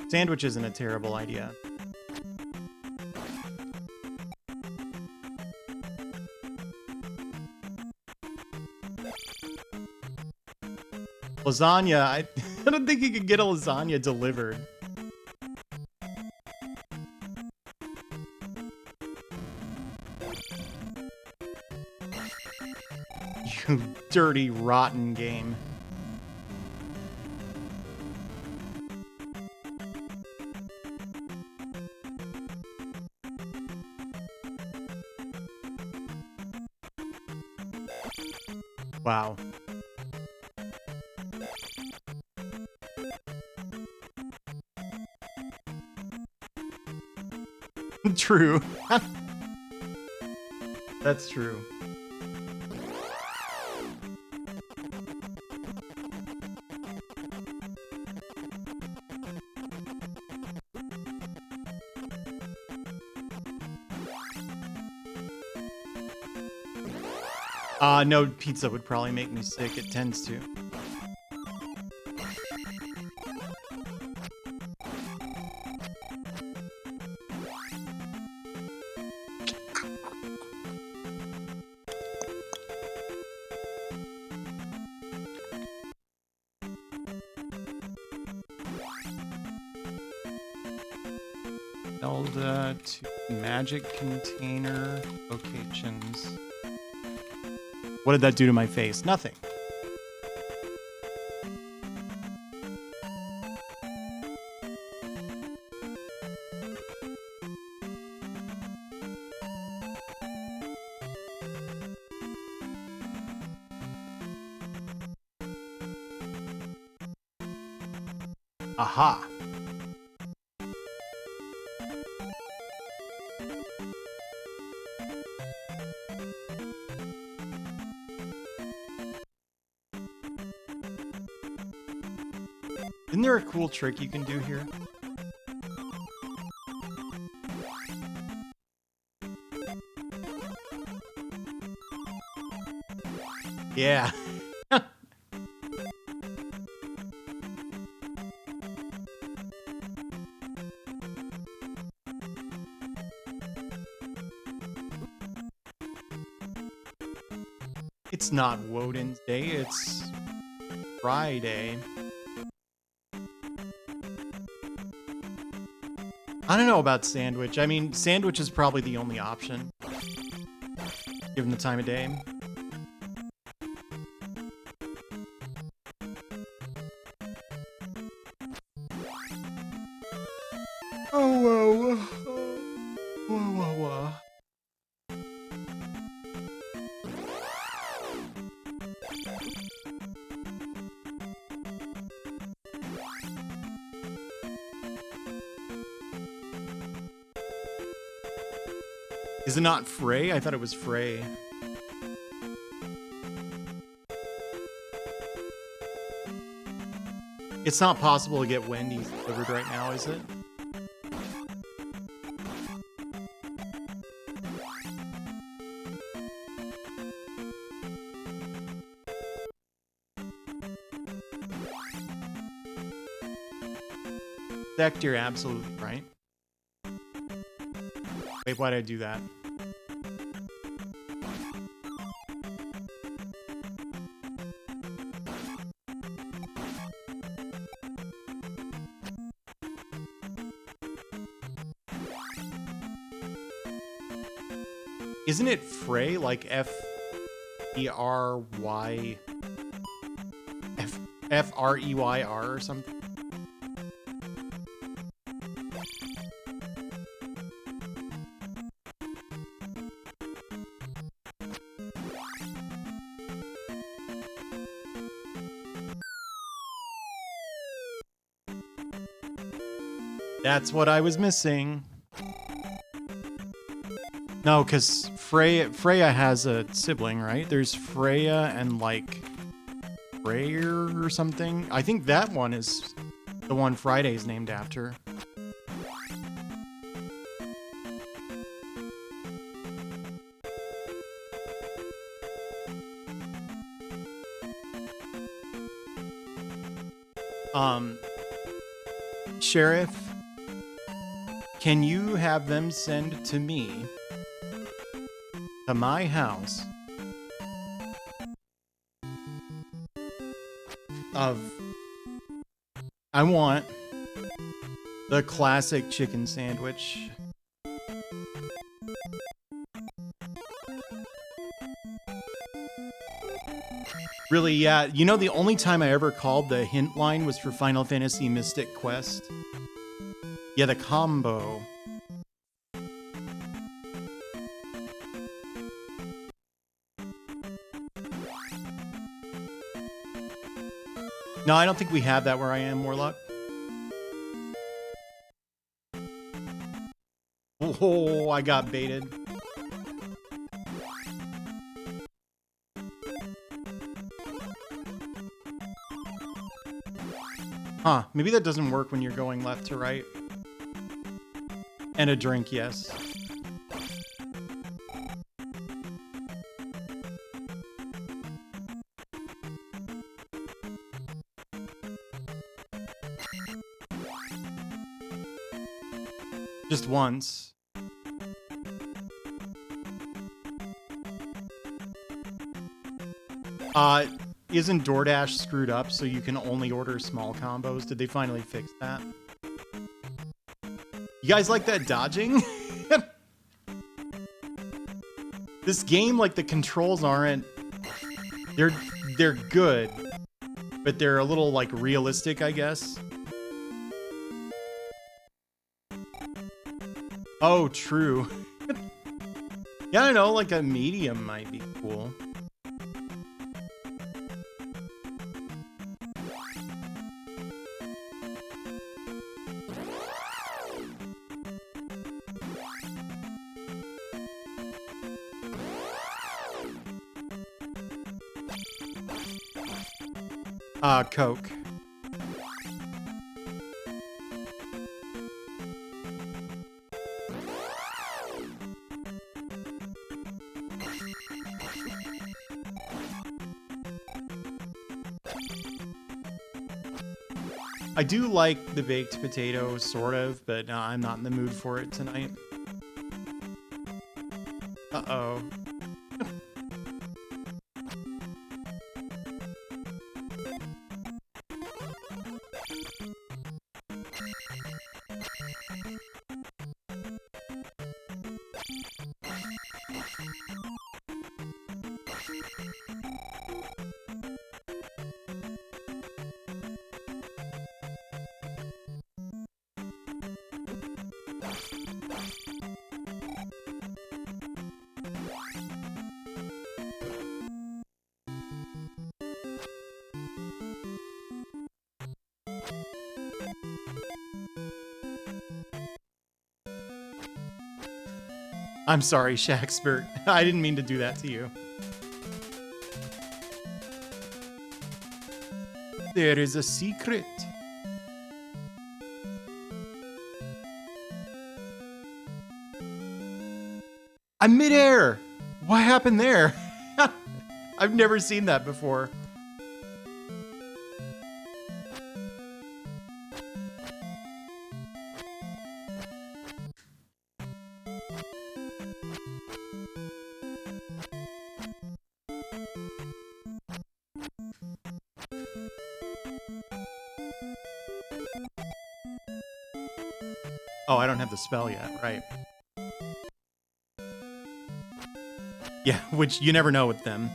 Sandwich isn't a terrible idea. Lasagna, I don't think you could get a lasagna delivered. You dirty, rotten game. Wow. True. That's true. No, pizza would probably make me sick. It tends to. Zelda II magic container locations. What did that do to my face? Nothing. Aha. Isn't there a cool trick you can do here? Yeah. It's not Woden's Day, it's Friday. I don't know about sandwich. I mean, sandwich is probably the only option, given the time of day. Oh, whoa. Whoa, whoa, whoa. Is it not Frey? I thought it was Frey. It's not possible to get Wendy's delivered right now, is it? Zach, you're absolutely right. Wait, why'd I do that? Isn't it Frey, like F-E-R-Y... F-R-E-Y-R or something? That's what I was missing. No, because Freya has a sibling, right? There's Freya and, like, Freyr or something. I think that one is the one Friday's named after. Sheriff, can you have them send to me, to my house, I want the classic chicken sandwich. Really, yeah. You know, the only time I ever called the hint line was for Final Fantasy Mystic Quest. Yeah, the combo. No, I don't think we have that where I am, Warlock. Oh, I got baited. Huh, maybe that doesn't work when you're going left to right. And a drink, yes. Just once. Isn't DoorDash screwed up so you can only order small combos? Did they finally fix that? You guys like that dodging? This game, like, the controls aren't... They're good, but they're a little, like, realistic, I guess. Oh, true. Yeah, I don't know, like a medium might be cool. Coke. I do like the baked potato, sort of, but I'm not in the mood for it tonight. Uh-oh. I'm sorry, Shakespeare. I didn't mean to do that to you. There is a secret. I'm midair. What happened there? I've never seen that before. Oh, I don't have the spell yet, right. Yeah, which you never know with them.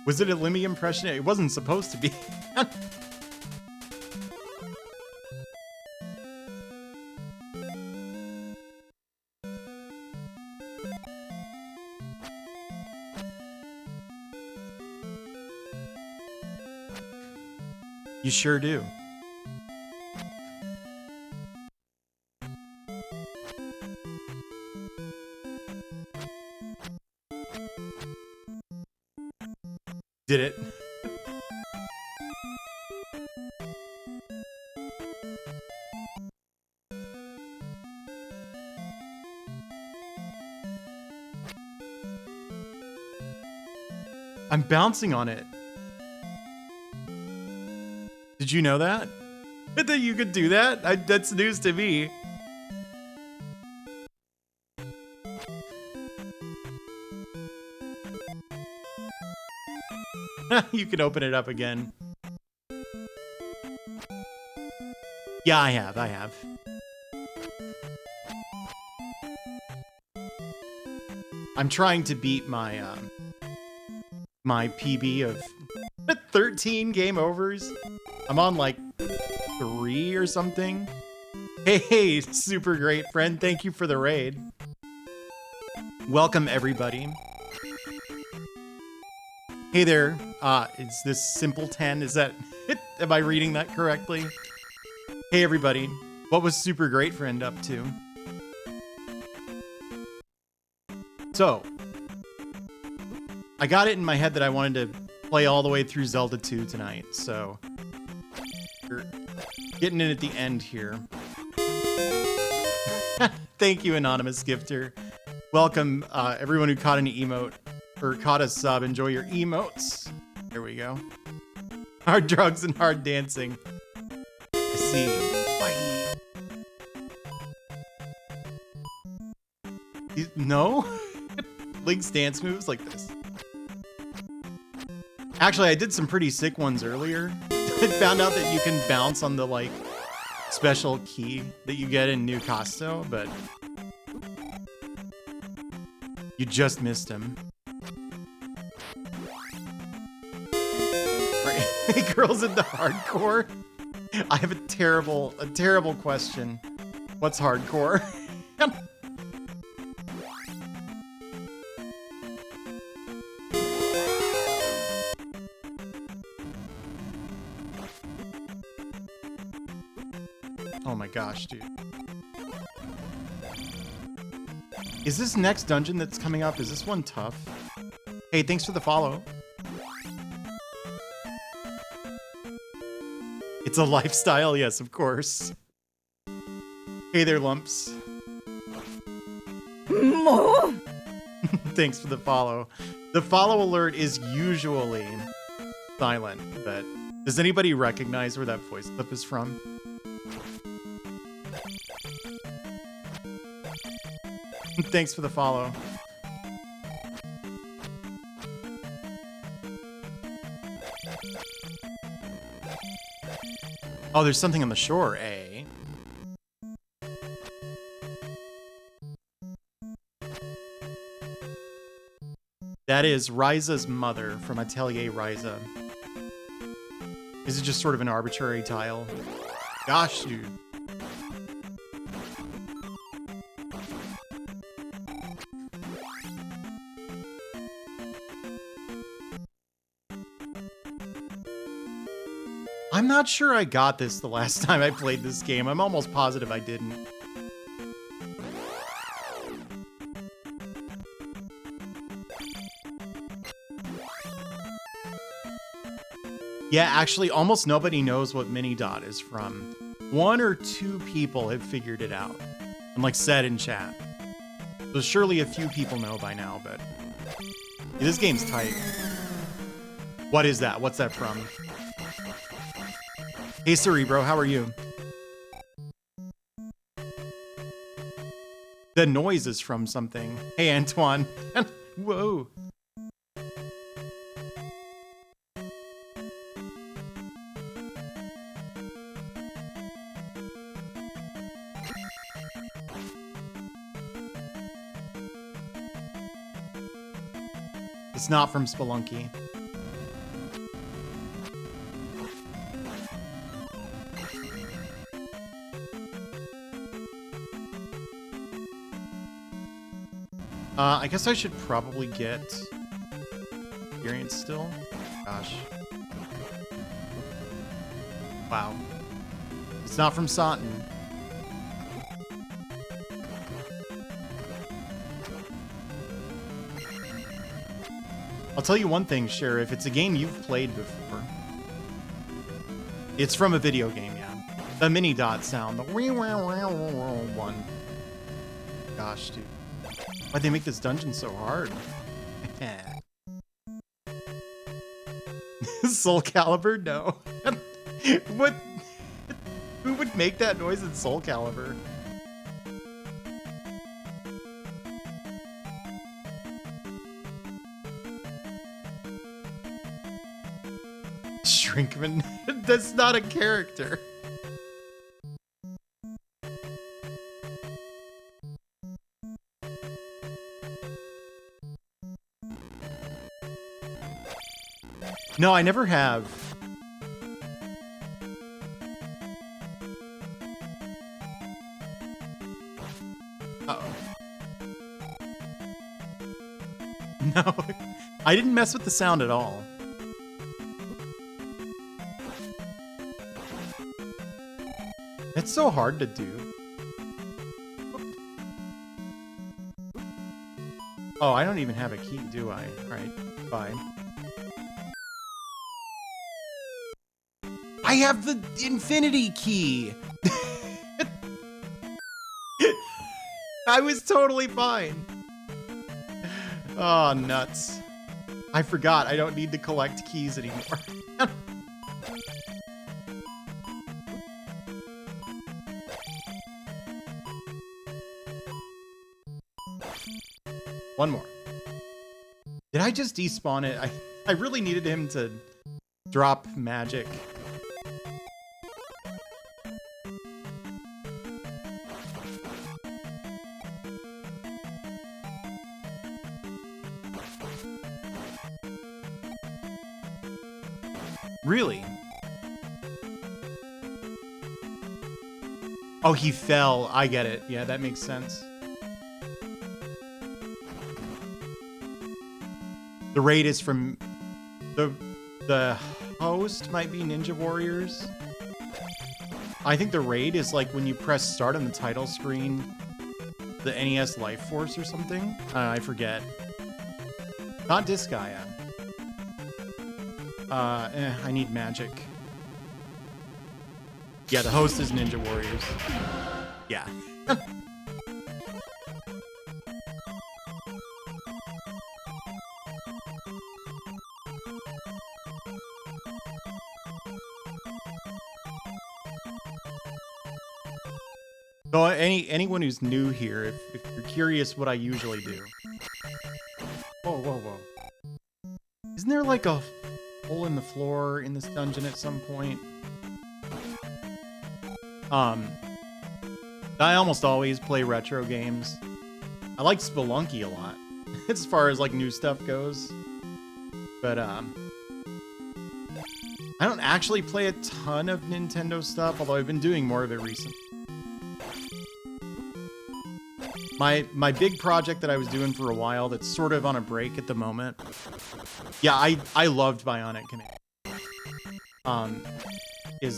Was it a Lemmy impression? It wasn't supposed to be. You sure do. Did it? I'm bouncing on it. Did you know that? That you could do that? That's news to me. You can open it up again. Yeah, I have. I'm trying to beat my my PB of 13 game overs. I'm on like 3 or something. Hey, super great friend. Thank you for the raid. Welcome everybody. Hey there. Is this Simple 10? Is that am I reading that correctly? Hey everybody. What was super great friend up to? So, I got it in my head that I wanted to play all the way through Zelda 2 tonight, so we're getting in at the end here. Thank you, Anonymous Gifter. Welcome, everyone who caught an emote, or caught a sub. Enjoy your emotes. There we go. Hard drugs and hard dancing. I see. Bye. No? Link's dance moves like this. Actually, I did some pretty sick ones earlier. I found out that you can bounce on the like special key that you get in New Casto, but you just missed him. Right. Girls into hardcore? I have a terrible question. What's hardcore? Oh my gosh, dude. Is this next dungeon that's coming up, is this one tough? Hey, thanks for the follow. It's a lifestyle, yes, of course. Hey there, Lumps. Thanks for the follow. The follow alert is usually silent, but does anybody recognize where that voice clip is from? Thanks for the follow. Oh, there's something on the shore, eh? That is Ryza's mother from Atelier Ryza. Is it just sort of an arbitrary tile? Gosh, dude. I'm not sure I got this the last time I played this game. I'm almost positive I didn't. Yeah, actually, almost nobody knows what Mini Dot is from. 1 or 2 people have figured it out and like said in chat. So surely a few people know by now, but yeah, this game's tight. What is that? What's that from? Hey, Cerebro, how are you? The noise is from something. Hey, Antoine. Whoa. It's not from Spelunky. I guess I should probably get experience still. Gosh. Wow. It's not from Sotten. I'll tell you one thing, Sheriff. It's a game you've played before. It's from a video game, yeah. The Mini Dot sound. The one. Gosh, dude. Why'd they make this dungeon so hard? Soul Calibur? No. What? Who would make that noise in Soul Calibur? Shrinkman? That's not a character. No, I never have. Uh-oh. No, I didn't mess with the sound at all. It's so hard to do. Oh, I don't even have a key, do I? Alright, fine. I have the infinity key! I was totally fine. Oh, nuts. I forgot I don't need to collect keys anymore. One more. Did I just despawn it? I really needed him to drop magic. Really? Oh, he fell. I get it. Yeah, that makes sense. The raid is from the host might be Ninja Warriors. I think the raid is like when you press start on the title screen, the NES Life Force or something. I forget. Not Disgaea. I need magic. Yeah, the host is Ninja Warriors. Yeah. So anyone who's new here, if you're curious what I usually do. Whoa, whoa, whoa. Isn't there like a hole in the floor in this dungeon at some point? I almost always play retro games. I like Spelunky a lot, as far as like new stuff goes. But I don't actually play a ton of Nintendo stuff, although I've been doing more of it recently. My big project that I was doing for a while that's sort of on a break at the moment. Yeah, I loved Bionic Commando.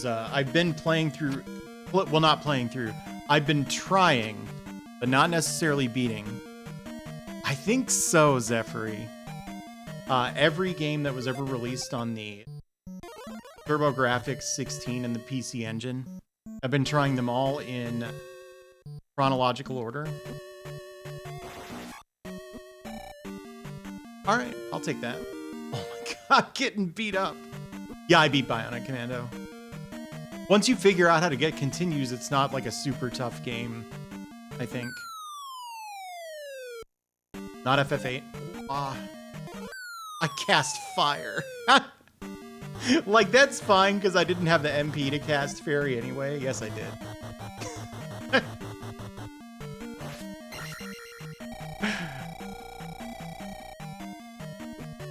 I've been playing through, well, not playing through. I've been trying, but not necessarily beating. I think so, Zephyri. Every game that was ever released on the TurboGrafx 16 and the PC Engine, I've been trying them all in chronological order. All right, I'll take that. Oh my god, getting beat up. Yeah, I beat Bionic Commando. Once you figure out how to get continues, it's not like a super tough game, I think. Not FF8. Ah, I cast fire. Like, that's fine because I didn't have the MP to cast fairy anyway. Yes, I did.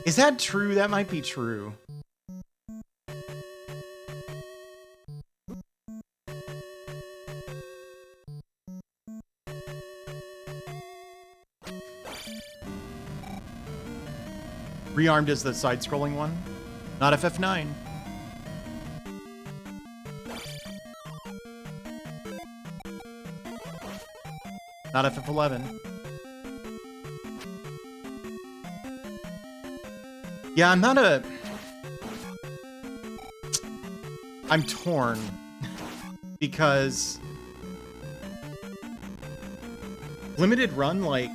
Is that true? That might be true. Rearmed is the side-scrolling one, not FF9. Not FF11. Yeah, I'm torn because limited run, like,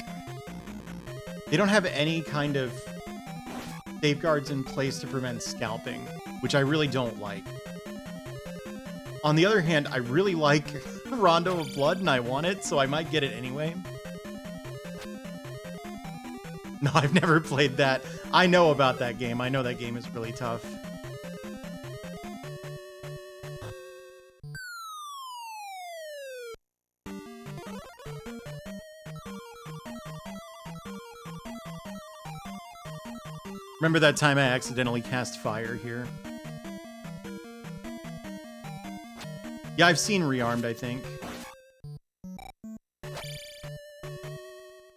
they don't have any kind of safeguards in place to prevent scalping, which I really don't like. On the other hand, I really like Rondo of Blood and I want it, so I might get it anyway. No, I've never played that. I know about that game. I know that game is really tough. Remember that time I accidentally cast fire here? Yeah, I've seen Rearmed, I think.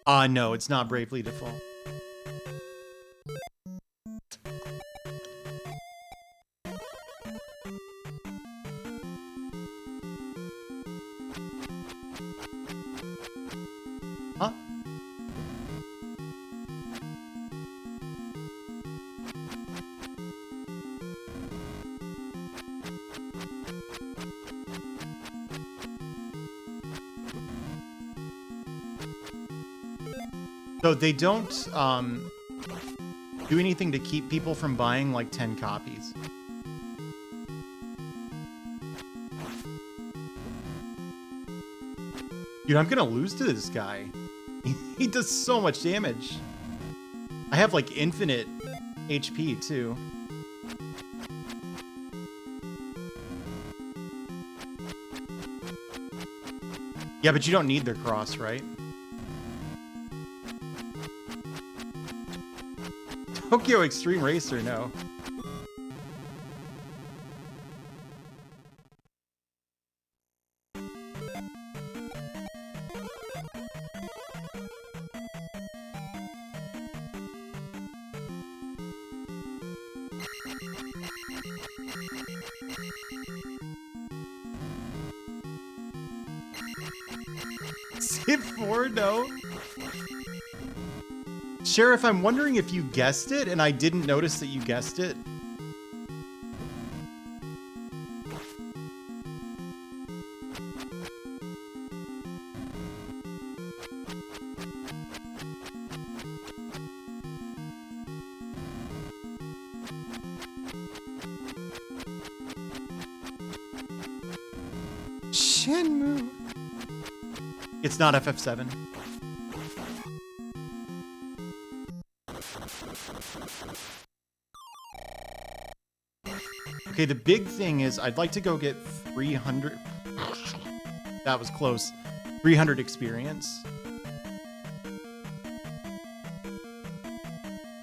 No, it's not Bravely Default. Huh? So they don't do anything to keep people from buying like 10 copies. Dude, I'm gonna lose to this guy. He does so much damage. I have like infinite HP too. Yeah, but you don't need their cross, right? Tokyo Extreme Racer, no. Civ 4, no. Sheriff, I'm wondering if you guessed it and I didn't notice that you guessed it. Shenmue. It's not FF7. Okay, the big thing is I'd like to go get 300. That was close. 300 experience.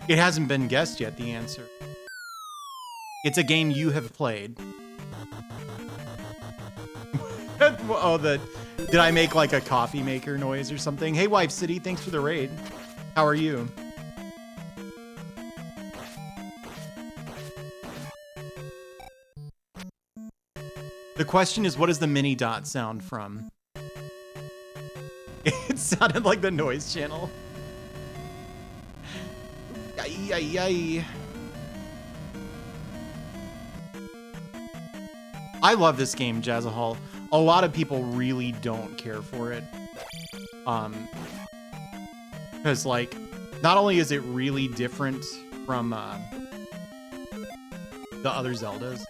It hasn't been guessed yet, the answer. It's a game you have played. Oh, did I make like a coffee maker noise or something? Hey, Wife City, thanks for the raid. How are you? The question is, what does the mini dot sound from? It sounded like the noise channel. Yay, yay. I love this game, Jazzahol. A lot of people really don't care for it. Because, like, not only is it really different from the other Zeldas,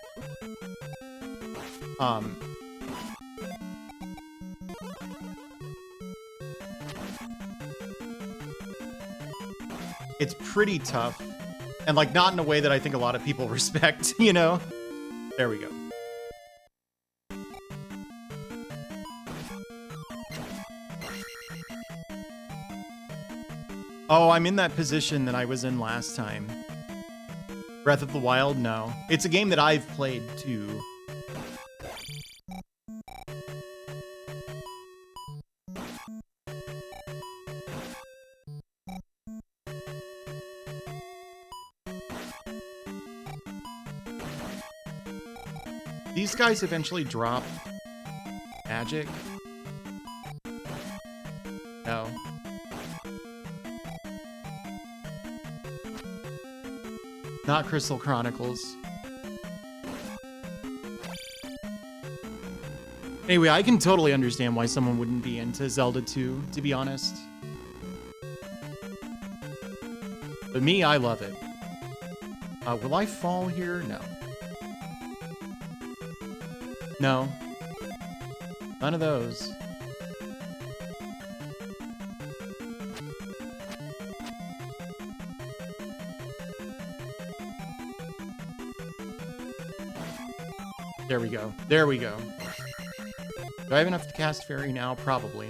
it's pretty tough. And, like, not in a way that I think a lot of people respect, you know? There we go. Oh, I'm in that position that I was in last time. Breath of the Wild, no. It's a game that I've played too. These guys eventually drop magic. No. Not Crystal Chronicles. Anyway, I can totally understand why someone wouldn't be into Zelda 2, to be honest. But me, I love it. Will I fall here? No. No. None of those. There we go. There we go. Do I have enough to cast Fairy now? Probably.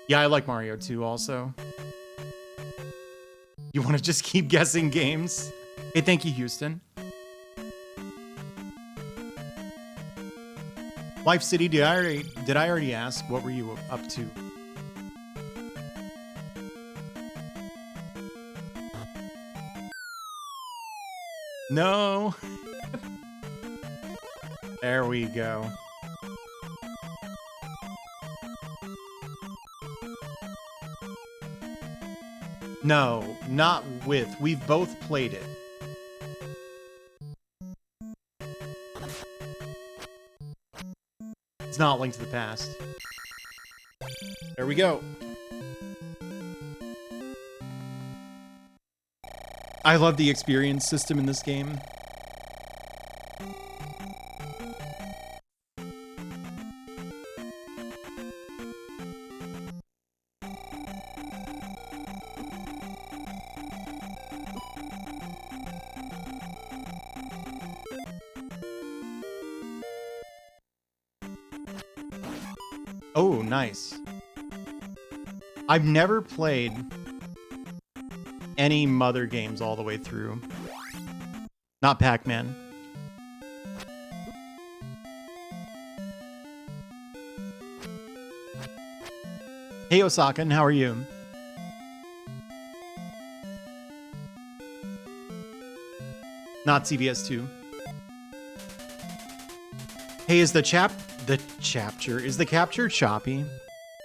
Yeah, I like Mario 2 also. You want to just keep guessing games? Hey, thank you, Houston. Life City, did I already ask what were you up to? No. There we go. No, not with. We've both played it. It's not Link to the Past. There we go. I love the experience system in this game. Oh, nice. I've never played any Mother games all the way through. Not Pac-Man. Hey, Osakan, how are you? Not CVS 2. Hey, is the capture choppy?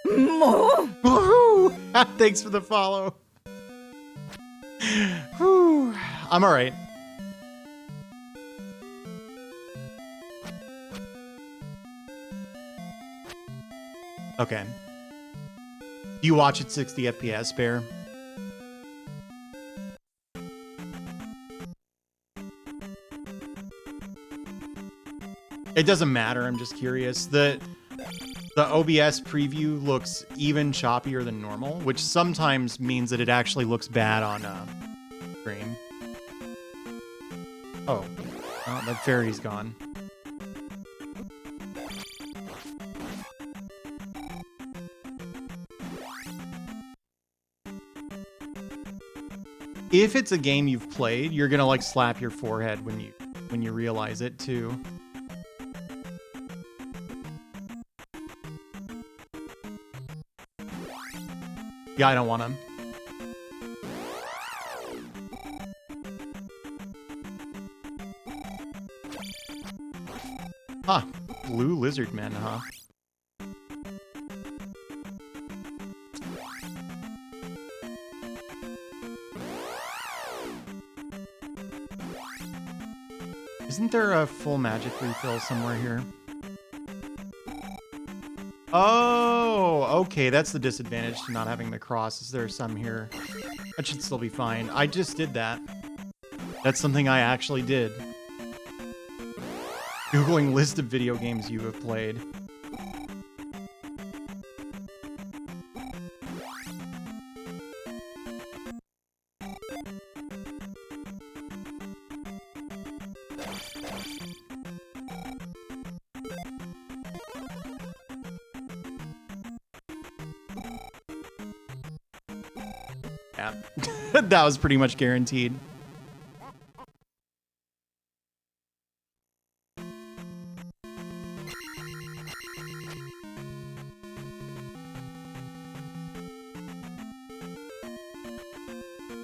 Woohoo! Thanks for the follow. Whew. I'm all right. Okay. Do you watch at 60 FPS, Bear? It doesn't matter. I'm just curious. The OBS preview looks even choppier than normal, which sometimes means that it actually looks bad on stream. Oh, that fairy's gone. If it's a game you've played, you're gonna like slap your forehead when you realize it too. Yeah, I don't want him. Huh. Blue lizard men, huh? Isn't there a full magic refill somewhere here? Oh, okay. That's the disadvantage to not having the cross. Is there some here? That should still be fine. I just did that. That's something I actually did. Googling list of video games you have played. Yeah, that was pretty much guaranteed.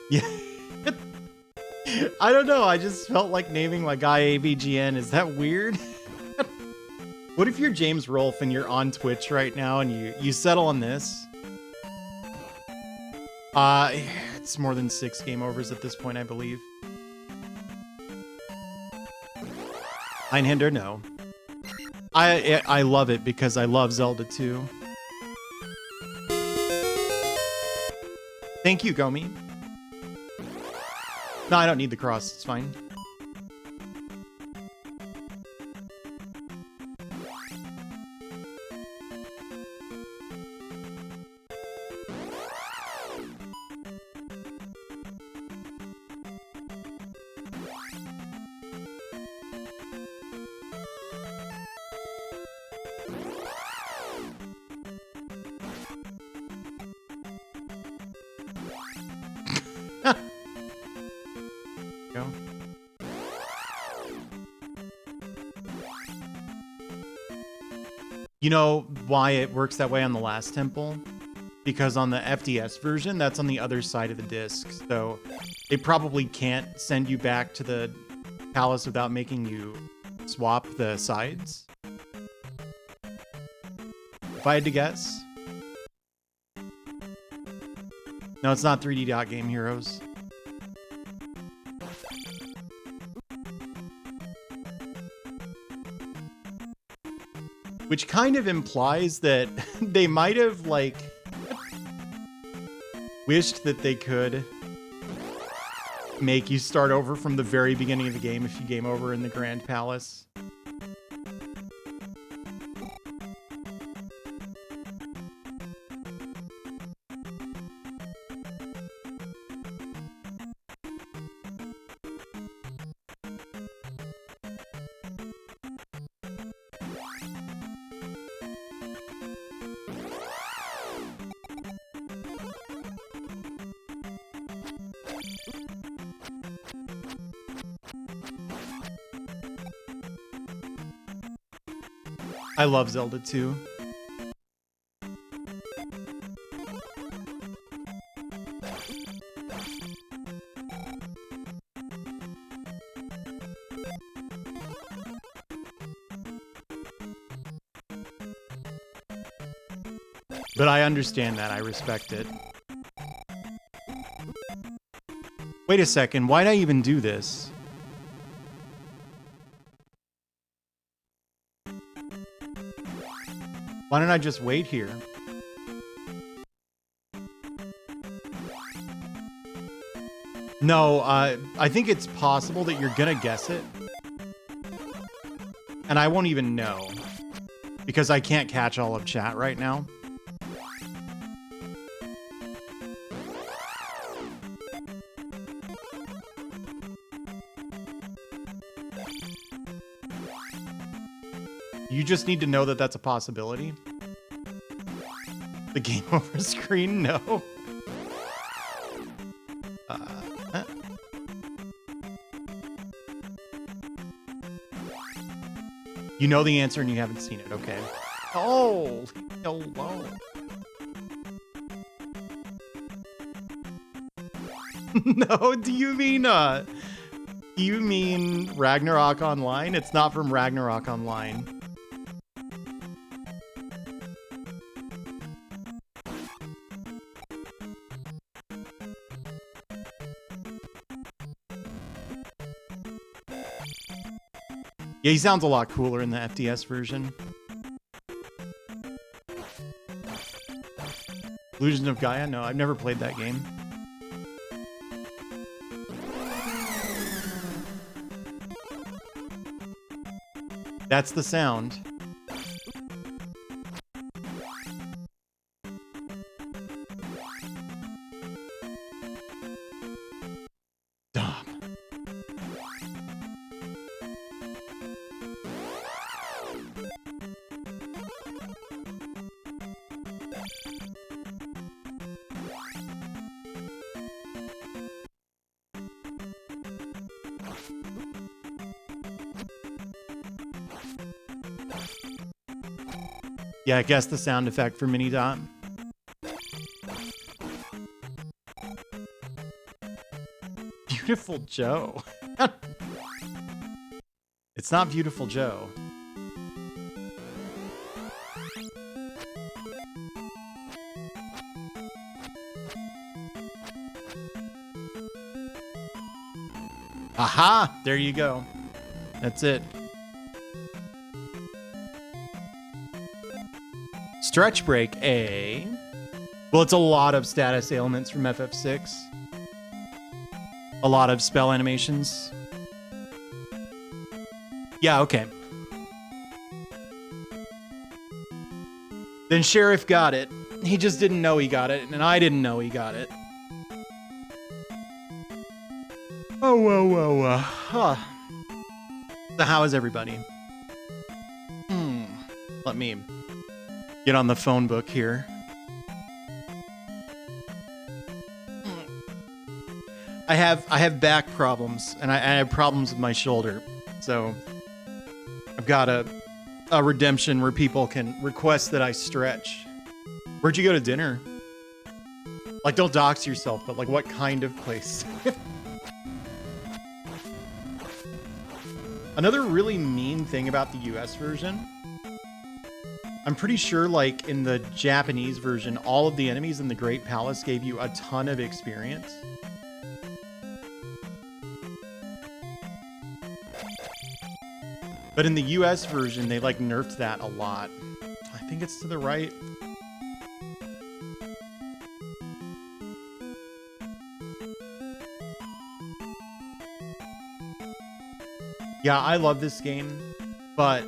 Yeah. I don't know. I just felt like naming my guy AVGN. Is that weird? What if you're James Rolfe and you're on Twitch right now and you settle on this? It's more than 6 game overs at this point, I believe. Einhander, no. I love it because I love Zelda 2. Thank you, Gomi. No, I don't need the cross. It's fine. You know why it works that way on the last temple? Because on the FDS version, that's on the other side of the disc. So they probably can't send you back to the palace without making you swap the sides. If I had to guess. No, it's not 3D Dot Game Heroes. Which kind of implies that they might have, like, wished that they could make you start over from the very beginning of the game if you game over in the Grand Palace. I love Zelda II. But I understand that. I respect it. Wait a second. Why'd I even do this? Why don't I just wait here? No, I think it's possible that you're gonna guess it. And I won't even know. Because I can't catch all of chat right now. You just need to know that that's a possibility. The game over screen? No. You know the answer and you haven't seen it. Okay. Oh, leave me alone. No, do you mean Ragnarok Online? It's not from Ragnarok Online. Yeah, he sounds a lot cooler in the FDS version. Illusion of Gaia? No, I've never played that game. That's the sound. Stop. Yeah, I guess the sound effect for Mini Dot. Beautiful Joe. It's not Beautiful Joe. Aha! There you go. That's it. Stretch break, A. Well, it's a lot of status ailments from FF6. A lot of spell animations. Yeah, okay. Then Sheriff got it. He just didn't know he got it, and I didn't know he got it. Oh, whoa. Huh. So how is everybody? Let me get on the phone book here. I have back problems, and I have problems with my shoulder. So I've got a a redemption where people can request that I stretch. Where'd you go to dinner? Like, don't dox yourself, but like, what kind of place? Another really mean thing about the US version, I'm pretty sure like in the Japanese version, all of the enemies in the Great Palace gave you a ton of experience. But in the US version, they like nerfed that a lot. I think it's to the right. Yeah, I love this game, but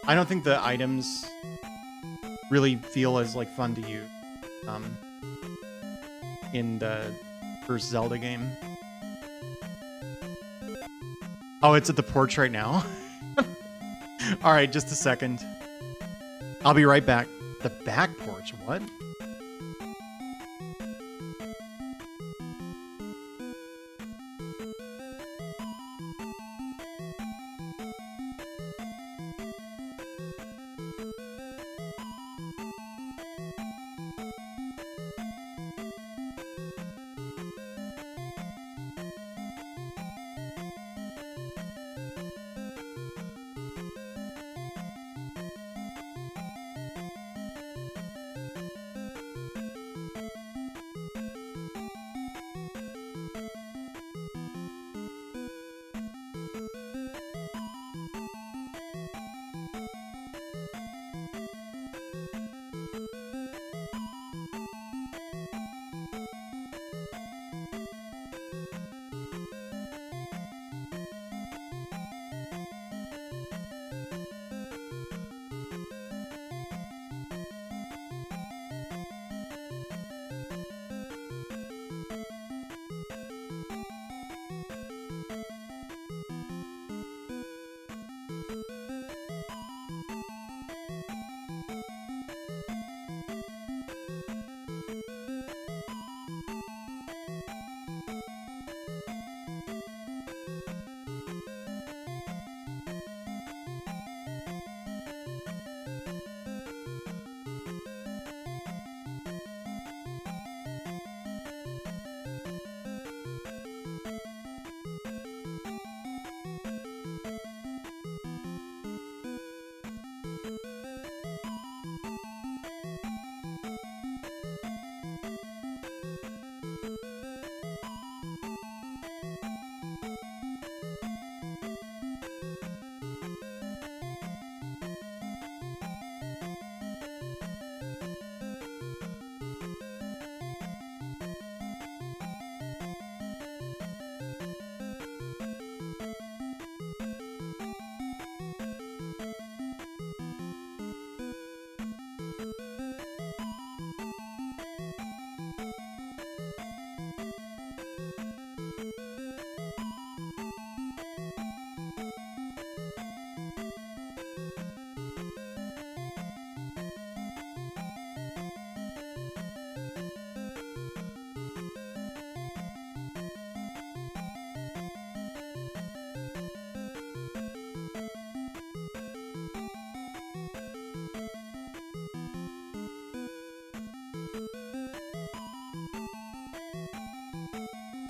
I don't think the items really feel as like fun to use in the first Zelda game. Oh, it's at the porch right now. All right, just a second. I'll be right back. The back porch, what?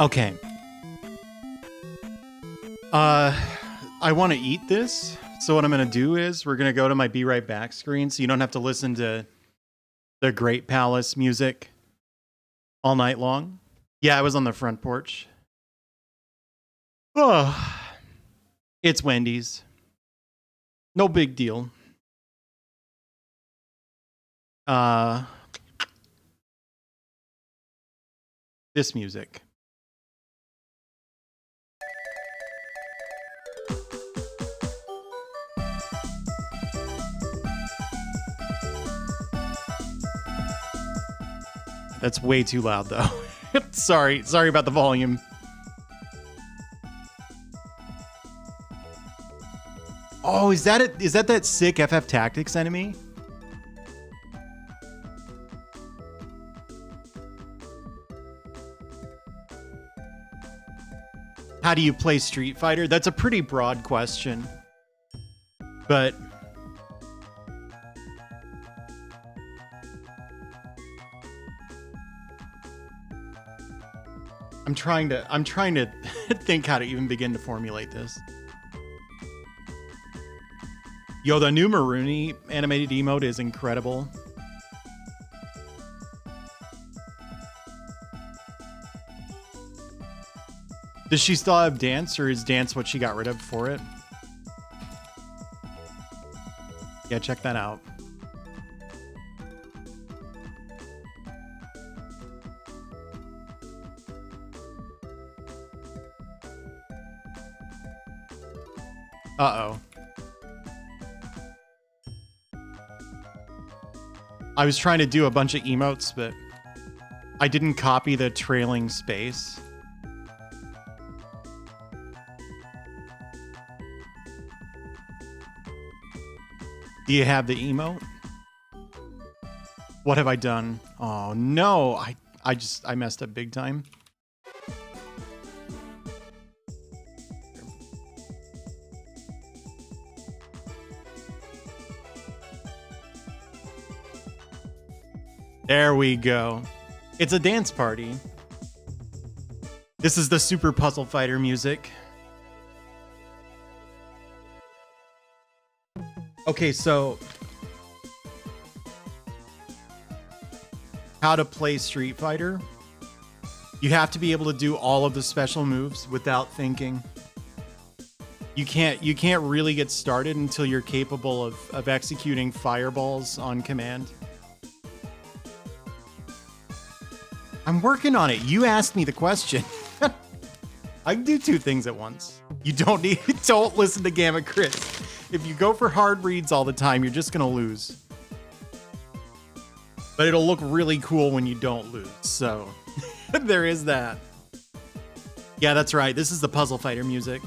Okay. I want to eat this. So what I'm going to do is we're going to go to my Be Right Back screen so you don't have to listen to the Great Palace music all night long. Yeah, I was on the front porch. Oh, it's Wendy's. No big deal. This music. That's way too loud, though. Sorry about the volume. Oh, is that it? Is that sick FF Tactics enemy? How do you play Street Fighter? That's a pretty broad question. But I'm trying to think how to even begin to formulate this. Yo, the new Marooney animated emote is incredible. Does she still have dance, or is dance what she got rid of for it? Yeah, check that out. Uh-oh. I was trying to do a bunch of emotes, but I didn't copy the trailing space. Do you have the emote? What have I done? Oh no, I messed up big time. There we go. It's a dance party. This is the Super Puzzle Fighter music. Okay, so how to play Street Fighter. You have to be able to do all of the special moves without thinking. You can't really get started until you're capable of executing fireballs on command. I'm working on it. You asked me the question. I can do two things at once. You don't listen to Gamma Chris. If you go for hard reads all the time, you're just gonna lose. But it'll look really cool when you don't lose. So there is that. Yeah, that's right. This is the Puzzle Fighter music.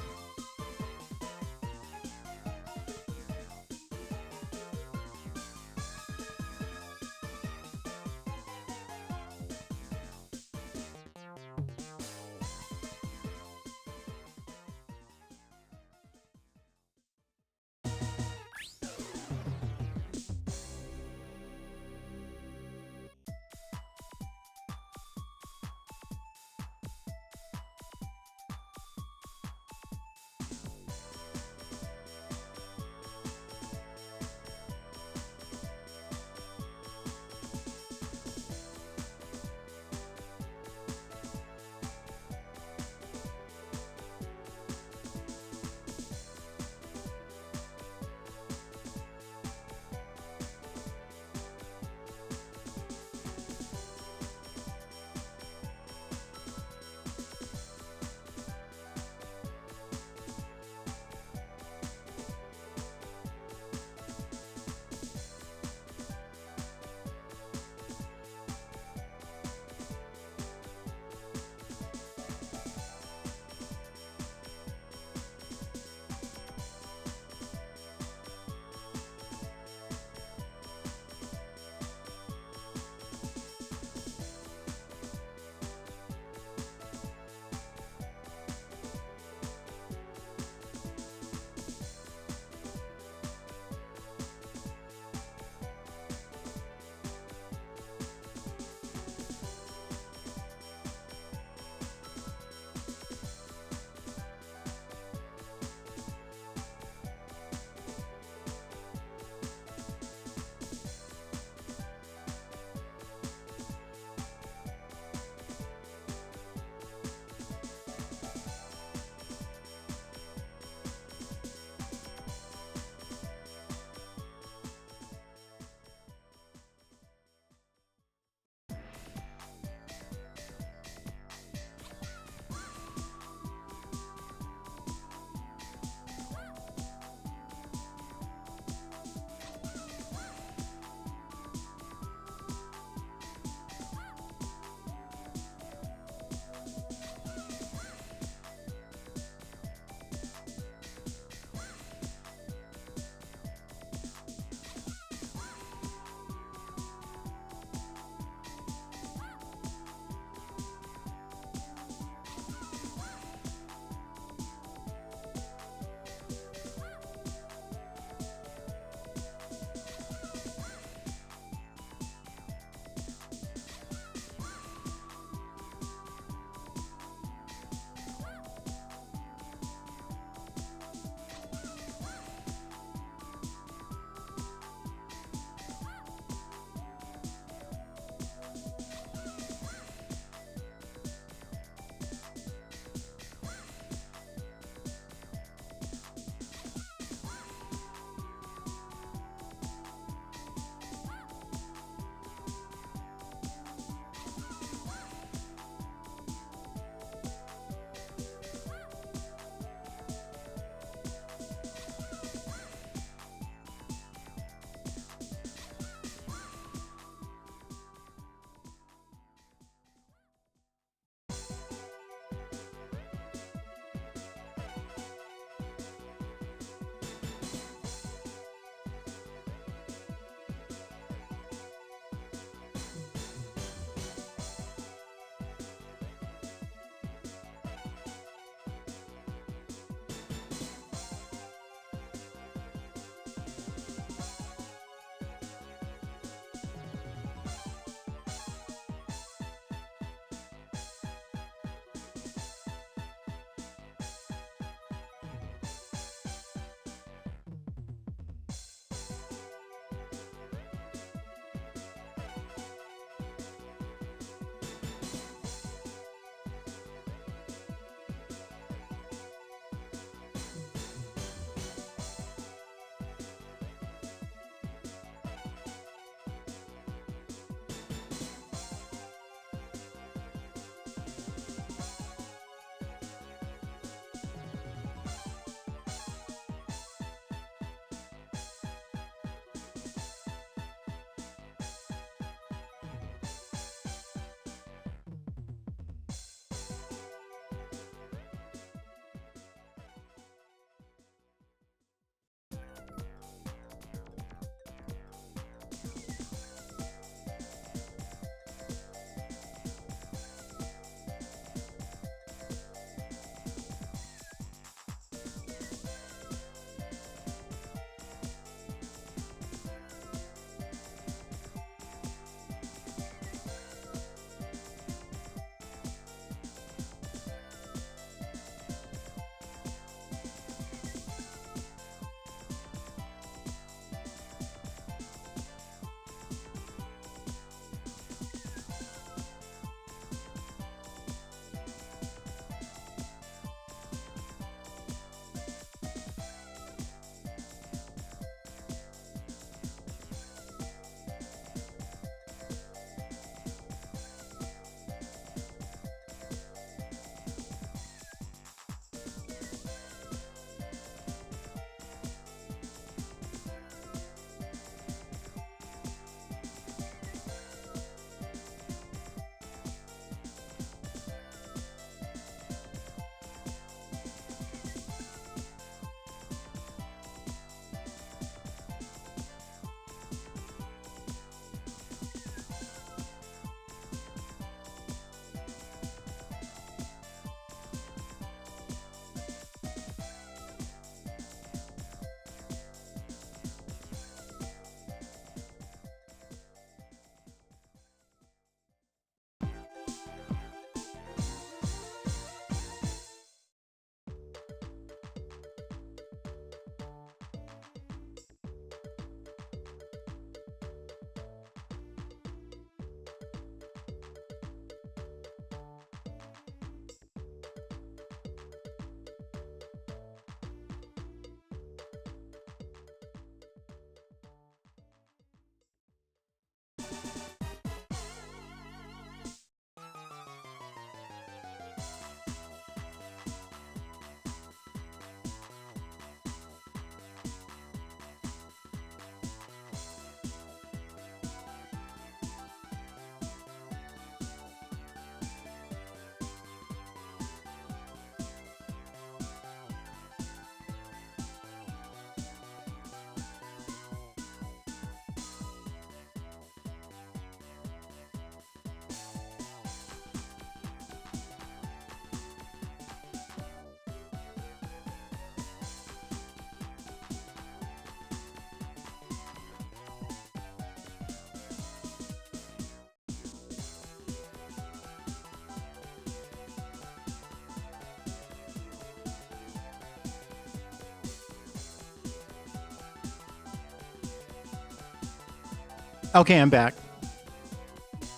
Okay, I'm back.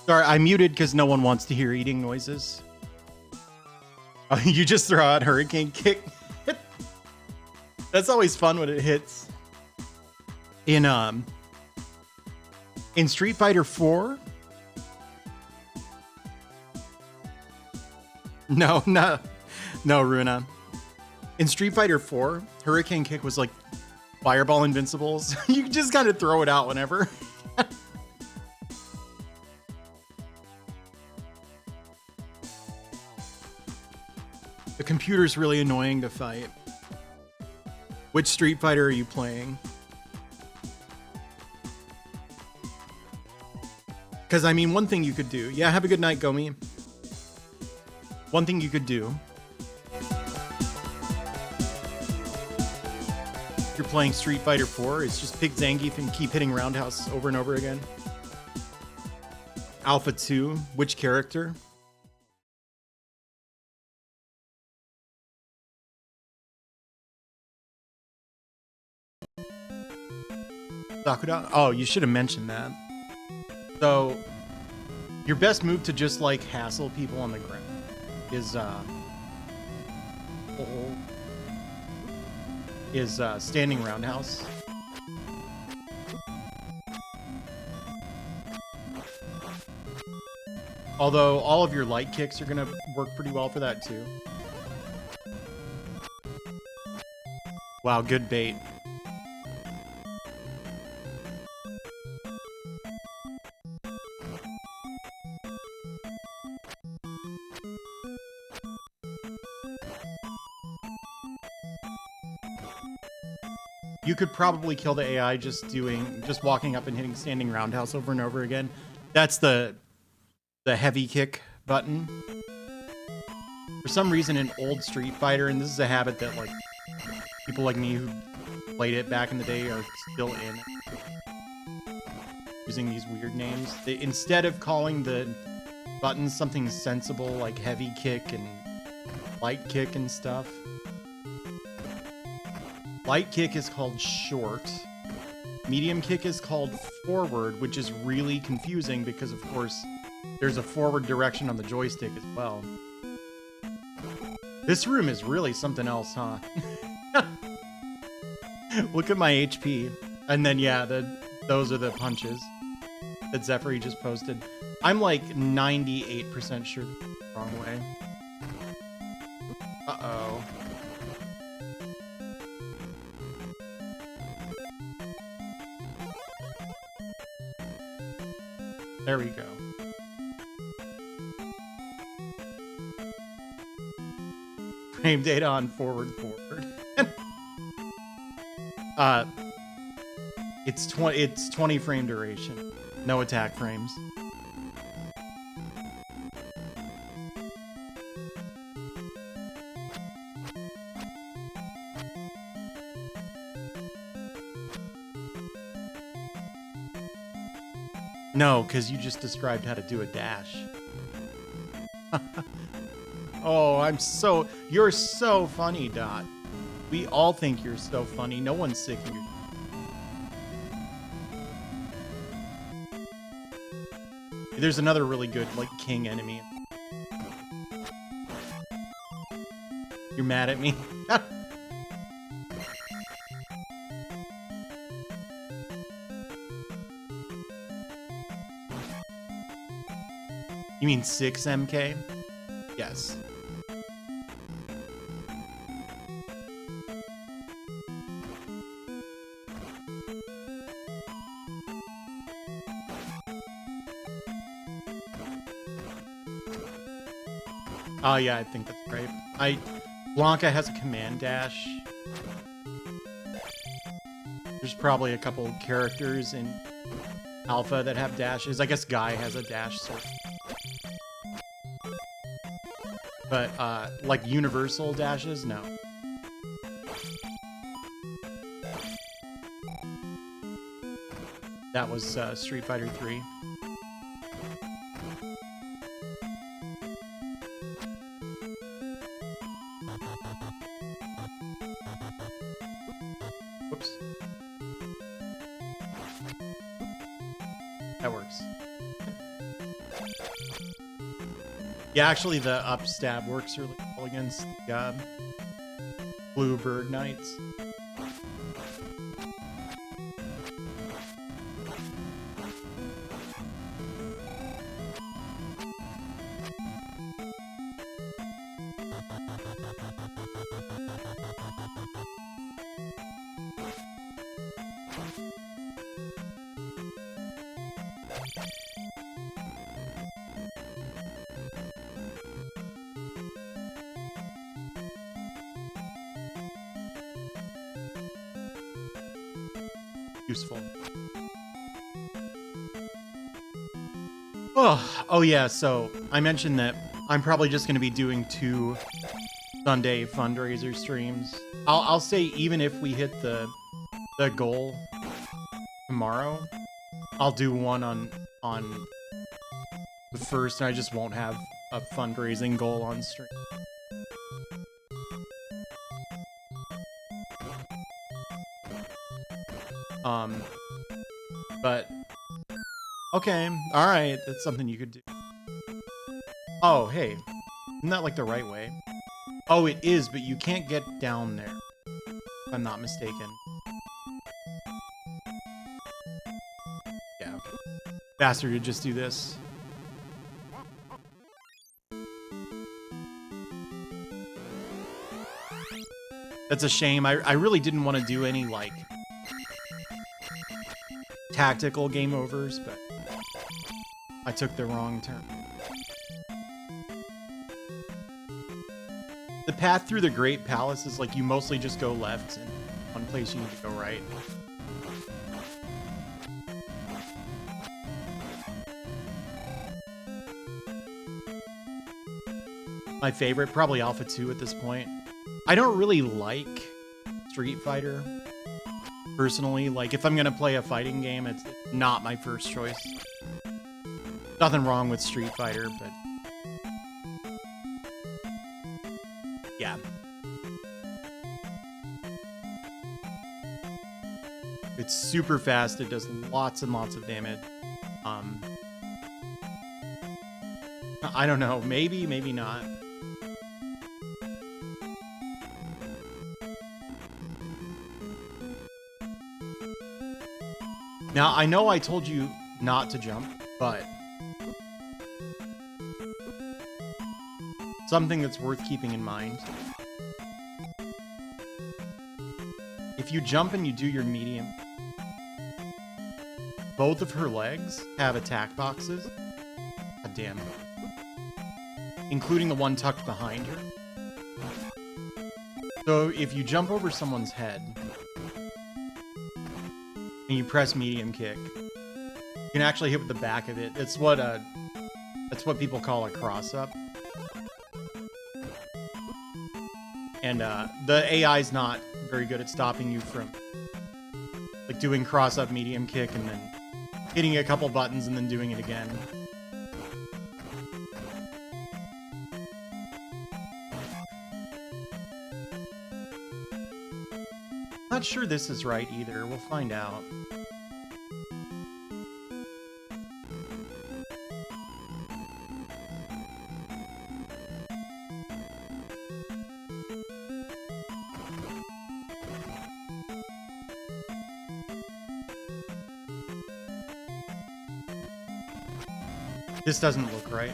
Sorry, I muted because no one wants to hear eating noises. Oh, you just throw out Hurricane Kick. That's always fun when it hits. In Street Fighter 4. No, Runa. In Street Fighter 4, Hurricane Kick was like Fireball Invincibles. You just gotta throw it out whenever. The computer's really annoying to fight. Which Street Fighter are you playing? Because, I mean, one thing you could do... Yeah, have a good night, Gomi. One thing you could do... If you're playing Street Fighter 4, is just pick Zangief and keep hitting Roundhouse over and over again. Alpha 2, which character? Sakura? Oh, you should have mentioned that. So, your best move to just like hassle people on the ground is standing roundhouse. Although all of your light kicks are gonna work pretty well for that too. Wow, good bait. You could probably kill the AI just walking up and hitting standing roundhouse over and over again. That's the heavy kick button. For some reason in old Street Fighter, and this is a habit that like people like me who played it back in the day are still in, using these weird names. Instead of calling the buttons something sensible like heavy kick and light kick and stuff, light kick is called short. Medium kick is called forward, which is really confusing because, of course, there's a forward direction on the joystick as well. This room is really something else, huh? Look at my HP. And then, yeah, those are the punches that Zephyr just posted. I'm like 98% sure the wrong way. Uh-oh. There we go. Frame data on forward. It's 20 frame duration. No attack frames. No, because you just described how to do a dash. Oh, you're so funny, Dot. We all think you're so funny. No one's sick of you. There's another really good, like, king enemy. You're mad at me? You mean 6 MK? Yes. Oh yeah, I think that's right. Blanca has a command dash. There's probably a couple characters in Alpha that have dashes. I guess Guy has a dash sort of. But, like universal dashes? No. That was, Street Fighter 3. Whoops. That works. Yeah, actually, the up stab works really well against blue bird knights. Useful. Oh yeah, so I mentioned that I'm probably just going to be doing 2 Sunday fundraiser streams. I'll say even if we hit the goal tomorrow, I'll do one on the first, and I just won't have a fundraising goal on stream. But okay, all right, that's something you could do. Oh, hey, isn't that like the right way? Oh, it is, but you can't get down there, if I'm not mistaken. Yeah, faster to just do this. That's a shame. I really didn't want to do any, like, tactical game overs, but I took the wrong turn. The path through the Great Palace is like you mostly just go left, and one place you need to go right. My favorite, probably Alpha 2 at this point. I don't really like Street Fighter. Personally, like, if I'm gonna play a fighting game, it's not my first choice. Nothing wrong with Street Fighter, but yeah. It's super fast, it does lots and lots of damage. I don't know, maybe, maybe not. Now, I know I told you not to jump, but something that's worth keeping in mind. If you jump and you do your medium, both of her legs have attack boxes. God damn. Including the one tucked behind her. So if you jump over someone's head, and you press medium kick, you can actually hit with the back of it. That's what people call a cross up. And the AI is not very good at stopping you from like doing cross up medium kick and then hitting a couple buttons and then doing it again. Not sure this is right either. We'll find out. This doesn't look right.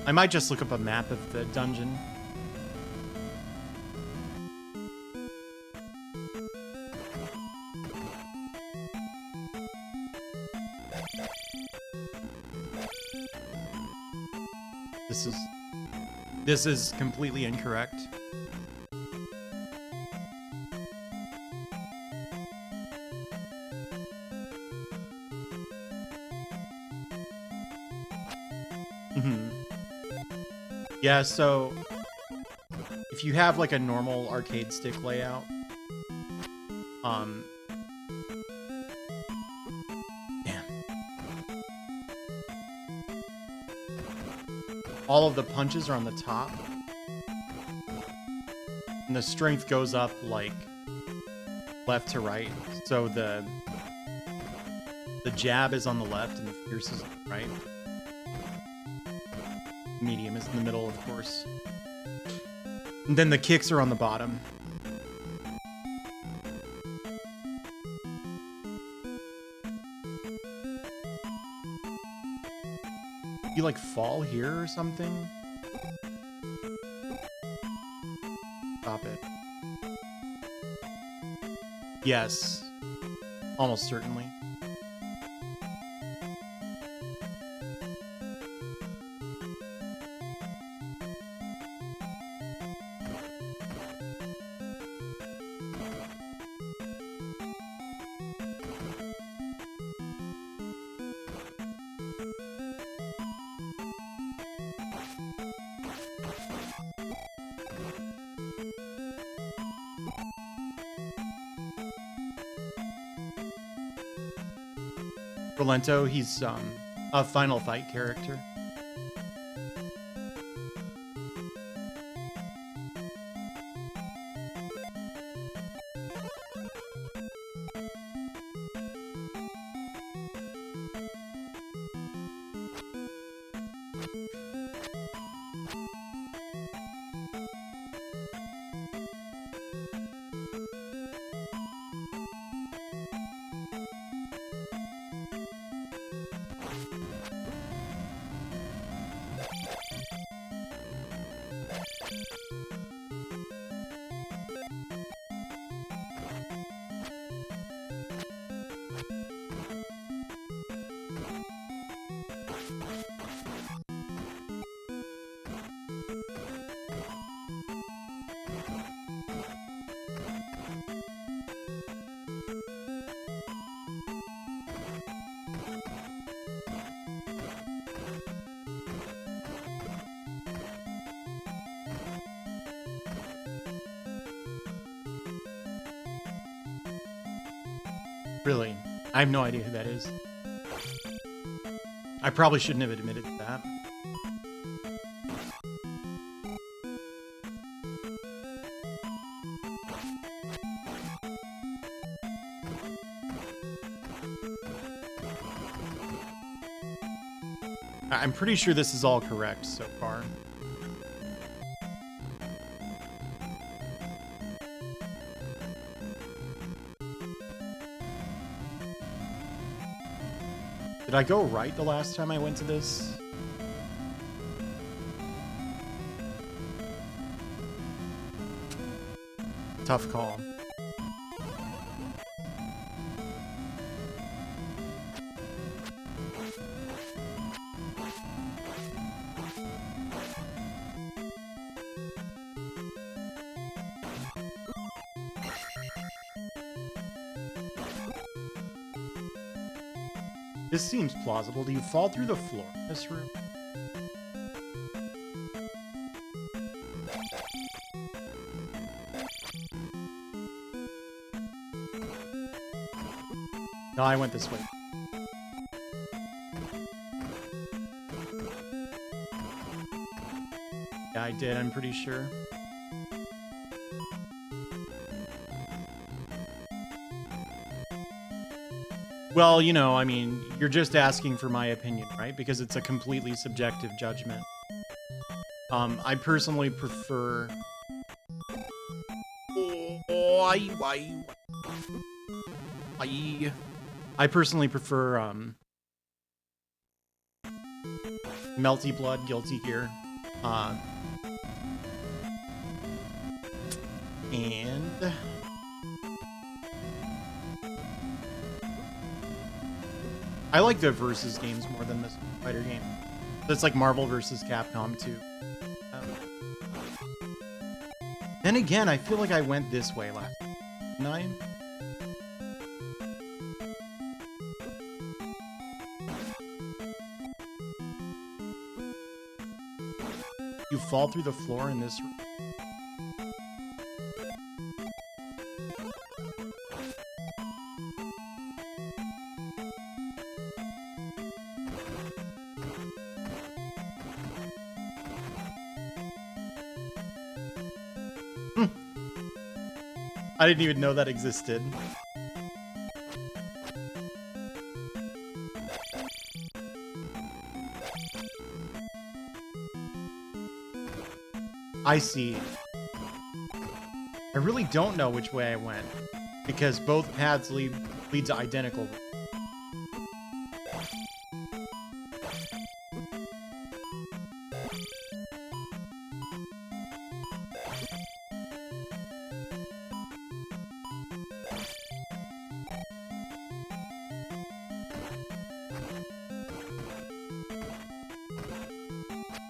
I might just look up a map of the dungeon. This is completely incorrect. Yeah, so if you have like a normal arcade stick layout, damn. All of the punches are on the top. And the strength goes up like left to right. So the jab is on the left and the fierce is on the right. Medium is in the middle, of course. And then the kicks are on the bottom. You like fall here or something? Stop it. Yes. Almost certainly. Rolento, he's a Final Fight character. Really? I have no idea who that is. I probably shouldn't have admitted that. I'm pretty sure this is all correct so far. Did I go right the last time I went to this? Tough call. This seems plausible. Do you fall through the floor in this room? No, I went this way. Yeah, I did, I'm pretty sure. Well, you know, I mean, you're just asking for my opinion, right? Because it's a completely subjective judgment. I personally prefer... I personally prefer, Melty Blood, Guilty Gear. And... I like the versus games more than this fighter game. It's like Marvel versus Capcom 2. Then again, I feel like I went this way last night. You fall through the floor in this room. I didn't even know that existed. I see. I really don't know which way I went, because both paths lead to identical.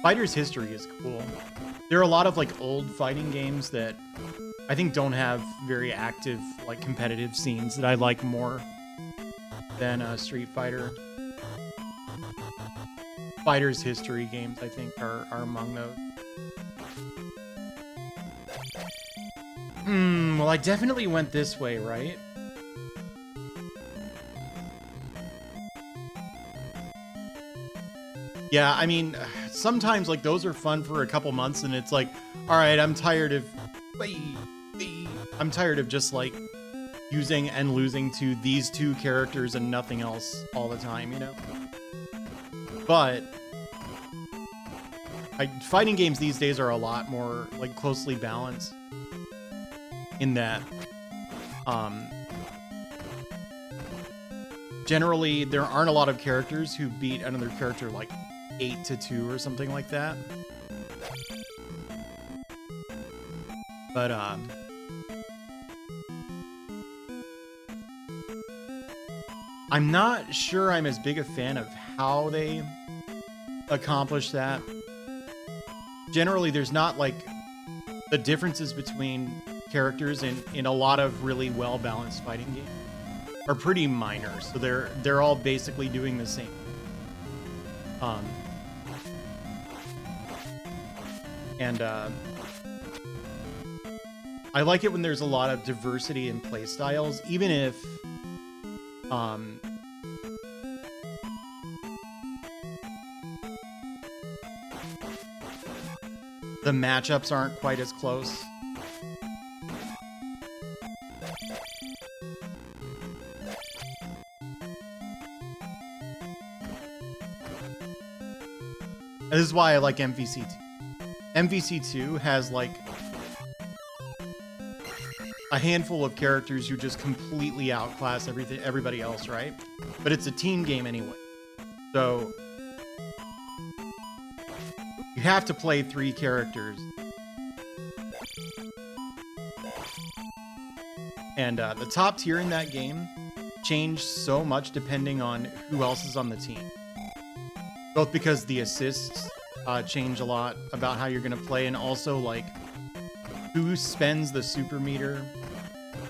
Fighter's history is cool. There are a lot of like old fighting games that I think don't have very active like competitive scenes that I like more than Street Fighter. Fighter's history games, I think, are among those. Well, I definitely went this way, right? Yeah, I mean, sometimes like those are fun for a couple months, and it's like, all right, I'm tired of just like using and losing to these two characters and nothing else all the time, you know? But fighting games these days are a lot more like closely balanced in that generally there aren't a lot of characters who beat another character like 8-2 or something like that. But I'm not sure I'm as big a fan of how they accomplish that. Generally, there's not like the differences between characters in a lot of really well-balanced fighting games are pretty minor. So they're all basically doing the same. I like it when there's a lot of diversity in play styles, even if the matchups aren't quite as close. And this is why I like MVC2. MVC2 has like a handful of characters who just completely outclass everybody else, right? But it's a team game anyway. So you have to play 3 characters. And the top tier in that game changed so much depending on who else is on the team. Both because the assists change a lot about how you're going to play, and also like who spends the super meter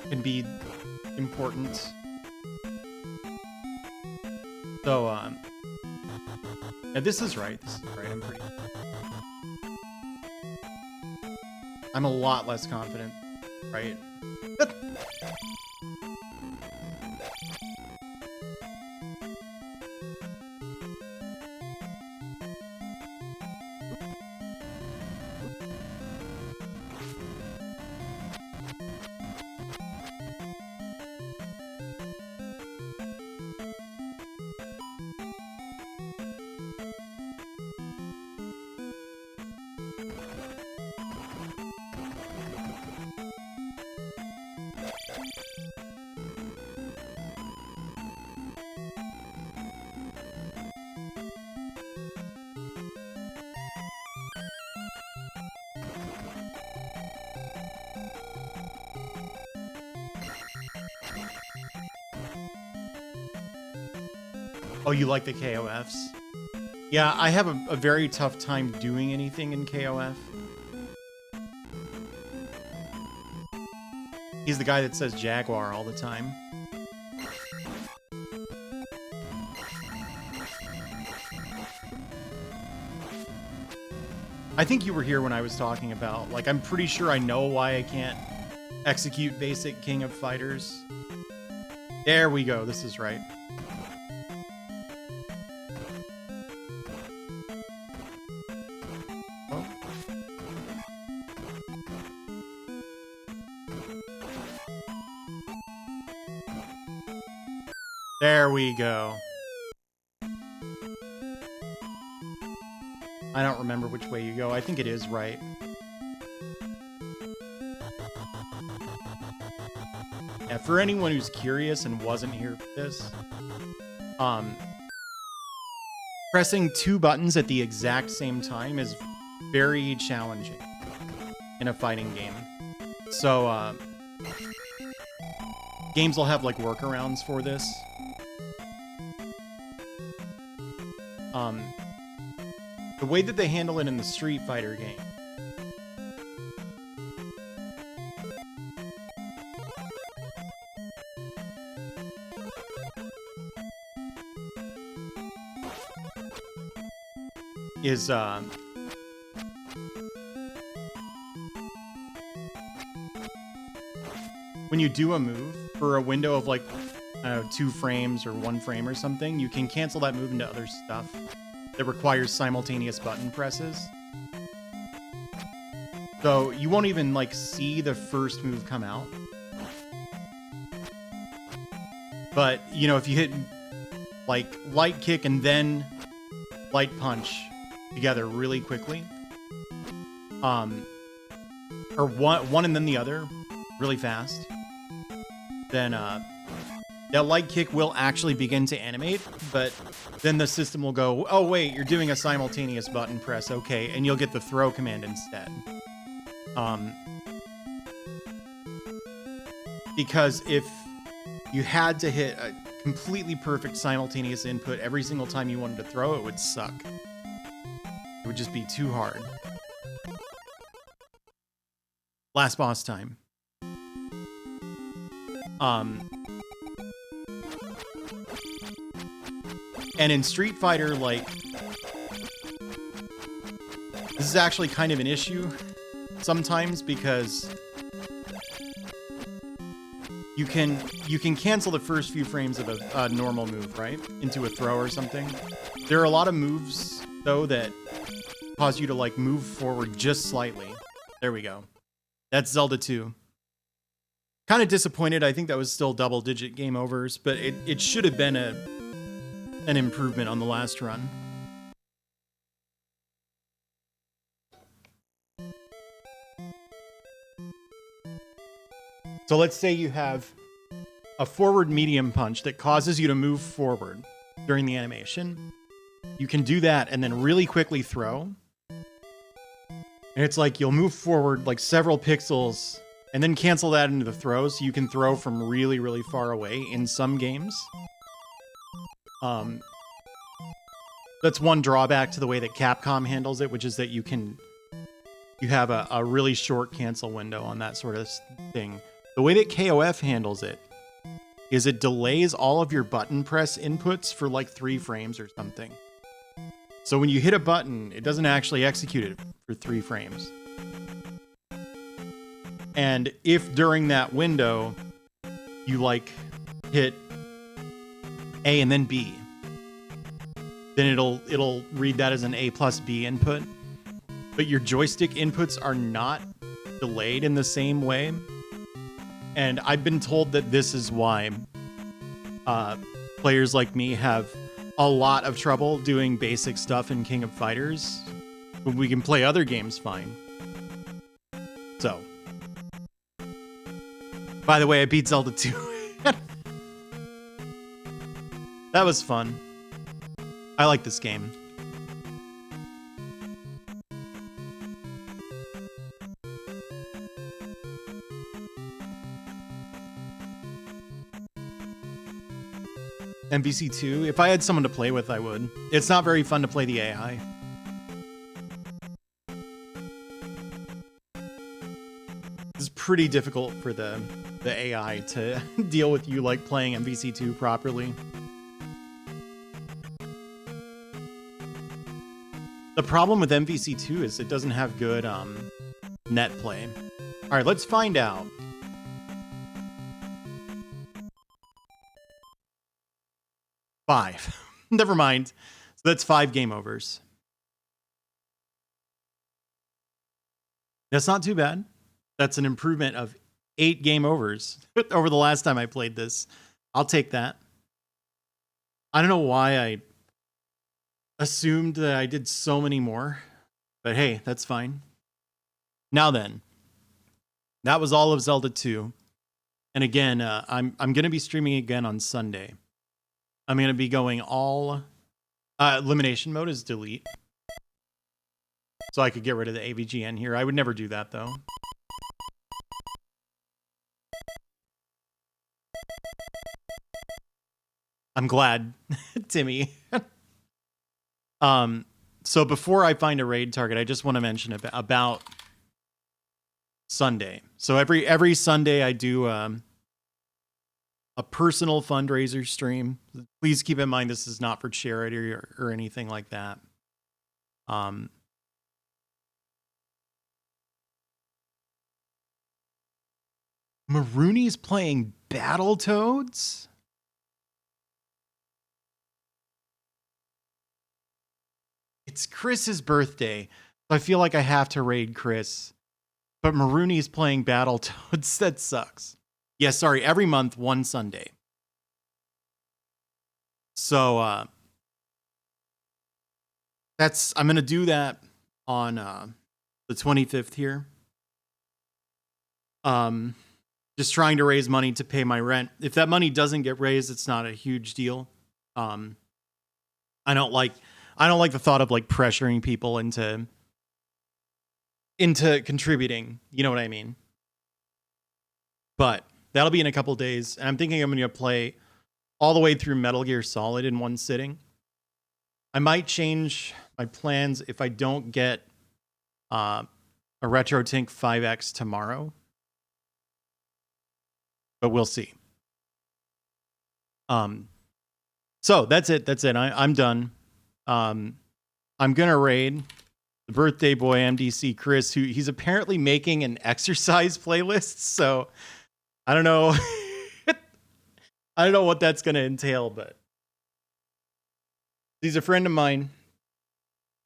can be important. So, yeah, this is right. This is right. I'm a lot less confident, right? Oh, you like the KOFs? Yeah, I have a very tough time doing anything in KOF. He's the guy that says Jaguar all the time. I think you were here when I was talking about, like, I'm pretty sure I know why I can't execute basic King of Fighters. There we go, this is right. There we go. I don't remember which way you go. I think it is right. Yeah, for anyone who's curious and wasn't here for this, pressing 2 buttons at the exact same time is very challenging in a fighting game. So, games will have like workarounds for this. The way that they handle it in the Street Fighter game is when you do a move for a window of like, I don't know, 2 frames or 1 frame or something, you can cancel that move into other stuff that requires simultaneous button presses. So you won't even like see the first move come out. But, you know, if you hit like light kick and then light punch together really quickly, or one and then the other really fast, then that light kick will actually begin to animate, but then the system will go, oh wait, you're doing a simultaneous button press, okay, and you'll get the throw command instead. Because if you had to hit a completely perfect simultaneous input every single time you wanted to throw, it would suck. It would just be too hard. Last boss time. And in Street Fighter, like, this is actually kind of an issue sometimes because you can cancel the first few frames of a normal move, right? Into a throw or something. There are a lot of moves, though, that cause you to, like, move forward just slightly. There we go. That's Zelda II. Kind of disappointed. I think that was still double-digit game overs, but it should have been an improvement on the last run. So let's say you have a forward medium punch that causes you to move forward during the animation. You can do that and then really quickly throw. And it's like you'll move forward like several pixels and then cancel that into the throw, so you can throw from really, really far away in some games. That's one drawback to the way that Capcom handles it, which is that you have a really short cancel window on that sort of thing. The way that KOF handles it is it delays all of your button press inputs for like 3 frames or something. So when you hit a button, it doesn't actually execute it for 3 frames. And if during that window you like hit A and then B, then it'll read that as an A plus B input. But your joystick inputs are not delayed in the same way. And I've been told that this is why players like me have a lot of trouble doing basic stuff in King of Fighters when we can play other games fine. So, by the way, I beat Zelda II. That was fun. I like this game. MVC2, if I had someone to play with, I would. It's not very fun to play the AI. It's pretty difficult for the AI to deal with you like playing MVC2 properly. The problem with MVC2 is it doesn't have good net play. All right, let's find out. Five. Never mind. So that's 5 game overs. That's not too bad. That's an improvement of 8 game overs over the last time I played this. I'll take that. I don't know why I assumed that I did so many more, but hey, that's fine. Now then, that was all of Zelda 2. And again, I'm going to be streaming again on Sunday. I'm going to be going all elimination mode is delete. So I could get rid of the AVGN here. I would never do that though. I'm glad, Timmy. So before I find a raid target, I just want to mention about Sunday. So every Sunday I do a personal fundraiser stream. Please keep in mind this is not for charity or anything like that. Marooney's playing Battletoads? It's Chris's birthday, so I feel like I have to raid Chris. But Marooney's playing Battletoads. That sucks. Yeah, sorry, every month, one Sunday. So I'm gonna do that on the 25th here. Just trying to raise money to pay my rent. If that money doesn't get raised, it's not a huge deal. I don't like the thought of like pressuring people into contributing. You know what I mean? But that'll be in a couple days. And I'm thinking I'm going to play all the way through Metal Gear Solid in one sitting. I might change my plans if I don't get a RetroTink 5X tomorrow. But we'll see. So that's it. I'm done. I'm gonna raid the birthday boy MDC Chris, who he's apparently making an exercise playlist. So I don't know. I don't know what that's gonna entail, but he's a friend of mine.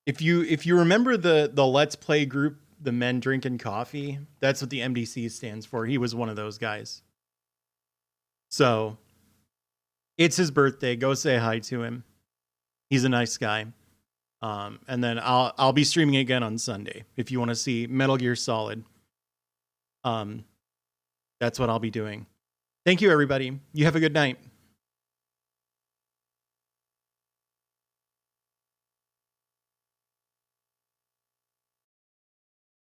If you remember the Let's Play group, the Men Drinking Coffee, that's what the MDC stands for. He was one of those guys. So it's his birthday. Go say hi to him. He's a nice guy. And then I'll be streaming again on Sunday if you want to see Metal Gear Solid. That's what I'll be doing. Thank you, everybody. You have a good night.